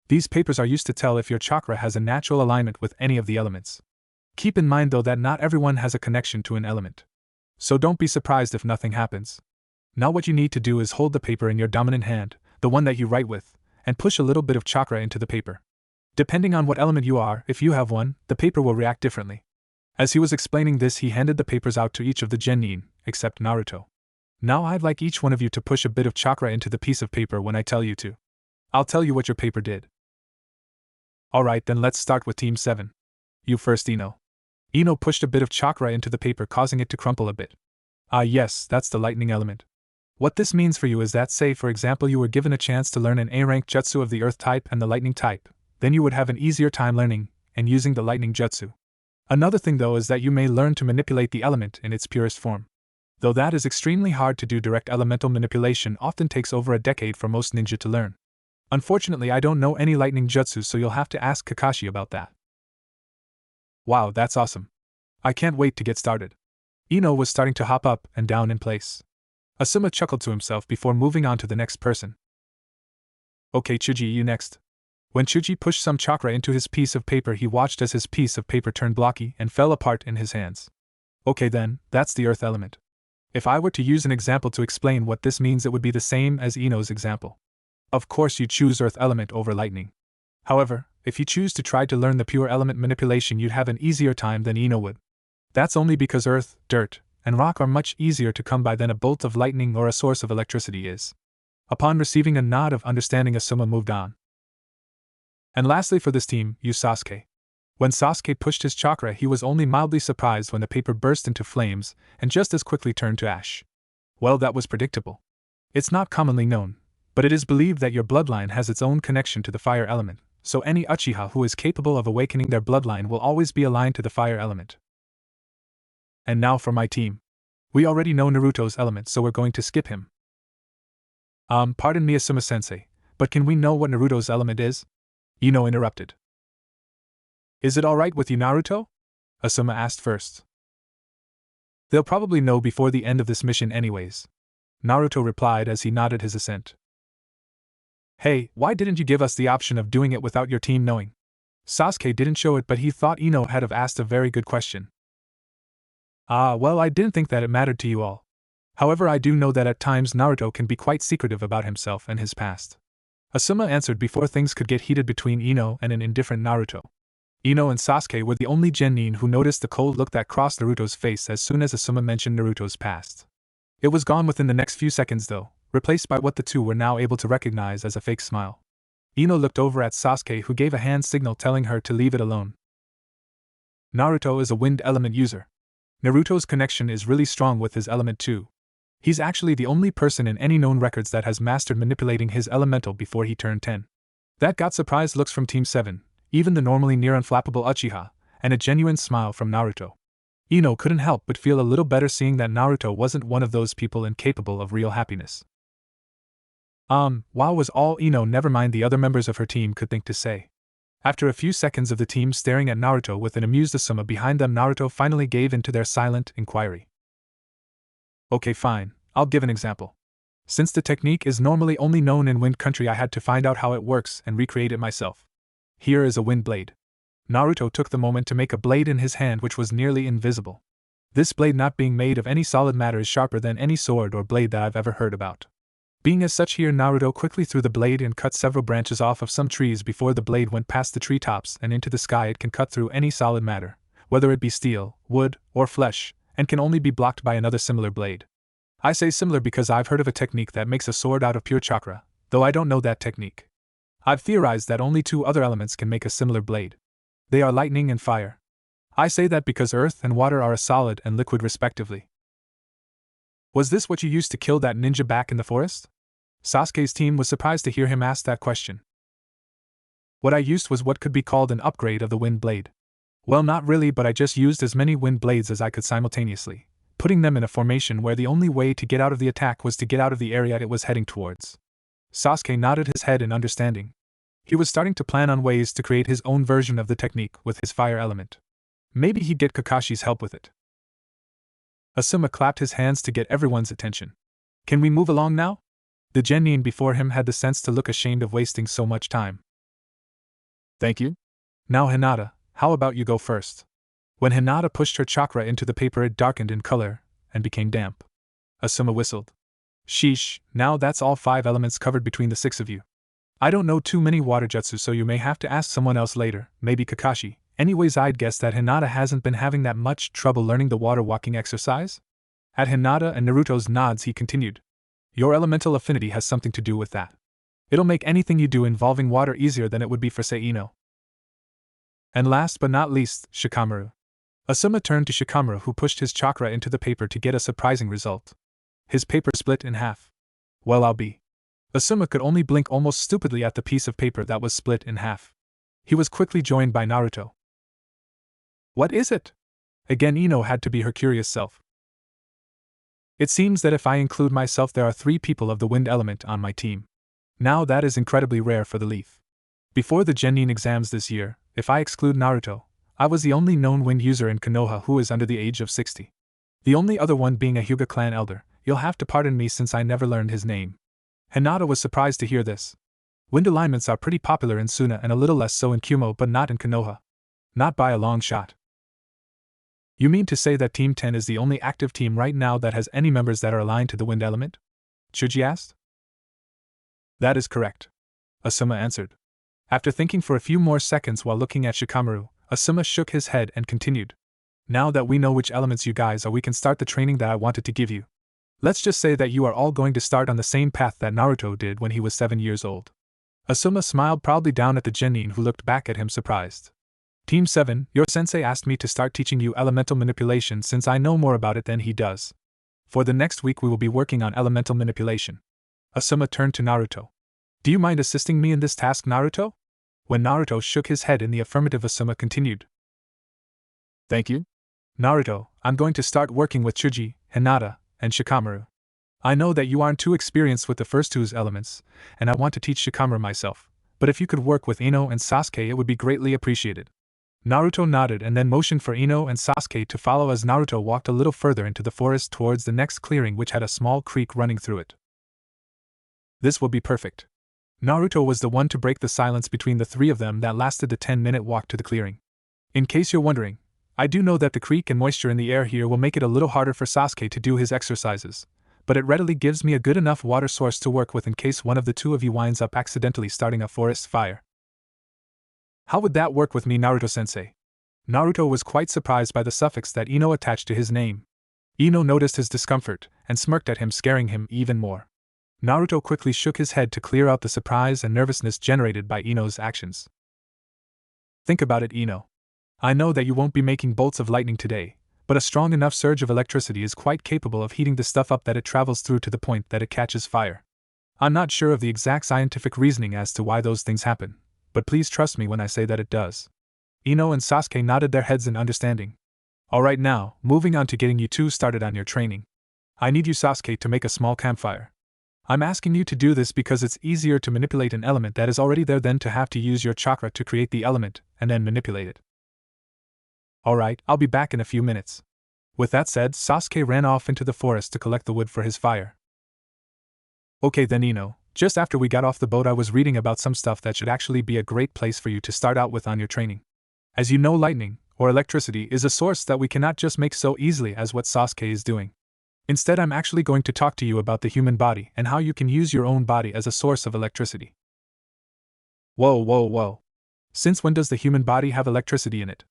These papers are used to tell if your chakra has a natural alignment with any of the elements. Keep in mind though that not everyone has a connection to an element. So don't be surprised if nothing happens. Now what you need to do is hold the paper in your dominant hand, the one that you write with, and push a little bit of chakra into the paper. Depending on what element you are, if you have one, the paper will react differently. As he was explaining this, he handed the papers out to each of the Genin, except Naruto. Now I'd like each one of you to push a bit of chakra into the piece of paper when I tell you to. I'll tell you what your paper did. Alright then, let's start with Team 7. You first, Ino. Ino pushed a bit of chakra into the paper, causing it to crumple a bit. Ah yes, that's the lightning element. What this means for you is that, say for example you were given a chance to learn an A-rank jutsu of the earth type and the lightning type, then you would have an easier time learning and using the lightning jutsu. Another thing though is that you may learn to manipulate the element in its purest form. Though that is extremely hard to do, direct elemental manipulation often takes over a decade for most ninja to learn. Unfortunately I don't know any lightning jutsu, so you'll have to ask Kakashi about that. Wow, that's awesome. I can't wait to get started. Ino was starting to hop up and down in place. Asuma chuckled to himself before moving on to the next person. Okay, Chuji, you next. When Chuji pushed some chakra into his piece of paper, he watched as his piece of paper turned blocky and fell apart in his hands. Okay then, that's the earth element. If I were to use an example to explain what this means, it would be the same as Ino's example. Of course you choose earth element over lightning. However, if you choose to try to learn the pure element manipulation, you'd have an easier time than Ino would. That's only because earth, dirt, and rock are much easier to come by than a bolt of lightning or a source of electricity is. Upon receiving a nod of understanding, Asuma moved on. And lastly for this team, use Sasuke. When Sasuke pushed his chakra, he was only mildly surprised when the paper burst into flames and just as quickly turned to ash. Well, that was predictable. It's not commonly known, but it is believed that your bloodline has its own connection to the fire element, so any Uchiha who is capable of awakening their bloodline will always be aligned to the fire element. And now for my team. We already know Naruto's element, so we're going to skip him. Pardon me, Asuma-sensei, but can we know what Naruto's element is? Ino interrupted. Is it alright with you, Naruto? Asuma asked first. They'll probably know before the end of this mission anyways, Naruto replied as he nodded his assent. Hey, why didn't you give us the option of doing it without your team knowing? Sasuke didn't show it, but he thought Ino had have asked a very good question. Well, I didn't think that it mattered to you all. However, I do know that at times Naruto can be quite secretive about himself and his past. Asuma answered before things could get heated between Ino and an indifferent Naruto. Ino and Sasuke were the only Genin who noticed the cold look that crossed Naruto's face as soon as Asuma mentioned Naruto's past. It was gone within the next few seconds though, replaced by what the two were now able to recognize as a fake smile. Ino looked over at Sasuke, who gave a hand signal telling her to leave it alone. Naruto is a wind element user. Naruto's connection is really strong with his element too. He's actually the only person in any known records that has mastered manipulating his elemental before he turned 10. That got surprised looks from Team 7, even the normally near unflappable Uchiha, and a genuine smile from Naruto. Ino couldn't help but feel a little better seeing that Naruto wasn't one of those people incapable of real happiness. Wow was all Ino, never mind the other members of her team, could think to say. After a few seconds of the team staring at Naruto with an amused Asuma behind them, Naruto finally gave in to their silent inquiry. Okay, fine, I'll give an example. Since the technique is normally only known in Wind Country, I had to find out how it works and recreate it myself. Here is a wind blade. Naruto took the moment to make a blade in his hand which was nearly invisible. This blade, not being made of any solid matter, is sharper than any sword or blade that I've ever heard about. Being as such, here Naruto quickly threw the blade and cut several branches off of some trees before the blade went past the treetops and into the sky. It can cut through any solid matter, whether it be steel, wood, or flesh, and can only be blocked by another similar blade. I say similar because I've heard of a technique that makes a sword out of pure chakra, though I don't know that technique. I've theorized that only two other elements can make a similar blade. They are lightning and fire. I say that because earth and water are a solid and liquid respectively. Was this what you used to kill that ninja back in the forest? Sasuke's team was surprised to hear him ask that question. What I used was what could be called an upgrade of the wind blade. Well, not really, but I just used as many wind blades as I could simultaneously, putting them in a formation where the only way to get out of the attack was to get out of the area it was heading towards. Sasuke nodded his head in understanding. He was starting to plan on ways to create his own version of the technique with his fire element. Maybe he'd get Kakashi's help with it. Asuma clapped his hands to get everyone's attention. Can we move along now? The Genin before him had the sense to look ashamed of wasting so much time. Thank you. Now Hinata, how about you go first? When Hinata pushed her chakra into the paper, it darkened in color and became damp. Asuma whistled. Sheesh, now that's all 5 elements covered between the 6 of you. I don't know too many water jutsu, so you may have to ask someone else later, maybe Kakashi. Anyways, I'd guess that Hinata hasn't been having that much trouble learning the water walking exercise? At Hinata and Naruto's nods, he continued. Your elemental affinity has something to do with that. It'll make anything you do involving water easier than it would be for say Ino. And last but not least, Shikamaru. Asuma turned to Shikamaru, who pushed his chakra into the paper to get a surprising result. His paper split in half. Well, I'll be. Asuma could only blink almost stupidly at the piece of paper that was split in half. He was quickly joined by Naruto. What is it? Again, Ino had to be her curious self. It seems that if I include myself, there are 3 people of the wind element on my team. Now that is incredibly rare for the leaf. Before the Genin exams this year, if I exclude Naruto, I was the only known wind user in Konoha who is under the age of 60. The only other one being a Hyuga clan elder. You'll have to pardon me since I never learned his name. Hinata was surprised to hear this. Wind alignments are pretty popular in Suna and a little less so in Kumo, but not in Konoha. Not by a long shot. You mean to say that Team 10 is the only active team right now that has any members that are aligned to the wind element? Chuji asked. That is correct, Asuma answered. After thinking for a few more seconds while looking at Shikamaru, Asuma shook his head and continued. Now that we know which elements you guys are, we can start the training that I wanted to give you. Let's just say that you are all going to start on the same path that Naruto did when he was 7 years old. Asuma smiled proudly down at the genin who looked back at him surprised. Team 7, your sensei asked me to start teaching you elemental manipulation since I know more about it than he does. For the next week we will be working on elemental manipulation. Asuma turned to Naruto. Do you mind assisting me in this task, Naruto? When Naruto shook his head in the affirmative, Asuma continued. Thank you. Naruto, I'm going to start working with Chuji, Hinata, and Shikamaru. I know that you aren't too experienced with the first two's elements, and I want to teach Shikamaru myself, but if you could work with Ino and Sasuke it would be greatly appreciated. Naruto nodded and then motioned for Ino and Sasuke to follow as Naruto walked a little further into the forest towards the next clearing, which had a small creek running through it. This will be perfect. Naruto was the one to break the silence between the three of them that lasted the 10-minute walk to the clearing. In case you're wondering, I do know that the creek and moisture in the air here will make it a little harder for Sasuke to do his exercises, but it readily gives me a good enough water source to work with in case one of the two of you winds up accidentally starting a forest fire. How would that work with me, Naruto-sensei? Naruto was quite surprised by the suffix that Ino attached to his name. Ino noticed his discomfort and smirked at him, scaring him even more. Naruto quickly shook his head to clear out the surprise and nervousness generated by Ino's actions. Think about it, Ino. I know that you won't be making bolts of lightning today, but a strong enough surge of electricity is quite capable of heating the stuff up that it travels through to the point that it catches fire. I'm not sure of the exact scientific reasoning as to why those things happen, but please trust me when I say that it does. Ino and Sasuke nodded their heads in understanding. Alright, now, moving on to getting you two started on your training. I need you, Sasuke, to make a small campfire. I'm asking you to do this because it's easier to manipulate an element that is already there than to have to use your chakra to create the element and then manipulate it. Alright, I'll be back in a few minutes. With that said, Sasuke ran off into the forest to collect the wood for his fire. Okay then, Ino, just after we got off the boat I was reading about some stuff that should actually be a great place for you to start out with on your training. As you know, lightning, or electricity, is a source that we cannot just make so easily as what Sasuke is doing. Instead, I'm actually going to talk to you about the human body and how you can use your own body as a source of electricity. Whoa. Since when does the human body have electricity in it?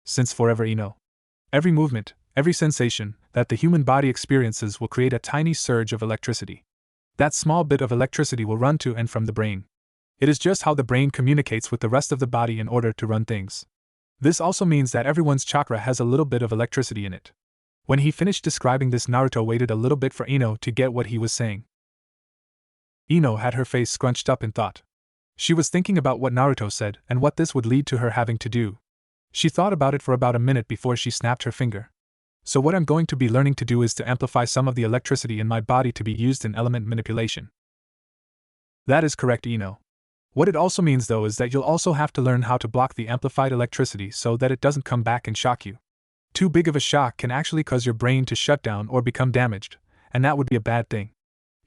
Since forever, Ino. Every movement, every sensation that the human body experiences will create a tiny surge of electricity. That small bit of electricity will run to and from the brain. It is just how the brain communicates with the rest of the body in order to run things. This also means that everyone's chakra has a little bit of electricity in it. When he finished describing this, Naruto waited a little bit for Ino to get what he was saying. Ino had her face scrunched up in thought. She was thinking about what Naruto said and what this would lead to her having to do. She thought about it for about a minute before she snapped her finger. So what I'm going to be learning to do is to amplify some of the electricity in my body to be used in element manipulation. That is correct, Ino. What it also means though is that you'll also have to learn how to block the amplified electricity so that it doesn't come back and shock you. Too big of a shock can actually cause your brain to shut down or become damaged, and that would be a bad thing.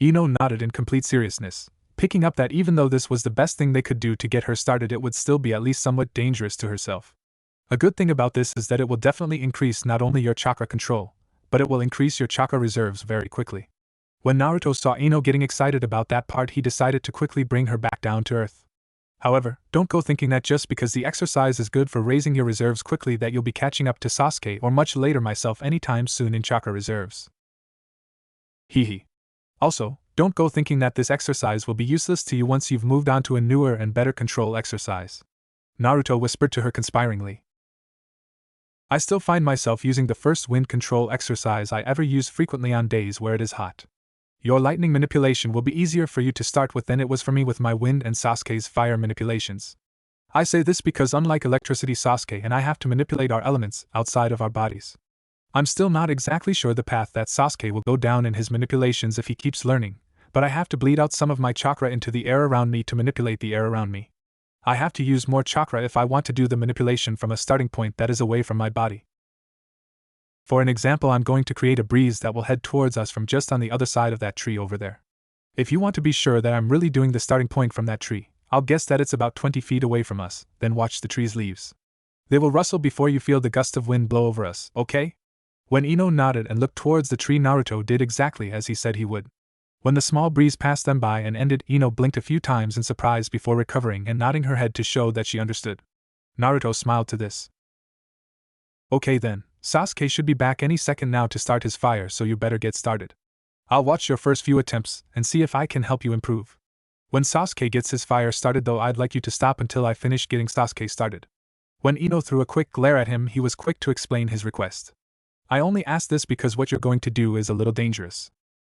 Ino nodded in complete seriousness, picking up that even though this was the best thing they could do to get her started, it would still be at least somewhat dangerous to herself. A good thing about this is that it will definitely increase not only your chakra control, but it will increase your chakra reserves very quickly. When Naruto saw Ino getting excited about that part, he decided to quickly bring her back down to earth. However, don't go thinking that just because the exercise is good for raising your reserves quickly that you'll be catching up to Sasuke or much later myself anytime soon in chakra reserves. Hehe. Also, don't go thinking that this exercise will be useless to you once you've moved on to a newer and better control exercise. Naruto whispered to her conspiringly. I still find myself using the first wind control exercise I ever use frequently on days where it is hot. Your lightning manipulation will be easier for you to start with than it was for me with my wind and Sasuke's fire manipulations. I say this because unlike electricity, Sasuke and I have to manipulate our elements outside of our bodies. I'm still not exactly sure the path that Sasuke will go down in his manipulations if he keeps learning, but I have to bleed out some of my chakra into the air around me to manipulate the air around me. I have to use more chakra if I want to do the manipulation from a starting point that is away from my body. For an example, I'm going to create a breeze that will head towards us from just on the other side of that tree over there. If you want to be sure that I'm really doing the starting point from that tree, I'll guess that it's about 20 feet away from us, then watch the tree's leaves. They will rustle before you feel the gust of wind blow over us, okay? When Ino nodded and looked towards the tree, Naruto did exactly as he said he would. When the small breeze passed them by and ended, Ino blinked a few times in surprise before recovering and nodding her head to show that she understood. Naruto smiled to this. Okay then, Sasuke should be back any second now to start his fire, so you better get started. I'll watch your first few attempts and see if I can help you improve. When Sasuke gets his fire started though, I'd like you to stop until I finish getting Sasuke started. When Ino threw a quick glare at him, he was quick to explain his request. I only ask this because what you're going to do is a little dangerous.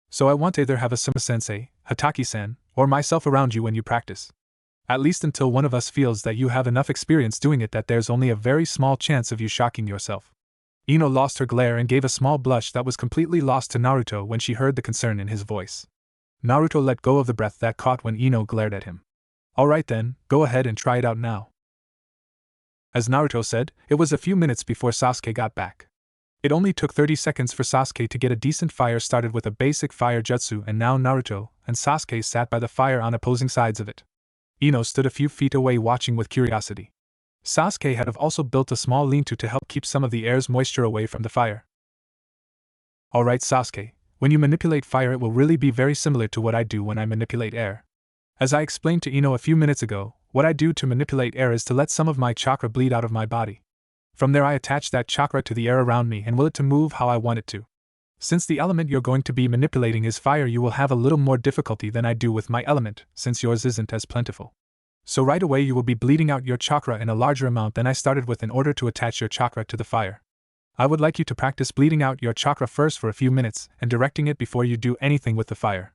So I want to either have a sensei, Hatake-san, or myself around you when you practice. At least until one of us feels that you have enough experience doing it that there's only a very small chance of you shocking yourself. Ino lost her glare and gave a small blush that was completely lost to Naruto when she heard the concern in his voice. Naruto let go of the breath that caught when Ino glared at him. Alright then, go ahead and try it out now. As Naruto said, it was a few minutes before Sasuke got back. It only took 30 seconds for Sasuke to get a decent fire started with a basic fire jutsu, and now Naruto and Sasuke sat by the fire on opposing sides of it. Ino stood a few feet away watching with curiosity. Sasuke had also built a small lean-to to help keep some of the air's moisture away from the fire. Alright Sasuke, when you manipulate fire it will really be very similar to what I do when I manipulate air. As I explained to Ino a few minutes ago, what I do to manipulate air is to let some of my chakra bleed out of my body. From there I attach that chakra to the air around me and will it to move how I want it to. Since the element you're going to be manipulating is fire, you will have a little more difficulty than I do with my element, since yours isn't as plentiful. So right away you will be bleeding out your chakra in a larger amount than I started with in order to attach your chakra to the fire. I would like you to practice bleeding out your chakra first for a few minutes and directing it before you do anything with the fire.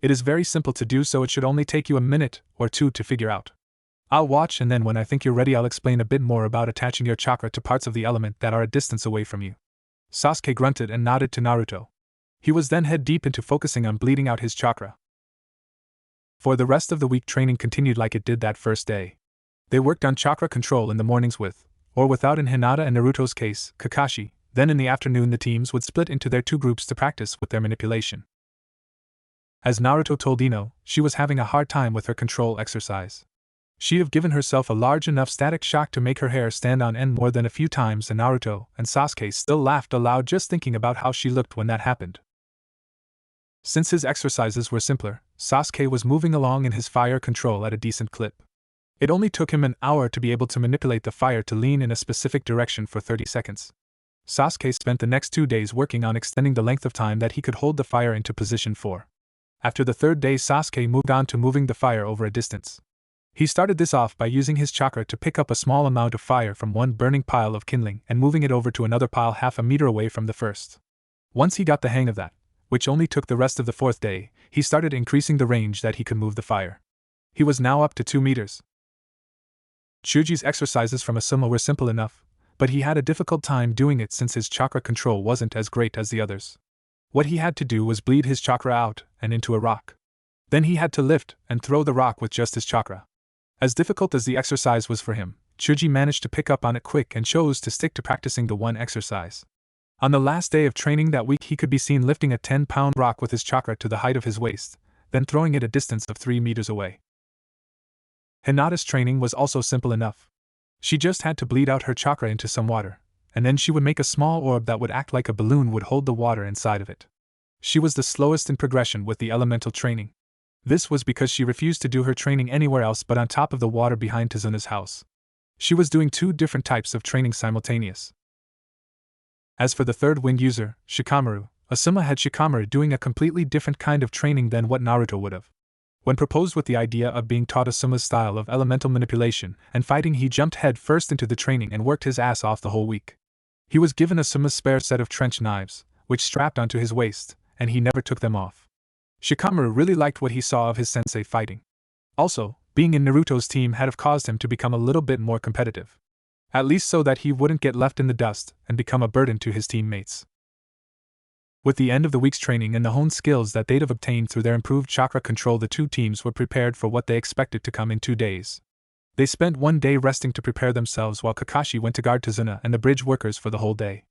It is very simple to do, so it should only take you a minute or two to figure out. I'll watch, and then when I think you're ready I'll explain a bit more about attaching your chakra to parts of the element that are a distance away from you. Sasuke grunted and nodded to Naruto. He was then head deep into focusing on bleeding out his chakra. For the rest of the week, training continued like it did that first day. They worked on chakra control in the mornings with, or without in Hinata and Naruto's case, Kakashi. Then in the afternoon the teams would split into their two groups to practice with their manipulation. As Naruto told Ino, she was having a hard time with her control exercise. She'd have given herself a large enough static shock to make her hair stand on end more than a few times, and Naruto and Sasuke still laughed aloud just thinking about how she looked when that happened. Since his exercises were simpler, Sasuke was moving along in his fire control at a decent clip. It only took him an hour to be able to manipulate the fire to lean in a specific direction for 30 seconds. Sasuke spent the next 2 days working on extending the length of time that he could hold the fire into position for. After the third day, Sasuke moved on to moving the fire over a distance. He started this off by using his chakra to pick up a small amount of fire from one burning pile of kindling and moving it over to another pile half a meter away from the first. Once he got the hang of that, which only took the rest of the fourth day, he started increasing the range that he could move the fire. He was now up to 2 meters. Chuji's exercises from Asuma were simple enough, but he had a difficult time doing it since his chakra control wasn't as great as the others. What he had to do was bleed his chakra out and into a rock. Then he had to lift and throw the rock with just his chakra. As difficult as the exercise was for him, Chuji managed to pick up on it quick and chose to stick to practicing the one exercise. On the last day of training that week, he could be seen lifting a 10-pound rock with his chakra to the height of his waist, then throwing it a distance of 3 meters away. Hinata's training was also simple enough. She just had to bleed out her chakra into some water, and then she would make a small orb that would act like a balloon would hold the water inside of it. She was the slowest in progression with the elemental training. This was because she refused to do her training anywhere else but on top of the water behind Tazuna's house. She was doing 2 different types of training simultaneous. As for the third wind user, Shikamaru, Asuma had Shikamaru doing a completely different kind of training than what Naruto would have. When proposed with the idea of being taught Asuma's style of elemental manipulation and fighting, he jumped head first into the training and worked his ass off the whole week. He was given Asuma's spare set of trench knives, which strapped onto his waist, and he never took them off. Shikamaru really liked what he saw of his sensei fighting. Also, being in Naruto's team had caused him to become a little bit more competitive. At least so that he wouldn't get left in the dust and become a burden to his teammates. With the end of the week's training and the honed skills that they'd have obtained through their improved chakra control, the two teams were prepared for what they expected to come in 2 days. They spent one day resting to prepare themselves while Kakashi went to guard Tazuna and the bridge workers for the whole day.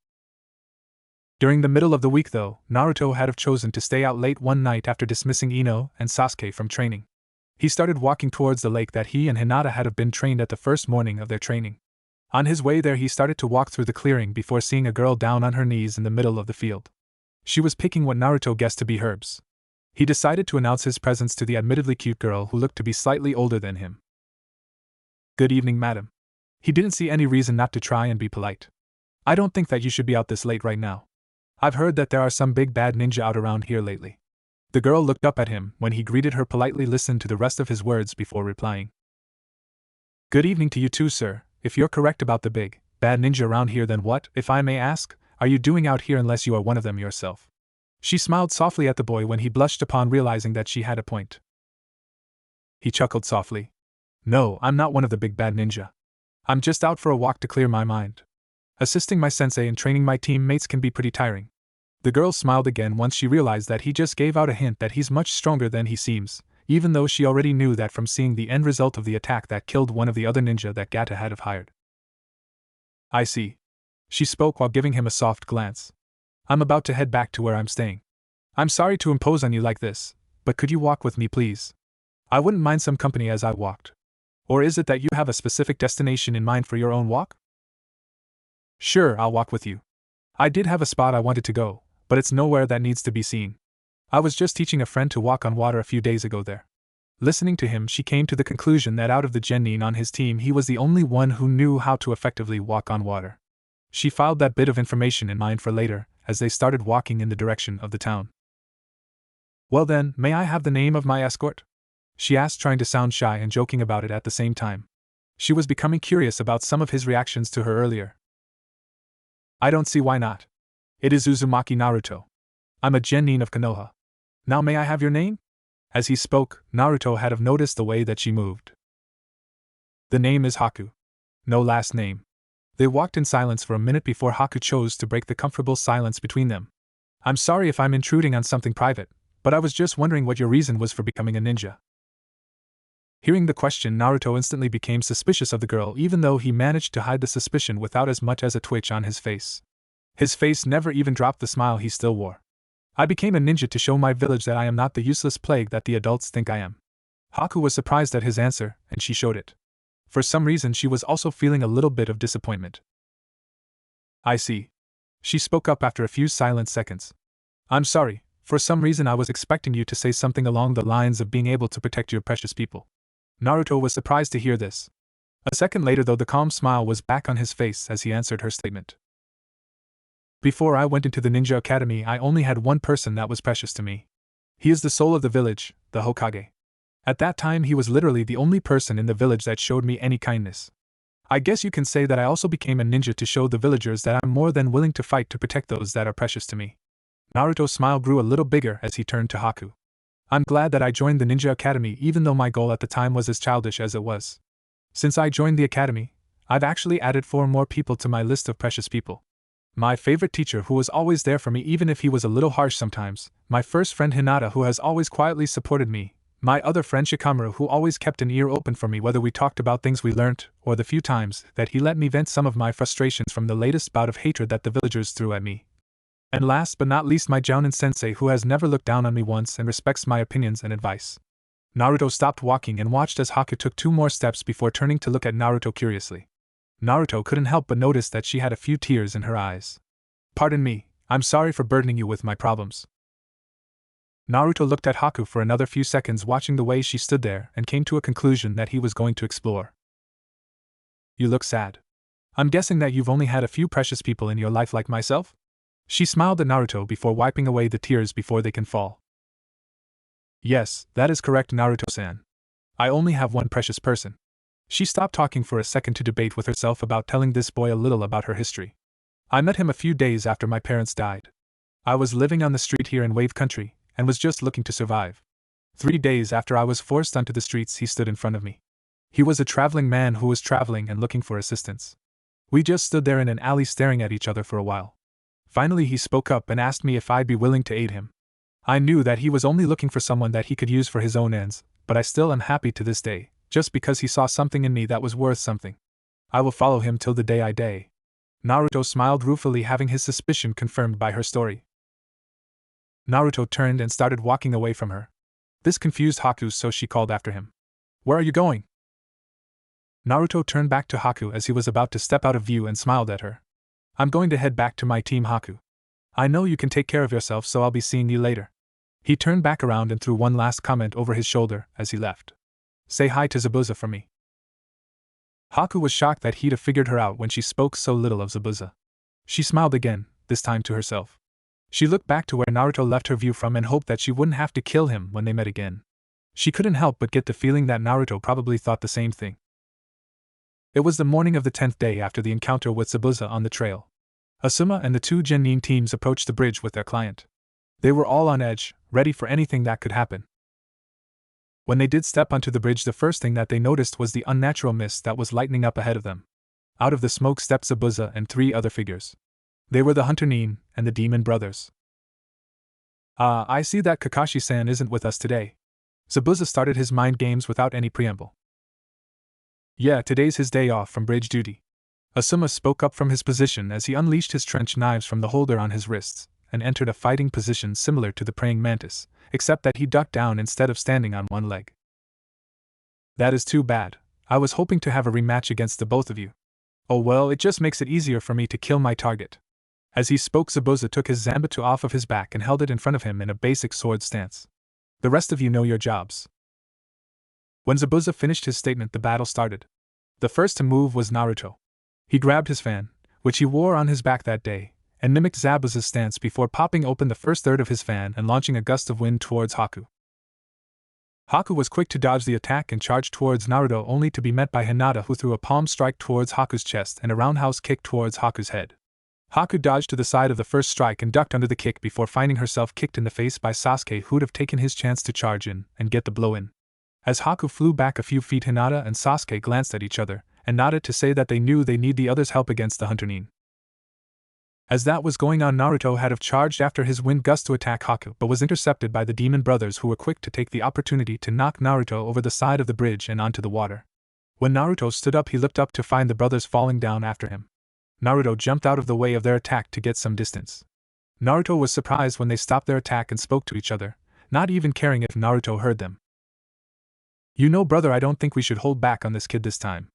During the middle of the week though, Naruto had chosen to stay out late one night after dismissing Ino and Sasuke from training. He started walking towards the lake that he and Hinata had been trained at the first morning of their training. On his way there he started to walk through the clearing before seeing a girl down on her knees in the middle of the field. She was picking what Naruto guessed to be herbs. He decided to announce his presence to the admittedly cute girl who looked to be slightly older than him. "Good evening, madam." He didn't see any reason not to try and be polite. "I don't think that you should be out this late right now. I've heard that there are some big bad ninja out around here lately." The girl looked up at him when he greeted her, politely listened to the rest of his words before replying. "Good evening to you too, sir. If you're correct about the big, bad ninja around here, then what, if I may ask, are you doing out here unless you are one of them yourself?" She smiled softly at the boy when he blushed upon realizing that she had a point. He chuckled softly. "No, I'm not one of the big bad ninja. I'm just out for a walk to clear my mind. Assisting my sensei and training my teammates can be pretty tiring." The girl smiled again once she realized that he just gave out a hint that he's much stronger than he seems, even though she already knew that from seeing the end result of the attack that killed one of the other ninja that Gata had hired. "I see." She spoke while giving him a soft glance. "I'm about to head back to where I'm staying. I'm sorry to impose on you like this, but could you walk with me, please? I wouldn't mind some company as I walked. Or is it that you have a specific destination in mind for your own walk?" "Sure, I'll walk with you. I did have a spot I wanted to go, but it's nowhere that needs to be seen. I was just teaching a friend to walk on water a few days ago there." Listening to him, she came to the conclusion that out of the Genin on his team, he was the only one who knew how to effectively walk on water. She filed that bit of information in mind for later, as they started walking in the direction of the town. "Well then, may I have the name of my escort?" she asked, trying to sound shy and joking about it at the same time. She was becoming curious about some of his reactions to her earlier. "I don't see why not. It is Uzumaki Naruto. I'm a Genin of Konoha. Now may I have your name?" As he spoke, Naruto had noticed the way that she moved. "The name is Haku. No last name." They walked in silence for a minute before Haku chose to break the comfortable silence between them. "I'm sorry if I'm intruding on something private, but I was just wondering what your reason was for becoming a ninja." Hearing the question, Naruto instantly became suspicious of the girl, even though he managed to hide the suspicion without as much as a twitch on his face. His face never even dropped the smile he still wore. "I became a ninja to show my village that I am not the useless plague that the adults think I am." Haku was surprised at his answer, and she showed it. For some reason she was also feeling a little bit of disappointment. "I see." She spoke up after a few silent seconds. "I'm sorry, for some reason I was expecting you to say something along the lines of being able to protect your precious people." Naruto was surprised to hear this. A second later though, the calm smile was back on his face as he answered her statement. "Before I went into the Ninja Academy, I only had one person that was precious to me. He is the soul of the village, the Hokage. At that time he was literally the only person in the village that showed me any kindness. I guess you can say that I also became a ninja to show the villagers that I'm more than willing to fight to protect those that are precious to me." Naruto's smile grew a little bigger as he turned to Haku. "I'm glad that I joined the Ninja Academy, even though my goal at the time was as childish as it was. Since I joined the academy, I've actually added 4 more people to my list of precious people. My favorite teacher who was always there for me even if he was a little harsh sometimes, my first friend Hinata who has always quietly supported me, my other friend Shikamaru who always kept an ear open for me whether we talked about things we learnt, or the few times that he let me vent some of my frustrations from the latest bout of hatred that the villagers threw at me. And last but not least, my Jonin sensei who has never looked down on me once and respects my opinions and advice." Naruto stopped walking and watched as Haku took 2 more steps before turning to look at Naruto curiously. Naruto couldn't help but notice that she had a few tears in her eyes. "Pardon me, I'm sorry for burdening you with my problems." Naruto looked at Haku for another few seconds, watching the way she stood there, and came to a conclusion that he was going to explore. "You look sad. I'm guessing that you've only had a few precious people in your life like myself?" She smiled at Naruto before wiping away the tears before they can fall. "Yes, that is correct, Naruto-san. I only have one precious person." She stopped talking for a second to debate with herself about telling this boy a little about her history. "I met him a few days after my parents died. I was living on the street here in Wave Country, and was just looking to survive. 3 days after I was forced onto the streets, he stood in front of me. He was a traveling man who was traveling and looking for assistance. We just stood there in an alley staring at each other for a while. Finally he spoke up and asked me if I'd be willing to aid him. I knew that he was only looking for someone that he could use for his own ends, but I still am happy to this day just because he saw something in me that was worth something. I will follow him till the day I die. Naruto smiled ruefully, having his suspicion confirmed by her story. Naruto turned and started walking away from her. This confused Haku, so she called after him. Where are you going? Naruto turned back to Haku as he was about to step out of view and smiled at her. I'm going to head back to my team, Haku. I know you can take care of yourself, so I'll be seeing you later. He turned back around and threw one last comment over his shoulder as he left. Say hi to Zabuza for me. Haku was shocked that he'd have figured her out when she spoke so little of Zabuza. She smiled again, this time to herself. She looked back to where Naruto left her view from and hoped that she wouldn't have to kill him when they met again. She couldn't help but get the feeling that Naruto probably thought the same thing. It was the morning of the 10th day after the encounter with Zabuza on the trail. Asuma and the two Genin teams approached the bridge with their client. They were all on edge, ready for anything that could happen. When they did step onto the bridge, the first thing that they noticed was the unnatural mist that was lightening up ahead of them. Out of the smoke stepped Zabuza and 3 other figures. They were the Hunter Nin and the Demon Brothers. I see that Kakashi-san isn't with us today. Zabuza started his mind games without any preamble. Yeah, today's his day off from bridge duty. Asuma spoke up from his position as he unleashed his trench knives from the holder on his wrists and entered a fighting position similar to the praying mantis, except that he ducked down instead of standing on one leg. That is too bad. I was hoping to have a rematch against the both of you. Oh well, it just makes it easier for me to kill my target. As he spoke, Zabuza took his Zanbatsu off of his back and held it in front of him in a basic sword stance. The rest of you know your jobs. When Zabuza finished his statement, the battle started. The first to move was Naruto. He grabbed his fan, which he wore on his back that day, and mimicked Zabuza's stance before popping open the first third of his fan and launching a gust of wind towards Haku. Haku was quick to dodge the attack and charged towards Naruto, only to be met by Hinata, who threw a palm strike towards Haku's chest and a roundhouse kick towards Haku's head. Haku dodged to the side of the first strike and ducked under the kick before finding herself kicked in the face by Sasuke, who'd have taken his chance to charge in and get the blow in. As Haku flew back a few feet, Hinata and Sasuke glanced at each other and nodded to say that they knew they need the other's help against the Hunter Nin. As that was going on, Naruto had have charged after his wind gust to attack Haku, but was intercepted by the Demon Brothers, who were quick to take the opportunity to knock Naruto over the side of the bridge and onto the water. When Naruto stood up, he looked up to find the brothers falling down after him. Naruto jumped out of the way of their attack to get some distance. Naruto was surprised when they stopped their attack and spoke to each other, not even caring if Naruto heard them. You know, brother, I don't think we should hold back on this kid this time.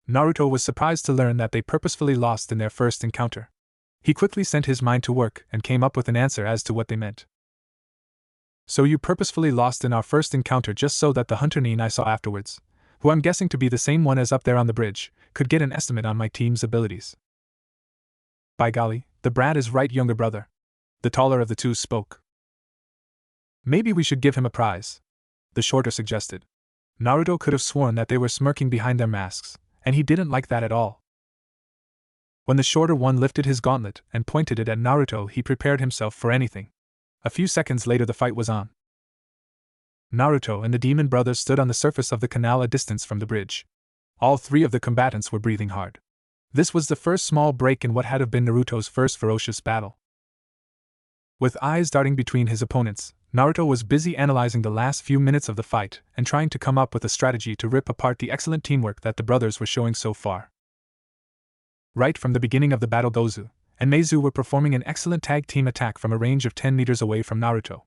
Naruto was surprised to learn that they purposefully lost in their first encounter. He quickly sent his mind to work and came up with an answer as to what they meant. So you purposefully lost in our first encounter just so that the Hunter Nin I saw afterwards, who I'm guessing to be the same one as up there on the bridge, could get an estimate on my team's abilities. By golly, the brat is right, younger brother. The taller of the two spoke. Maybe we should give him a prize, the shorter suggested. Naruto could have sworn that they were smirking behind their masks, and he didn't like that at all. When the shorter one lifted his gauntlet and pointed it at Naruto, he prepared himself for anything. A few seconds later, the fight was on. Naruto and the Demon Brothers stood on the surface of the canal a distance from the bridge. All 3 of the combatants were breathing hard. This was the first small break in what had been Naruto's first ferocious battle. With eyes darting between his opponents, Naruto was busy analyzing the last few minutes of the fight and trying to come up with a strategy to rip apart the excellent teamwork that the brothers were showing so far. Right from the beginning of the battle, Gozu and Meizu were performing an excellent tag team attack from a range of 10 meters away from Naruto.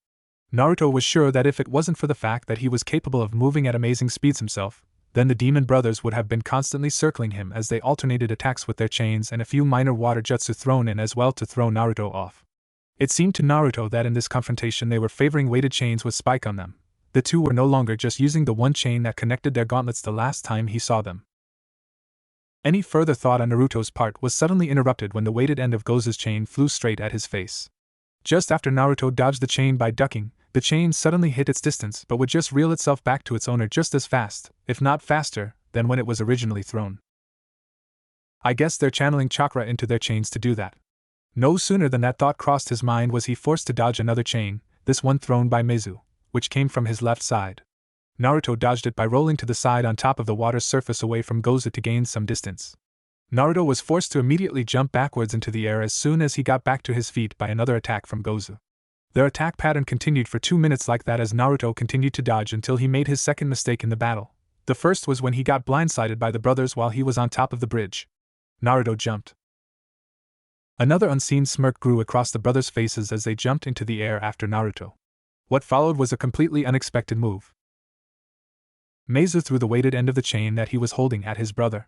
Naruto was sure that if it wasn't for the fact that he was capable of moving at amazing speeds himself, then the Demon Brothers would have been constantly circling him as they alternated attacks with their chains and a few minor water jutsu thrown in as well to throw Naruto off. It seemed to Naruto that in this confrontation they were favoring weighted chains with spike on them. The two were no longer just using the one chain that connected their gauntlets the last time he saw them. Any further thought on Naruto's part was suddenly interrupted when the weighted end of Gozu's chain flew straight at his face. Just after Naruto dodged the chain by ducking, the chain suddenly hit its distance but would just reel itself back to its owner just as fast, if not faster, than when it was originally thrown. I guess they're channeling chakra into their chains to do that. No sooner than that thought crossed his mind was he forced to dodge another chain, this one thrown by Meizu, which came from his left side. Naruto dodged it by rolling to the side on top of the water's surface away from Gozu to gain some distance. Naruto was forced to immediately jump backwards into the air as soon as he got back to his feet by another attack from Gozu. Their attack pattern continued for 2 minutes like that as Naruto continued to dodge until he made his second mistake in the battle, The first was when he got blindsided by the brothers while he was on top of the bridge. Naruto jumped. Another unseen smirk grew across the brothers' faces as they jumped into the air after Naruto. What followed was a completely unexpected move. Meizu threw the weighted end of the chain that he was holding at his brother.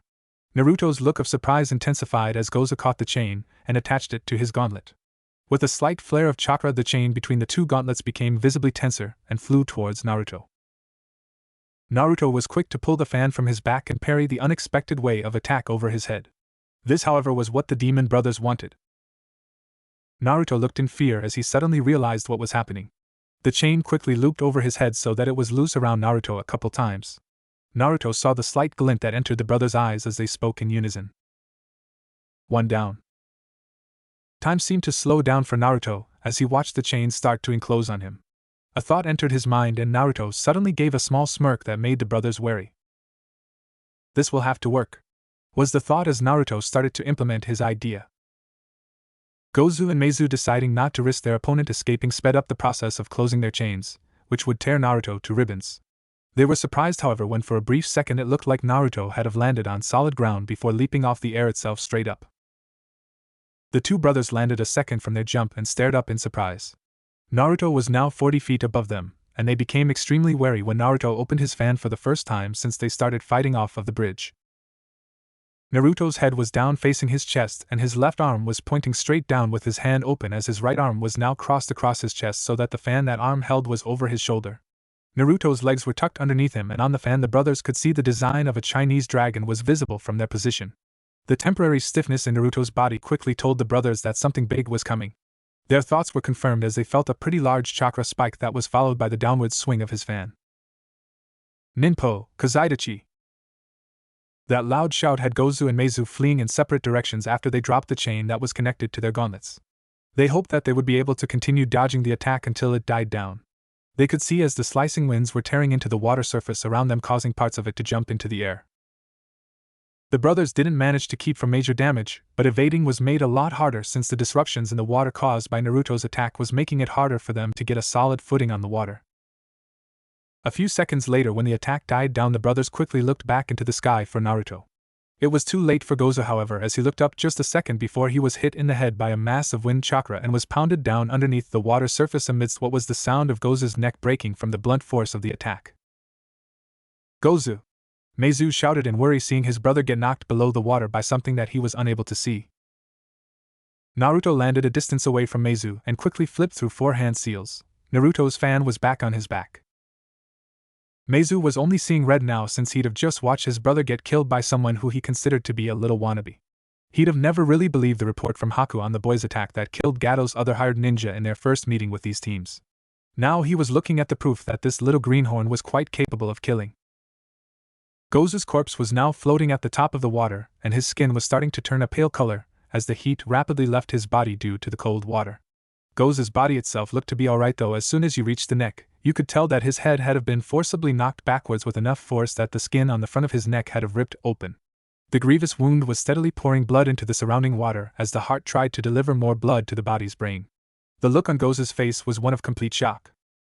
Naruto's look of surprise intensified as Gozu caught the chain and attached it to his gauntlet. With a slight flare of chakra, the chain between the two gauntlets became visibly tenser and flew towards Naruto. Naruto was quick to pull the fan from his back and parry the unexpected wave of attack over his head. This, however, was what the demon brothers wanted. Naruto looked in fear as he suddenly realized what was happening. The chain quickly looped over his head so that it was loose around Naruto a couple times. Naruto saw the slight glint that entered the brothers' eyes as they spoke in unison. One down. Time seemed to slow down for Naruto as he watched the chain start to enclose on him. A thought entered his mind and Naruto suddenly gave a small smirk that made the brothers wary. This will have to work, was the thought as Naruto started to implement his idea. Gozu and Meizu, deciding not to risk their opponent escaping, sped up the process of closing their chains, which would tear Naruto to ribbons. They were surprised, however, when for a brief second it looked like Naruto had landed on solid ground before leaping off the air itself straight up. The two brothers landed a second from their jump and stared up in surprise. Naruto was now 40 feet above them, and they became extremely wary when Naruto opened his fan for the first time since they started fighting off of the bridge. Naruto's head was down facing his chest and his left arm was pointing straight down with his hand open as his right arm was now crossed across his chest so that the fan that arm held was over his shoulder. Naruto's legs were tucked underneath him and on the fan the brothers could see the design of a Chinese dragon was visible from their position. The temporary stiffness in Naruto's body quickly told the brothers that something big was coming. Their thoughts were confirmed as they felt a pretty large chakra spike that was followed by the downward swing of his fan. Ninpo, Kazaidachi! That loud shout had Gozu and Meizu fleeing in separate directions after they dropped the chain that was connected to their gauntlets. They hoped that they would be able to continue dodging the attack until it died down. They could see as the slicing winds were tearing into the water surface around them, causing parts of it to jump into the air. The brothers didn't manage to keep from major damage, but evading was made a lot harder since the disruptions in the water caused by Naruto's attack was making it harder for them to get a solid footing on the water. A few seconds later, when the attack died down, the brothers quickly looked back into the sky for Naruto. It was too late for Gozu, however, as he looked up just a second before he was hit in the head by a mass of wind chakra and was pounded down underneath the water surface amidst what was the sound of Gozu's neck breaking from the blunt force of the attack. Gozu! Meizu shouted in worry, seeing his brother get knocked below the water by something that he was unable to see. Naruto landed a distance away from Meizu and quickly flipped through 4 hand seals. Naruto's fan was back on his back. Meizu was only seeing red now since he'd have just watched his brother get killed by someone who he considered to be a little wannabe. He'd have never really believed the report from Haku on the boys' attack that killed Gato's other hired ninja in their first meeting with these teams. Now he was looking at the proof that this little greenhorn was quite capable of killing. Gozu's corpse was now floating at the top of the water, and his skin was starting to turn a pale color as the heat rapidly left his body due to the cold water. Gozu's body itself looked to be alright, though as soon as you reached the neck, you could tell that his head had been forcibly knocked backwards with enough force that the skin on the front of his neck had ripped open. The grievous wound was steadily pouring blood into the surrounding water as the heart tried to deliver more blood to the body's brain. The look on Gozu's face was one of complete shock.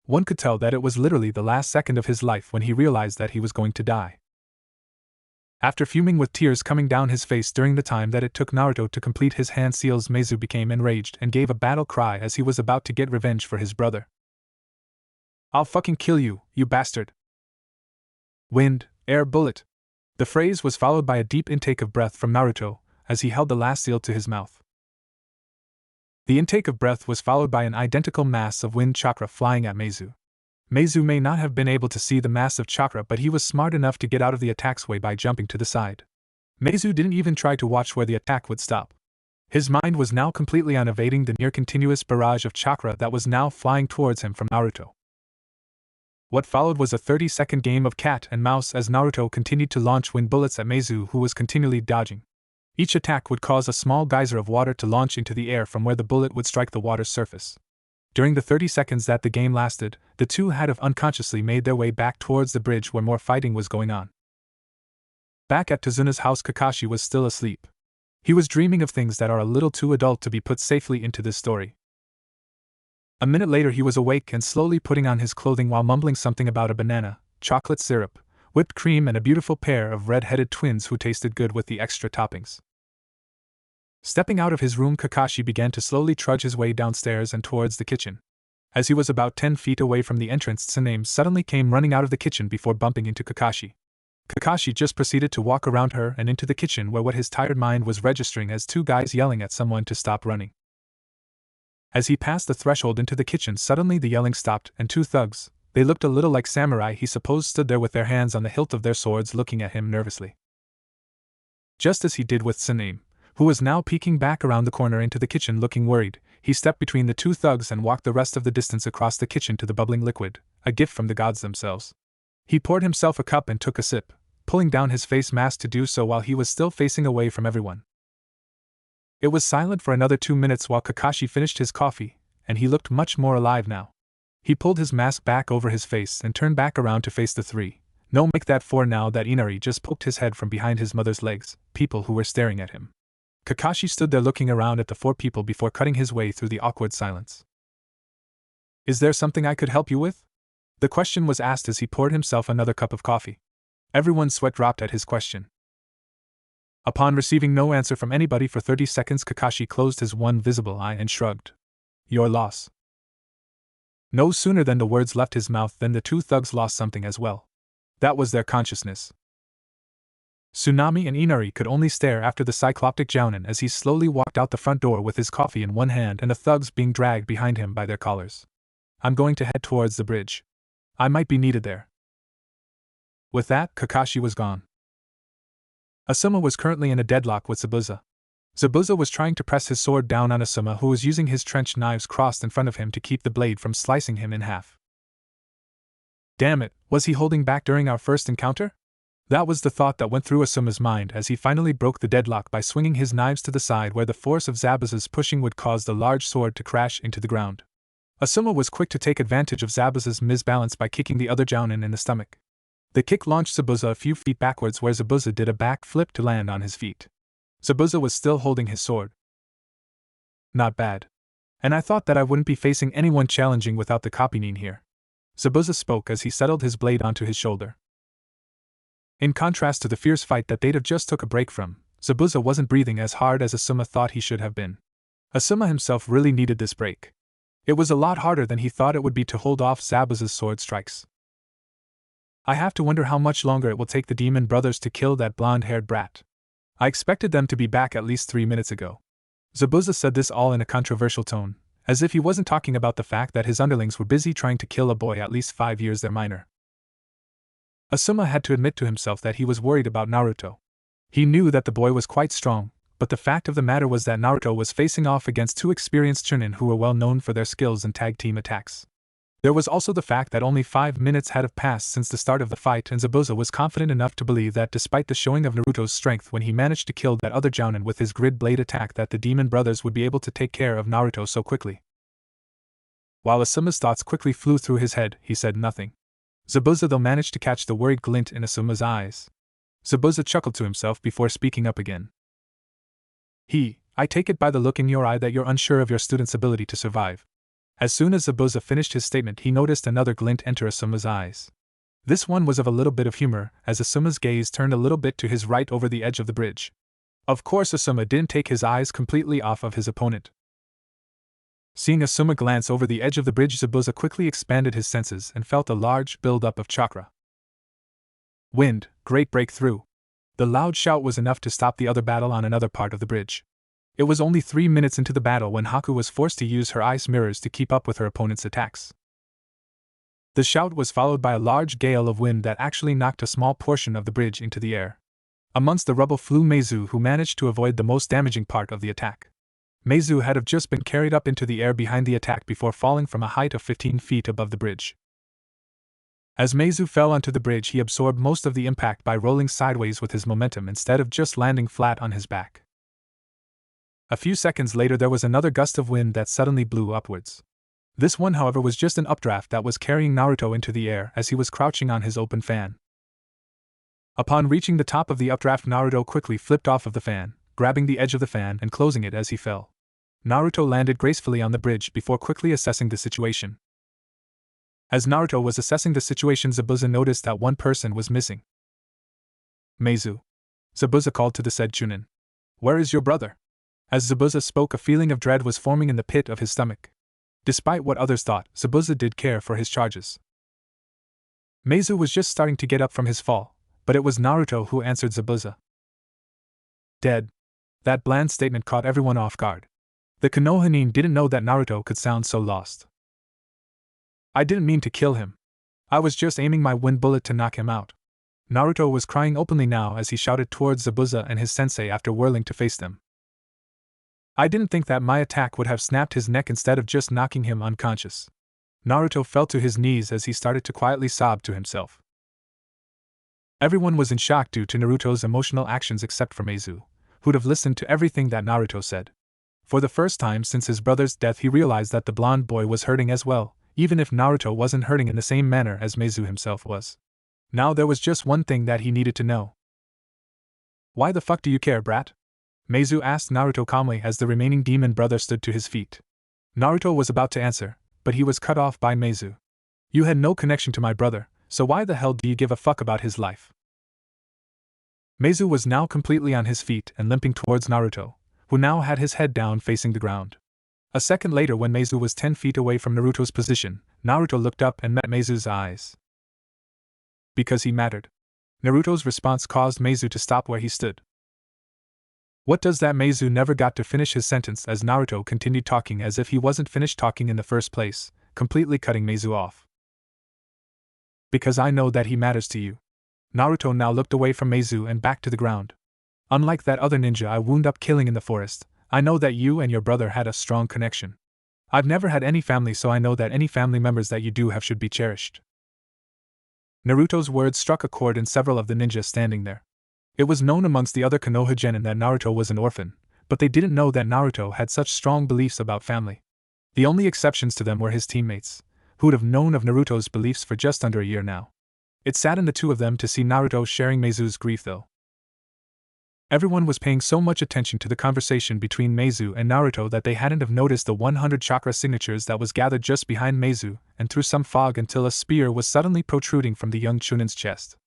One could tell that it was literally the last second of his life when he realized that he was going to die. After fuming with tears coming down his face during the time that it took Naruto to complete his hand seals, Meizu became enraged and gave a battle cry as he was about to get revenge for his brother. "I'll fucking kill you, you bastard!" Wind, air, bullet. The phrase was followed by a deep intake of breath from Naruto as he held the last seal to his mouth. The intake of breath was followed by an identical mass of wind chakra flying at Meizu. Meizu may not have been able to see the mass of chakra, but he was smart enough to get out of the attack's way by jumping to the side. Meizu didn't even try to watch where the attack would stop. His mind was now completely on evading the near-continuous barrage of chakra that was now flying towards him from Naruto. What followed was a 30-second game of cat and mouse as Naruto continued to launch wind bullets at Meizu, who was continually dodging. Each attack would cause a small geyser of water to launch into the air from where the bullet would strike the water's surface. During the 30 seconds that the game lasted, the two had unconsciously made their way back towards the bridge where more fighting was going on. Back at Tazuna's house, Kakashi was still asleep. He was dreaming of things that are a little too adult to be put safely into this story. A minute later he was awake and slowly putting on his clothing while mumbling something about a banana, chocolate syrup, whipped cream and a beautiful pair of red-headed twins who tasted good with the extra toppings. Stepping out of his room, Kakashi began to slowly trudge his way downstairs and towards the kitchen. As he was about 10 feet away from the entrance, Tsuname suddenly came running out of the kitchen before bumping into Kakashi. Kakashi just proceeded to walk around her and into the kitchen where what his tired mind was registering as two guys yelling at someone to stop running. As he passed the threshold into the kitchen, suddenly the yelling stopped and two thugs, they looked a little like samurai he supposed, stood there with their hands on the hilt of their swords looking at him nervously. Just as he did with Tsuname, who was now peeking back around the corner into the kitchen looking worried, he stepped between the two thugs and walked the rest of the distance across the kitchen to the bubbling liquid, a gift from the gods themselves. He poured himself a cup and took a sip, pulling down his face mask to do so while he was still facing away from everyone. It was silent for another 2 minutes while Kakashi finished his coffee, and he looked much more alive now. He pulled his mask back over his face and turned back around to face the three. No, make that four now that Inari just poked his head from behind his mother's legs, people who were staring at him. Kakashi stood there looking around at the four people before cutting his way through the awkward silence. Is there something I could help you with? The question was asked as he poured himself another cup of coffee. Everyone's sweat dropped at his question. Upon receiving no answer from anybody for 30 seconds, Kakashi closed his one visible eye and shrugged. Your loss. No sooner than the words left his mouth than the two thugs lost something as well. That was their consciousness. Tsunami and Inari could only stare after the cycloptic Jonin as he slowly walked out the front door with his coffee in one hand and the thugs being dragged behind him by their collars. I'm going to head towards the bridge. I might be needed there. With that, Kakashi was gone. Asuma was currently in a deadlock with Zabuza. Zabuza was trying to press his sword down on Asuma, who was using his trench knives crossed in front of him to keep the blade from slicing him in half. Damn it, was he holding back during our first encounter? That was the thought that went through Asuma's mind as he finally broke the deadlock by swinging his knives to the side where the force of Zabuza's pushing would cause the large sword to crash into the ground. Asuma was quick to take advantage of Zabuza's misbalance by kicking the other Jonin in the stomach. The kick launched Zabuza a few feet backwards where Zabuza did a back flip to land on his feet. Zabuza was still holding his sword. Not bad. And I thought that I wouldn't be facing anyone challenging without the Kopinin here. Zabuza spoke as he settled his blade onto his shoulder. In contrast to the fierce fight that they'd have just took a break from, Zabuza wasn't breathing as hard as Asuma thought he should have been. Asuma himself really needed this break. It was a lot harder than he thought it would be to hold off Zabuza's sword strikes. I have to wonder how much longer it will take the demon brothers to kill that blonde-haired brat. I expected them to be back at least 3 minutes ago. Zabuza said this all in a controversial tone, as if he wasn't talking about the fact that his underlings were busy trying to kill a boy at least 5 years their minor. Asuma had to admit to himself that he was worried about Naruto. He knew that the boy was quite strong, but the fact of the matter was that Naruto was facing off against two experienced Chunin who were well known for their skills in tag team attacks. There was also the fact that only 5 minutes had passed since the start of the fight, and Zabuza was confident enough to believe that despite the showing of Naruto's strength when he managed to kill that other Jonin with his grid blade attack, that the demon brothers would be able to take care of Naruto so quickly. While Asuma's thoughts quickly flew through his head, he said nothing. Zabuza though managed to catch the worried glint in Asuma's eyes. Zabuza chuckled to himself before speaking up again. I take it by the look in your eye that you're unsure of your student's ability to survive. As soon as Zabuza finished his statement, he noticed another glint enter Asuma's eyes. This one was of a little bit of humor, as Asuma's gaze turned a little bit to his right over the edge of the bridge. Of course, Asuma didn't take his eyes completely off of his opponent. Seeing Asuma glance over the edge of the bridge, Zabuza quickly expanded his senses and felt a large build-up of chakra. Wind, great breakthrough. The loud shout was enough to stop the other battle on another part of the bridge. It was only 3 minutes into the battle when Haku was forced to use her ice mirrors to keep up with her opponent's attacks. The shout was followed by a large gale of wind that actually knocked a small portion of the bridge into the air. Amongst the rubble flew Meizu, who managed to avoid the most damaging part of the attack. Meizu had just been carried up into the air behind the attack before falling from a height of 15 feet above the bridge. As Meizu fell onto the bridge, he absorbed most of the impact by rolling sideways with his momentum instead of just landing flat on his back. A few seconds later, there was another gust of wind that suddenly blew upwards. This one, however, was just an updraft that was carrying Naruto into the air as he was crouching on his open fan. Upon reaching the top of the updraft, Naruto quickly flipped off of the fan, grabbing the edge of the fan and closing it as he fell. Naruto landed gracefully on the bridge before quickly assessing the situation. As Naruto was assessing the situation, Zabuza noticed that one person was missing. Meizu. Zabuza called to the said Chunin. Where is your brother? As Zabuza spoke, a feeling of dread was forming in the pit of his stomach. Despite what others thought, Zabuza did care for his charges. Meizu was just starting to get up from his fall, but it was Naruto who answered Zabuza. Dead. That bland statement caught everyone off guard. The Konohanin didn't know that Naruto could sound so lost. I didn't mean to kill him. I was just aiming my wind bullet to knock him out. Naruto was crying openly now as he shouted towards Zabuza and his sensei after whirling to face them. I didn't think that my attack would have snapped his neck instead of just knocking him unconscious. Naruto fell to his knees as he started to quietly sob to himself. Everyone was in shock due to Naruto's emotional actions except for Meizu, who'd have listened to everything that Naruto said. For the first time since his brother's death, he realized that the blonde boy was hurting as well, even if Naruto wasn't hurting in the same manner as Meizu himself was. Now there was just one thing that he needed to know. Why the fuck do you care, brat? Meizu asked Naruto calmly as the remaining demon brother stood to his feet. Naruto was about to answer, but he was cut off by Meizu. You had no connection to my brother, so why the hell do you give a fuck about his life? Meizu was now completely on his feet and limping towards Naruto, who now had his head down facing the ground. A second later, when Meizu was 10 feet away from Naruto's position, Naruto looked up and met Meizu's eyes. Because he mattered. Naruto's response caused Meizu to stop where he stood. What does that? Meizu never got to finish his sentence as Naruto continued talking as if he wasn't finished talking in the first place, completely cutting Meizu off. Because I know that he matters to you. Naruto now looked away from Meizu and back to the ground. Unlike that other ninja I wound up killing in the forest, I know that you and your brother had a strong connection. I've never had any family, so I know that any family members that you do have should be cherished. Naruto's words struck a chord in several of the ninjas standing there. It was known amongst the other Konoha Genin that Naruto was an orphan, but they didn't know that Naruto had such strong beliefs about family. The only exceptions to them were his teammates, who would have known of Naruto's beliefs for just under a year now. It saddened the two of them to see Naruto sharing Meizu's grief though. Everyone was paying so much attention to the conversation between Meizu and Naruto that they hadn't have noticed the 100 chakra signatures that was gathered just behind Meizu and through some fog until a spear was suddenly protruding from the young Chunin's chest.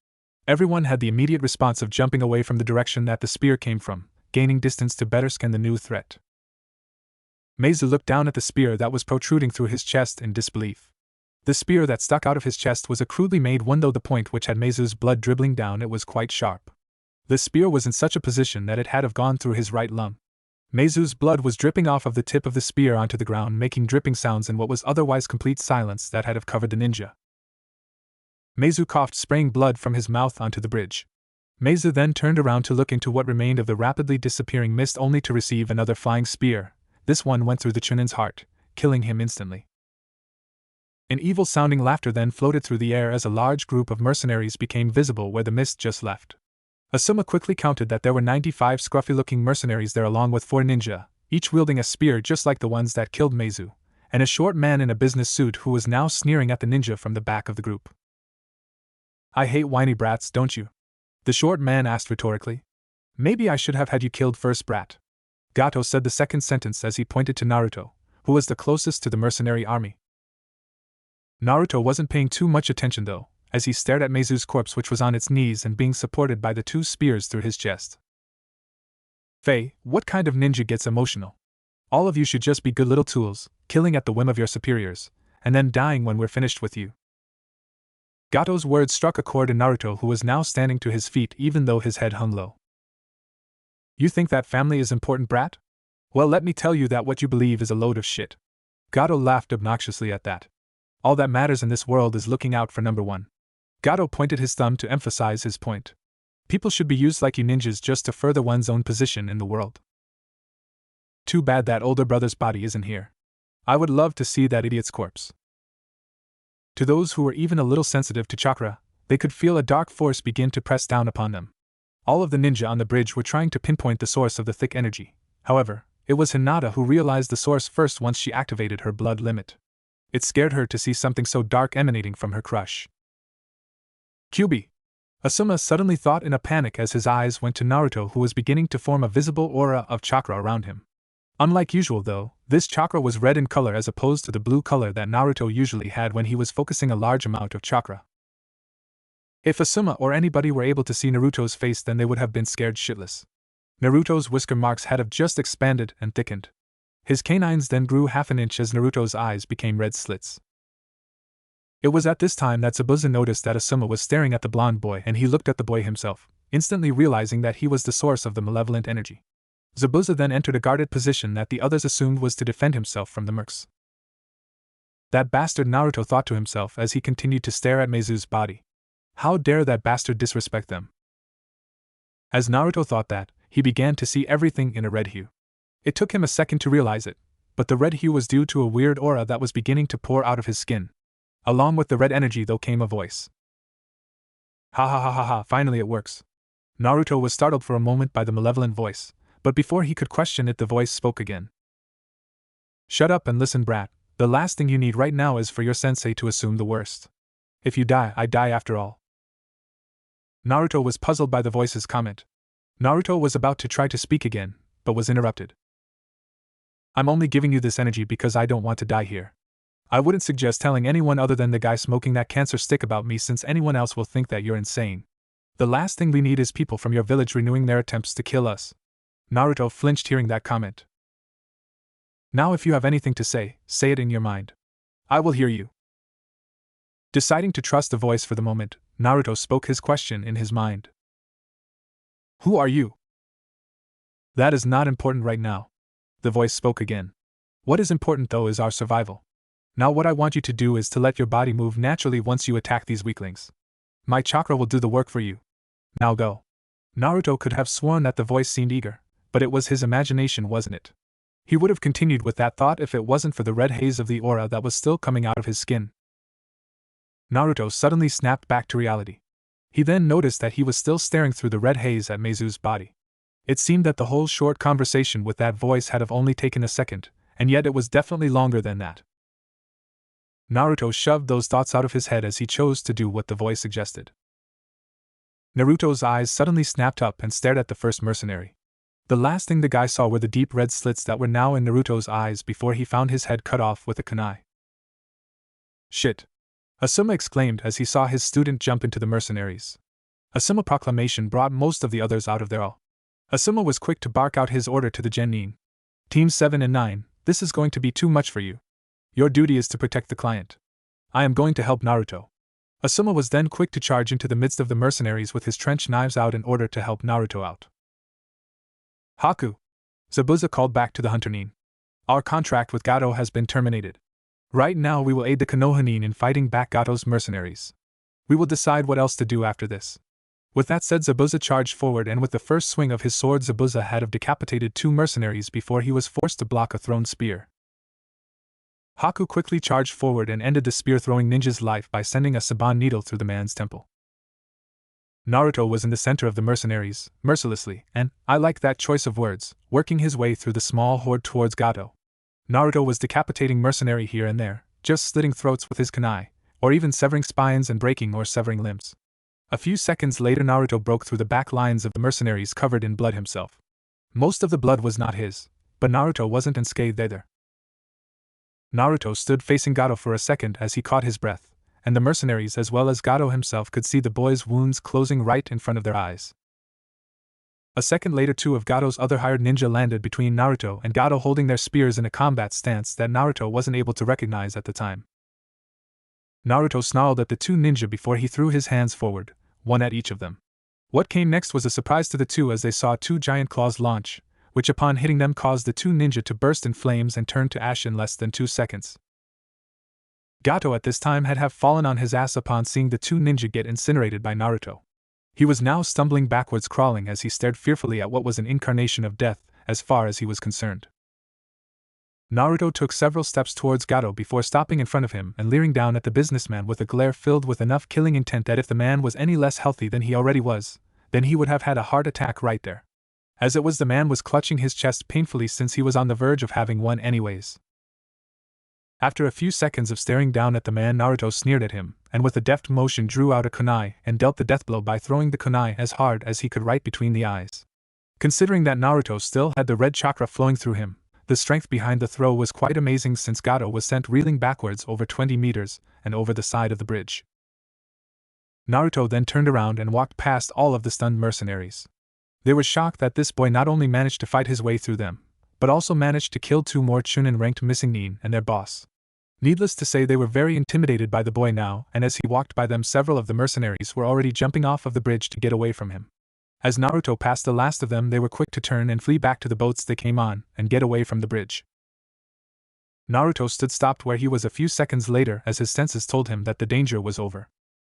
Everyone had the immediate response of jumping away from the direction that the spear came from, gaining distance to better scan the new threat. Meizu looked down at the spear that was protruding through his chest in disbelief. The spear that stuck out of his chest was a crudely made one, though the point which had Meizu's blood dribbling down it was quite sharp. The spear was in such a position that it had have gone through his right lung. Meizu's blood was dripping off of the tip of the spear onto the ground, making dripping sounds in what was otherwise complete silence that had have covered the ninja. Meizu coughed, spraying blood from his mouth onto the bridge. Meizu then turned around to look into what remained of the rapidly disappearing mist, only to receive another flying spear. This one went through the Chunin's heart, killing him instantly. An evil-sounding laughter then floated through the air as a large group of mercenaries became visible where the mist just left. Asuma quickly counted that there were 95 scruffy-looking mercenaries there, along with 4 ninja, each wielding a spear just like the ones that killed Meizu, and a short man in a business suit who was now sneering at the ninja from the back of the group. I hate whiny brats, don't you? The short man asked rhetorically. Maybe I should have had you killed first, brat. Gato said the second sentence as he pointed to Naruto, who was the closest to the mercenary army. Naruto wasn't paying too much attention though, as he stared at Meizu's corpse, which was on its knees and being supported by the 2 spears through his chest. Faye, what kind of ninja gets emotional? All of you should just be good little tools, killing at the whim of your superiors, and then dying when we're finished with you. Gato's words struck a chord in Naruto, who was now standing to his feet even though his head hung low. You think that family is important, brat? Well, let me tell you that what you believe is a load of shit. Gato laughed obnoxiously at that. All that matters in this world is looking out for number one. Gato pointed his thumb to emphasize his point. People should be used like you ninjas just to further one's own position in the world. Too bad that older brother's body isn't here. I would love to see that idiot's corpse. To those who were even a little sensitive to chakra, they could feel a dark force begin to press down upon them. All of the ninja on the bridge were trying to pinpoint the source of the thick energy. However, it was Hinata who realized the source first once she activated her blood limit. It scared her to see something so dark emanating from her crush. Kyuubi! Asuma suddenly thought in a panic as his eyes went to Naruto, who was beginning to form a visible aura of chakra around him. Unlike usual though, this chakra was red in color as opposed to the blue color that Naruto usually had when he was focusing a large amount of chakra. If Asuma or anybody were able to see Naruto's face, then they would have been scared shitless. Naruto's whisker marks had have just expanded and thickened. His canines then grew half an inch as Naruto's eyes became red slits. It was at this time that Zabuza noticed that Asuma was staring at the blonde boy, and he looked at the boy himself, instantly realizing that he was the source of the malevolent energy. Zabuza then entered a guarded position that the others assumed was to defend himself from the mercs. That bastard, Naruto thought to himself as he continued to stare at Meizu's body. How dare that bastard disrespect them? As Naruto thought that, he began to see everything in a red hue. It took him a second to realize it, but the red hue was due to a weird aura that was beginning to pour out of his skin. Along with the red energy though came a voice. Ha ha ha ha ha, finally it works. Naruto was startled for a moment by the malevolent voice, but before he could question it, the voice spoke again. Shut up and listen, brat. The last thing you need right now is for your sensei to assume the worst. If you die, I die after all. Naruto was puzzled by the voice's comment. Naruto was about to try to speak again, but was interrupted. I'm only giving you this energy because I don't want to die here. I wouldn't suggest telling anyone other than the guy smoking that cancer stick about me, since anyone else will think that you're insane. The last thing we need is people from your village renewing their attempts to kill us. Naruto flinched hearing that comment. Now if you have anything to say, say it in your mind. I will hear you. Deciding to trust the voice for the moment, Naruto spoke his question in his mind. Who are you? That is not important right now. The voice spoke again. What is important though is our survival. Now what I want you to do is to let your body move naturally once you attack these weaklings. My chakra will do the work for you. Now go. Naruto could have sworn that the voice seemed eager, but it was his imagination, wasn't it? He would have continued with that thought if it wasn't for the red haze of the aura that was still coming out of his skin. Naruto suddenly snapped back to reality. He then noticed that he was still staring through the red haze at Meizu's body. It seemed that the whole short conversation with that voice had have only taken a second, and yet it was definitely longer than that. Naruto shoved those thoughts out of his head as he chose to do what the voice suggested. Naruto's eyes suddenly snapped up and stared at the first mercenary. The last thing the guy saw were the deep red slits that were now in Naruto's eyes before he found his head cut off with a kunai. Shit! Asuma exclaimed as he saw his student jump into the mercenaries. Asuma's proclamation brought most of the others out of their awe. Asuma was quick to bark out his order to the Genin. Teams 7 and 9, this is going to be too much for you. Your duty is to protect the client. I am going to help Naruto. Asuma was then quick to charge into the midst of the mercenaries with his trench knives out in order to help Naruto out. Haku! Zabuza called back to the Hunter Nin. Our contract with Gato has been terminated. Right now we will aid the Konoha Nin in fighting back Gato's mercenaries. We will decide what else to do after this. With that said, Zabuza charged forward, and with the first swing of his sword Zabuza had have decapitated 2 mercenaries before he was forced to block a thrown spear. Haku quickly charged forward and ended the spear-throwing ninja's life by sending a Saban needle through the man's temple. Naruto was in the center of the mercenaries, mercilessly, and, I like that choice of words, working his way through the small horde towards Gato. Naruto was decapitating mercenary here and there, just slitting throats with his kunai, or even severing spines and breaking or severing limbs. A few seconds later Naruto broke through the back lines of the mercenaries covered in blood himself. Most of the blood was not his, but Naruto wasn't unscathed either. Naruto stood facing Gato for a second as he caught his breath, and the mercenaries as well as Gato himself could see the boy's wounds closing right in front of their eyes. A second later 2 of Gato's other hired ninja landed between Naruto and Gato, holding their spears in a combat stance that Naruto wasn't able to recognize at the time. Naruto snarled at the 2 ninja before he threw his hands forward, one at each of them. What came next was a surprise to the 2 as they saw 2 giant claws launch, which upon hitting them caused the 2 ninja to burst in flames and turn to ash in less than 2 seconds. Gato at this time had have fallen on his ass upon seeing the 2 ninja get incinerated by Naruto. He was now stumbling backwards, crawling as he stared fearfully at what was an incarnation of death, as far as he was concerned. Naruto took several steps towards Gato before stopping in front of him and leering down at the businessman with a glare filled with enough killing intent that if the man was any less healthy than he already was, then he would have had a heart attack right there. As it was, the man was clutching his chest painfully since he was on the verge of having one anyways. After a few seconds of staring down at the man, Naruto sneered at him, and with a deft motion drew out a kunai and dealt the death blow by throwing the kunai as hard as he could right between the eyes. Considering that Naruto still had the red chakra flowing through him, The strength behind the throw was quite amazing since Gato was sent reeling backwards over 20 meters and over the side of the bridge. Naruto then turned around and walked past all of the stunned mercenaries. They were shocked that this boy not only managed to fight his way through them, but also managed to kill 2 more Chunin-ranked missing Nin and their boss. Needless to say, they were very intimidated by the boy now, and as he walked by them, several of the mercenaries were already jumping off of the bridge to get away from him. As Naruto passed the last of them, they were quick to turn and flee back to the boats they came on and get away from the bridge. Naruto stopped where he was a few seconds later as his senses told him that the danger was over.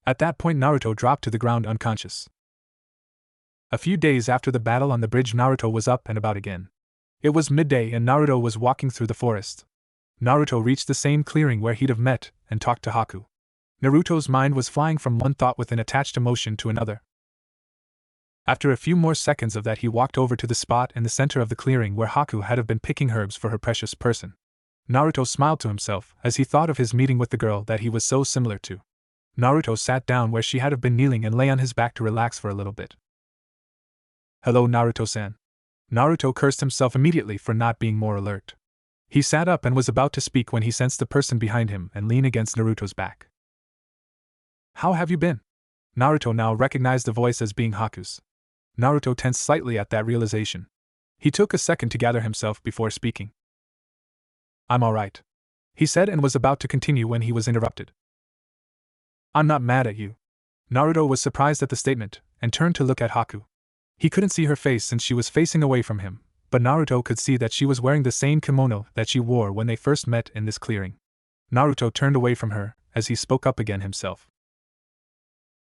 At that point, Naruto dropped to the ground unconscious. A few days after the battle on the bridge, Naruto was up and about again. It was midday and Naruto was walking through the forest. Naruto reached the same clearing where he'd have met and talked to Haku. Naruto's mind was flying from one thought with an attached emotion to another. After a few more seconds of that, he walked over to the spot in the center of the clearing where Haku had been picking herbs for her precious person. Naruto smiled to himself as he thought of his meeting with the girl that he was so similar to. Naruto sat down where she had been kneeling and lay on his back to relax for a little bit. "Hello, Naruto-san." Naruto cursed himself immediately for not being more alert. He sat up and was about to speak when he sensed the person behind him and lean against Naruto's back. "How have you been?" Naruto now recognized the voice as being Haku's. Naruto tensed slightly at that realization. He took a second to gather himself before speaking. "I'm alright," he said, and was about to continue when he was interrupted. "I'm not mad at you." Naruto was surprised at the statement and turned to look at Haku. He couldn't see her face since she was facing away from him, but Naruto could see that she was wearing the same kimono that she wore when they first met in this clearing. Naruto turned away from her as he spoke up again himself.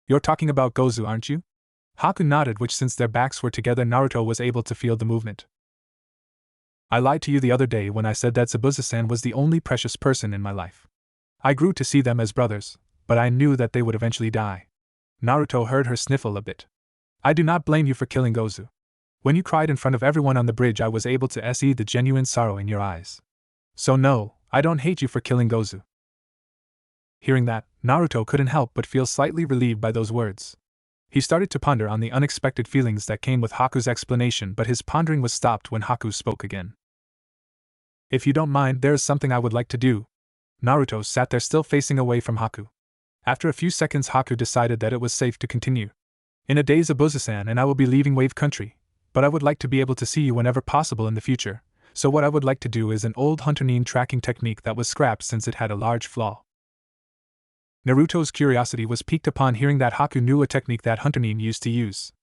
"You're talking about Gozu, aren't you?" Haku nodded, which since their backs were together, Naruto was able to feel the movement. "I lied to you the other day when I said that Zabuza-san was the only precious person in my life. I grew to see them as brothers, but I knew that they would eventually die." Naruto heard her sniffle a bit. "I do not blame you for killing Gozu. When you cried in front of everyone on the bridge, I was able to see the genuine sorrow in your eyes. So no, I don't hate you for killing Gozu." Hearing that, Naruto couldn't help but feel slightly relieved by those words. He started to ponder on the unexpected feelings that came with Haku's explanation, but his pondering was stopped when Haku spoke again. "If you don't mind, there is something I would like to do." Naruto sat there still facing away from Haku. After a few seconds, Haku decided that it was safe to continue. "In a day, Zabuza-san and I will be leaving Wave Country, but I would like to be able to see you whenever possible in the future, so what I would like to do is an old Hunter Nin tracking technique that was scrapped since it had a large flaw." Naruto's curiosity was piqued upon hearing that Haku knew a technique that Hunter Nin used to use.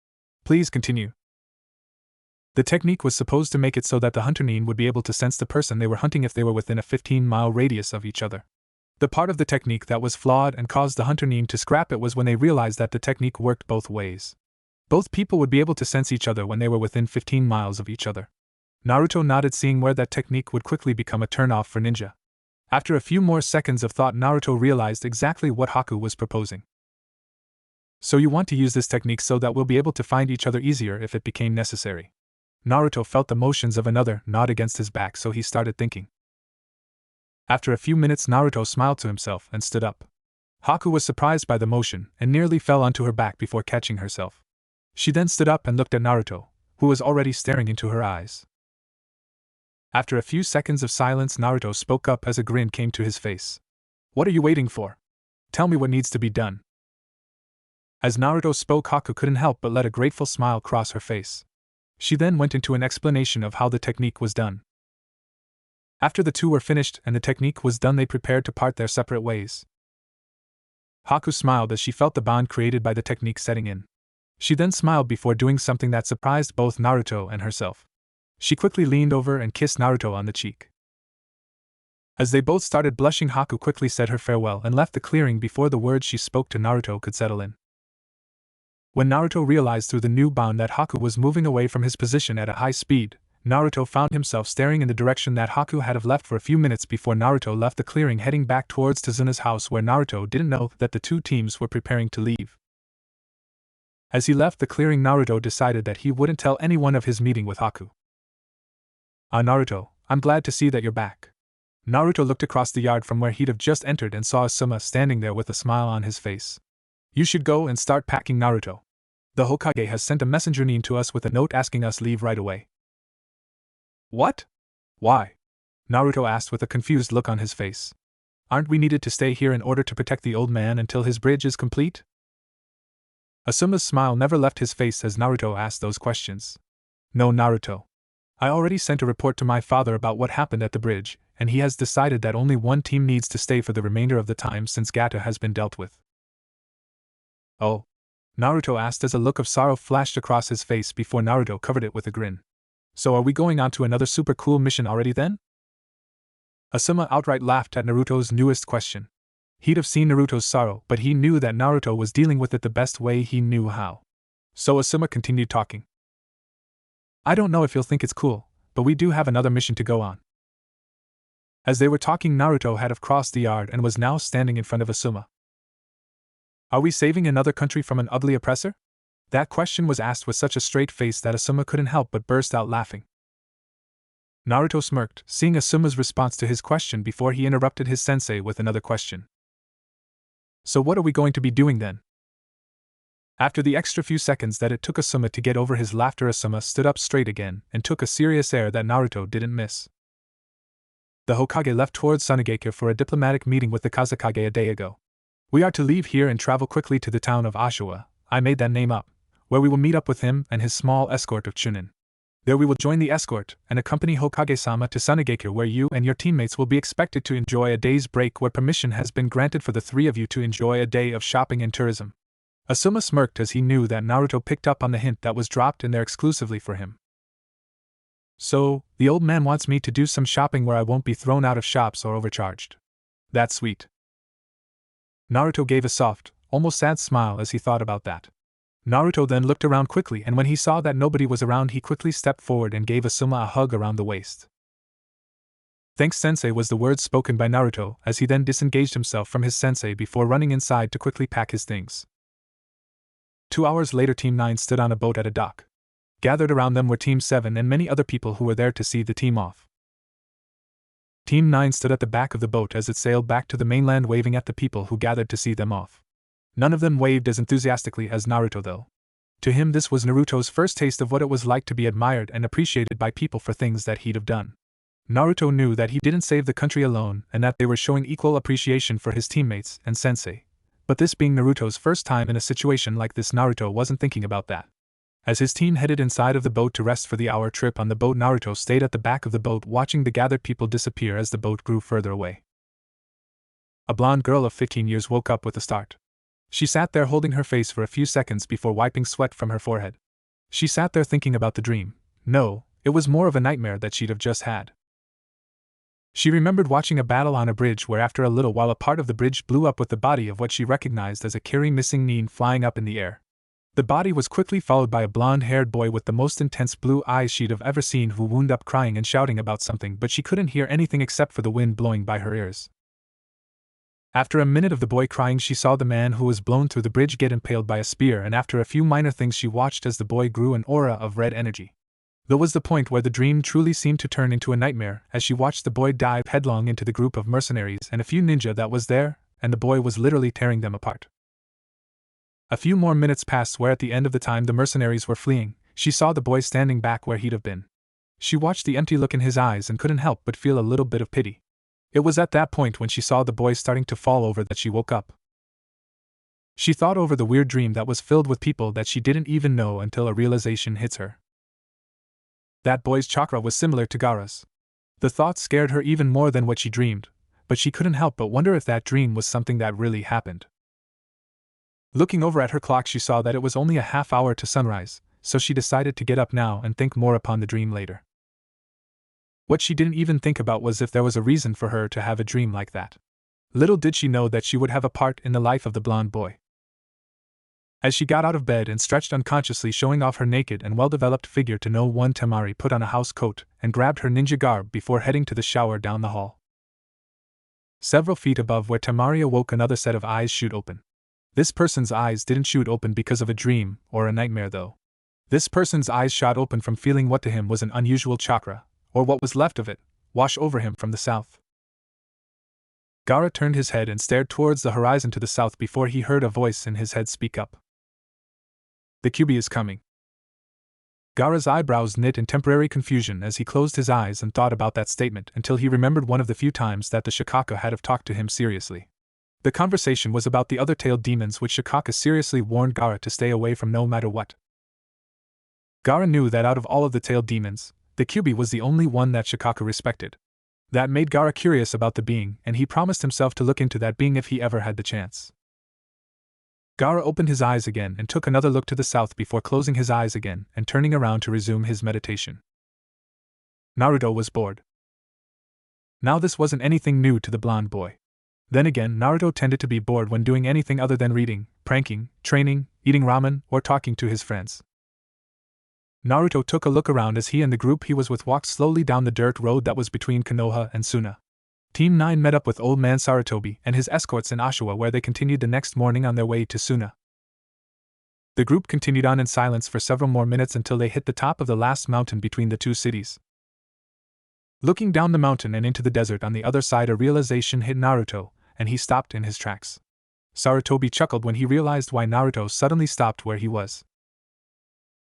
"Please continue." The technique was supposed to make it so that the Hunter Nin would be able to sense the person they were hunting if they were within a 15-mile radius of each other. The part of the technique that was flawed and caused the Hunter Nin to scrap it was when they realized that the technique worked both ways. Both people would be able to sense each other when they were within 15 miles of each other. Naruto nodded, seeing where that technique would quickly become a turn-off for ninja. After a few more seconds of thought, Naruto realized exactly what Haku was proposing. "So you want to use this technique so that we'll be able to find each other easier if it became necessary." Naruto felt the motions of another nod against his back, so he started thinking. After a few minutes, Naruto smiled to himself and stood up. Haku was surprised by the motion and nearly fell onto her back before catching herself. She then stood up and looked at Naruto, who was already staring into her eyes. After a few seconds of silence, Naruto spoke up as a grin came to his face. "What are you waiting for? Tell me what needs to be done." As Naruto spoke, Haku couldn't help but let a grateful smile cross her face. She then went into an explanation of how the technique was done. After the two were finished and the technique was done, they prepared to part their separate ways. Haku smiled as she felt the bond created by the technique setting in. She then smiled before doing something that surprised both Naruto and herself. She quickly leaned over and kissed Naruto on the cheek. As they both started blushing, Haku quickly said her farewell and left the clearing before the words she spoke to Naruto could settle in. When Naruto realized through the new bond that Haku was moving away from his position at a high speed, Naruto found himself staring in the direction that Haku had left for a few minutes before Naruto left the clearing, heading back towards Tazuna's house, where Naruto didn't know that the two teams were preparing to leave. As he left the clearing, Naruto decided that he wouldn't tell anyone of his meeting with Haku. "Ah, Naruto, I'm glad to see that you're back." Naruto looked across the yard from where he'd have just entered and saw Asuma standing there with a smile on his face. "You should go and start packing, Naruto. The Hokage has sent a messenger Nin to us with a note asking us leave right away." "What? Why? Naruto asked with a confused look on his face. Aren't we needed to stay here in order to protect the old man until his bridge is complete? Asuma's smile never left his face as Naruto asked those questions. No, Naruto. I already sent a report to my father about what happened at the bridge, and he has decided that only one team needs to stay for the remainder of the time since Gato has been dealt with. Oh? Naruto asked as a look of sorrow flashed across his face before Naruto covered it with a grin. So are we going on to another super cool mission already then? Asuma outright laughed at Naruto's newest question. He'd have seen Naruto's sorrow, but he knew that Naruto was dealing with it the best way he knew how. So Asuma continued talking. I don't know if you'll think it's cool, but we do have another mission to go on. As they were talking, Naruto had crossed the yard and was now standing in front of Asuma. Are we saving another country from an ugly oppressor? That question was asked with such a straight face that Asuma couldn't help but burst out laughing. Naruto smirked, seeing Asuma's response to his question before he interrupted his sensei with another question. So what are we going to be doing then? After the extra few seconds that it took Asuma to get over his laughter, Asuma stood up straight again and took a serious air that Naruto didn't miss. The Hokage left towards Sunagakure for a diplomatic meeting with the Kazekage a day ago. We are to leave here and travel quickly to the town of Ashiwa, I made that name up, where we will meet up with him and his small escort of Chunin. There we will join the escort and accompany Hokage-sama to Sunagakure, where you and your teammates will be expected to enjoy a day's break, where permission has been granted for the three of you to enjoy a day of shopping and tourism. Asuma smirked as he knew that Naruto picked up on the hint that was dropped in there exclusively for him. So, the old man wants me to do some shopping where I won't be thrown out of shops or overcharged. That's sweet. Naruto gave a soft, almost sad smile as he thought about that. Naruto then looked around quickly, and when he saw that nobody was around, he quickly stepped forward and gave Asuma a hug around the waist. Thanks, sensei, was the words spoken by Naruto as he then disengaged himself from his sensei before running inside to quickly pack his things. 2 hours later, Team 9 stood on a boat at a dock. Gathered around them were Team 7 and many other people who were there to see the team off. Team 9 stood at the back of the boat as it sailed back to the mainland, waving at the people who gathered to see them off. None of them waved as enthusiastically as Naruto, though. To him, this was Naruto's first taste of what it was like to be admired and appreciated by people for things that he'd have done. Naruto knew that he didn't save the country alone and that they were showing equal appreciation for his teammates and sensei. But this being Naruto's first time in a situation like this, Naruto wasn't thinking about that. As his team headed inside of the boat to rest for the hour trip on the boat, Naruto stayed at the back of the boat watching the gathered people disappear as the boat grew further away. A blonde girl of 15 years woke up with a start. She sat there holding her face for a few seconds before wiping sweat from her forehead. She sat there thinking about the dream. No, it was more of a nightmare that she'd have just had. She remembered watching a battle on a bridge where after a little while a part of the bridge blew up with the body of what she recognized as a Kiri missing Nin flying up in the air. The body was quickly followed by a blonde-haired boy with the most intense blue eyes she'd have ever seen, who wound up crying and shouting about something, but she couldn't hear anything except for the wind blowing by her ears. After a minute of the boy crying, she saw the man who was blown through the bridge get impaled by a spear, and after a few minor things she watched as the boy grew an aura of red energy. That was the point where the dream truly seemed to turn into a nightmare, as she watched the boy dive headlong into the group of mercenaries and a few ninja that was there, and the boy was literally tearing them apart. A few more minutes passed where at the end of the time the mercenaries were fleeing, she saw the boy standing back where he'd have been. She watched the empty look in his eyes and couldn't help but feel a little bit of pity. It was at that point when she saw the boy starting to fall over that she woke up. She thought over the weird dream that was filled with people that she didn't even know until a realization hits her. That boy's chakra was similar to Gaara's. The thought scared her even more than what she dreamed, but she couldn't help but wonder if that dream was something that really happened. Looking over at her clock, she saw that it was only a half hour to sunrise, so she decided to get up now and think more upon the dream later. What she didn't even think about was if there was a reason for her to have a dream like that. Little did she know that she would have a part in the life of the blonde boy. As she got out of bed and stretched unconsciously, showing off her naked and well-developed figure to no one, Temari put on a house coat and grabbed her ninja garb before heading to the shower down the hall. Several feet above where Temari awoke, another set of eyes shoot open. This person's eyes didn't shoot open because of a dream or a nightmare, though. This person's eyes shot open from feeling what to him was an unusual chakra, or what was left of it, wash over him from the south. Gaara turned his head and stared towards the horizon to the south before he heard a voice in his head speak up. The Kyuubi is coming. Gaara's eyebrows knit in temporary confusion as he closed his eyes and thought about that statement until he remembered one of the few times that the Shikaka had have talked to him seriously. The conversation was about the other tailed demons which Shikaka seriously warned Gaara to stay away from no matter what. Gaara knew that out of all of the tailed demons, the Kyuubi was the only one that Shikaka respected. That made Gaara curious about the being, and he promised himself to look into that being if he ever had the chance. Gaara opened his eyes again and took another look to the south before closing his eyes again and turning around to resume his meditation. Naruto was bored. Now this wasn't anything new to the blonde boy. Then again, Naruto tended to be bored when doing anything other than reading, pranking, training, eating ramen, or talking to his friends. Naruto took a look around as he and the group he was with walked slowly down the dirt road that was between Konoha and Suna. Team 9 met up with Old Man Sarutobi and his escorts in Oshawa, where they continued the next morning on their way to Suna. The group continued on in silence for several more minutes until they hit the top of the last mountain between the two cities. Looking down the mountain and into the desert on the other side, a realization hit Naruto, and he stopped in his tracks. Sarutobi chuckled when he realized why Naruto suddenly stopped where he was.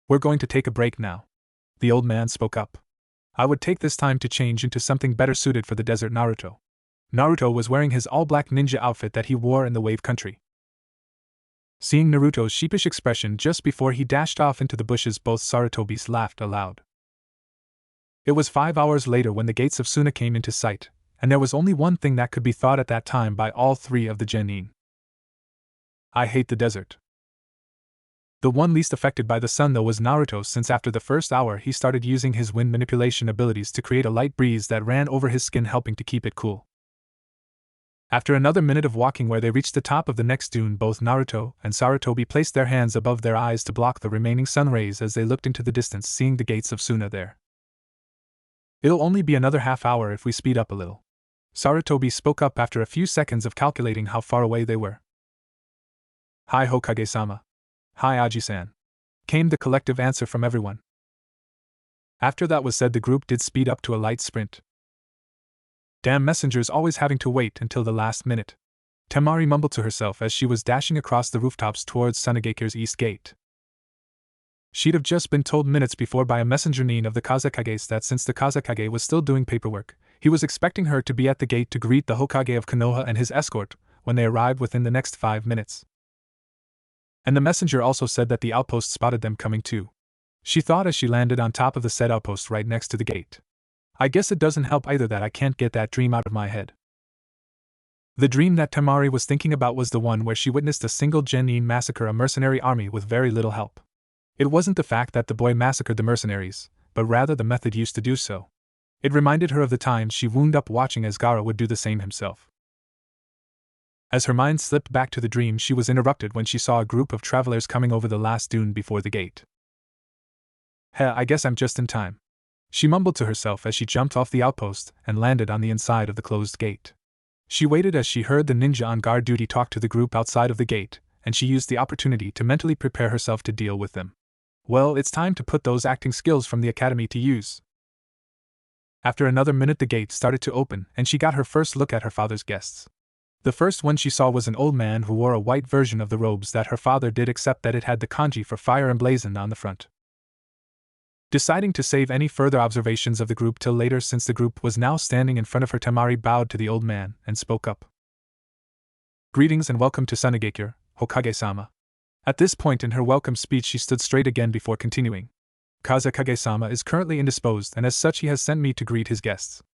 "We're going to take a break now," the old man spoke up. "I would take this time to change into something better suited for the desert." Naruto was wearing his all-black ninja outfit that he wore in the Wave Country. Seeing Naruto's sheepish expression just before he dashed off into the bushes, both Sarutobis laughed aloud. It was 5 hours later when the gates of Suna came into sight, and there was only one thing that could be thought at that time by all three of the Genin. "I hate the desert." The one least affected by the sun though was Naruto, since after the first hour he started using his wind manipulation abilities to create a light breeze that ran over his skin, helping to keep it cool. After another minute of walking, where they reached the top of the next dune, both Naruto and Sarutobi placed their hands above their eyes to block the remaining sun rays as they looked into the distance, seeing the gates of Suna there. "It'll only be another half hour if we speed up a little," Sarutobi spoke up after a few seconds of calculating how far away they were. "Hi Hokage-sama." "Hi Aji-san," came the collective answer from everyone. After that was said, the group did speed up to a light sprint. "Damn messengers always having to wait until the last minute," Temari mumbled to herself as she was dashing across the rooftops towards Sunagekire's east gate. She'd have just been told minutes before by a messenger Nin of the Kazekages that since the Kazekage was still doing paperwork, he was expecting her to be at the gate to greet the Hokage of Konoha and his escort when they arrived within the next 5 minutes. And the messenger also said that the outpost spotted them coming too. She thought as she landed on top of the said outpost right next to the gate. "I guess it doesn't help either that I can't get that dream out of my head." The dream that Temari was thinking about was the one where she witnessed a single Genin massacre a mercenary army with very little help. It wasn't the fact that the boy massacred the mercenaries, but rather the method used to do so. It reminded her of the times she wound up watching as Gaara would do the same himself. As her mind slipped back to the dream, she was interrupted when she saw a group of travelers coming over the last dune before the gate. "Heh, I guess I'm just in time," she mumbled to herself as she jumped off the outpost and landed on the inside of the closed gate. She waited as she heard the ninja on guard duty talk to the group outside of the gate, and she used the opportunity to mentally prepare herself to deal with them. Well, it's time to put those acting skills from the academy to use. After another minute, the gate started to open, and she got her first look at her father's guests. The first one she saw was an old man who wore a white version of the robes that her father did, except that it had the kanji for fire emblazoned on the front. Deciding to save any further observations of the group till later, since the group was now standing in front of her, Temari bowed to the old man and spoke up. "Greetings and welcome to Sunagekure, Hokage-sama." At this point in her welcome speech, she stood straight again before continuing. "Kazekage-sama is currently indisposed, and as such he has sent me to greet his guests."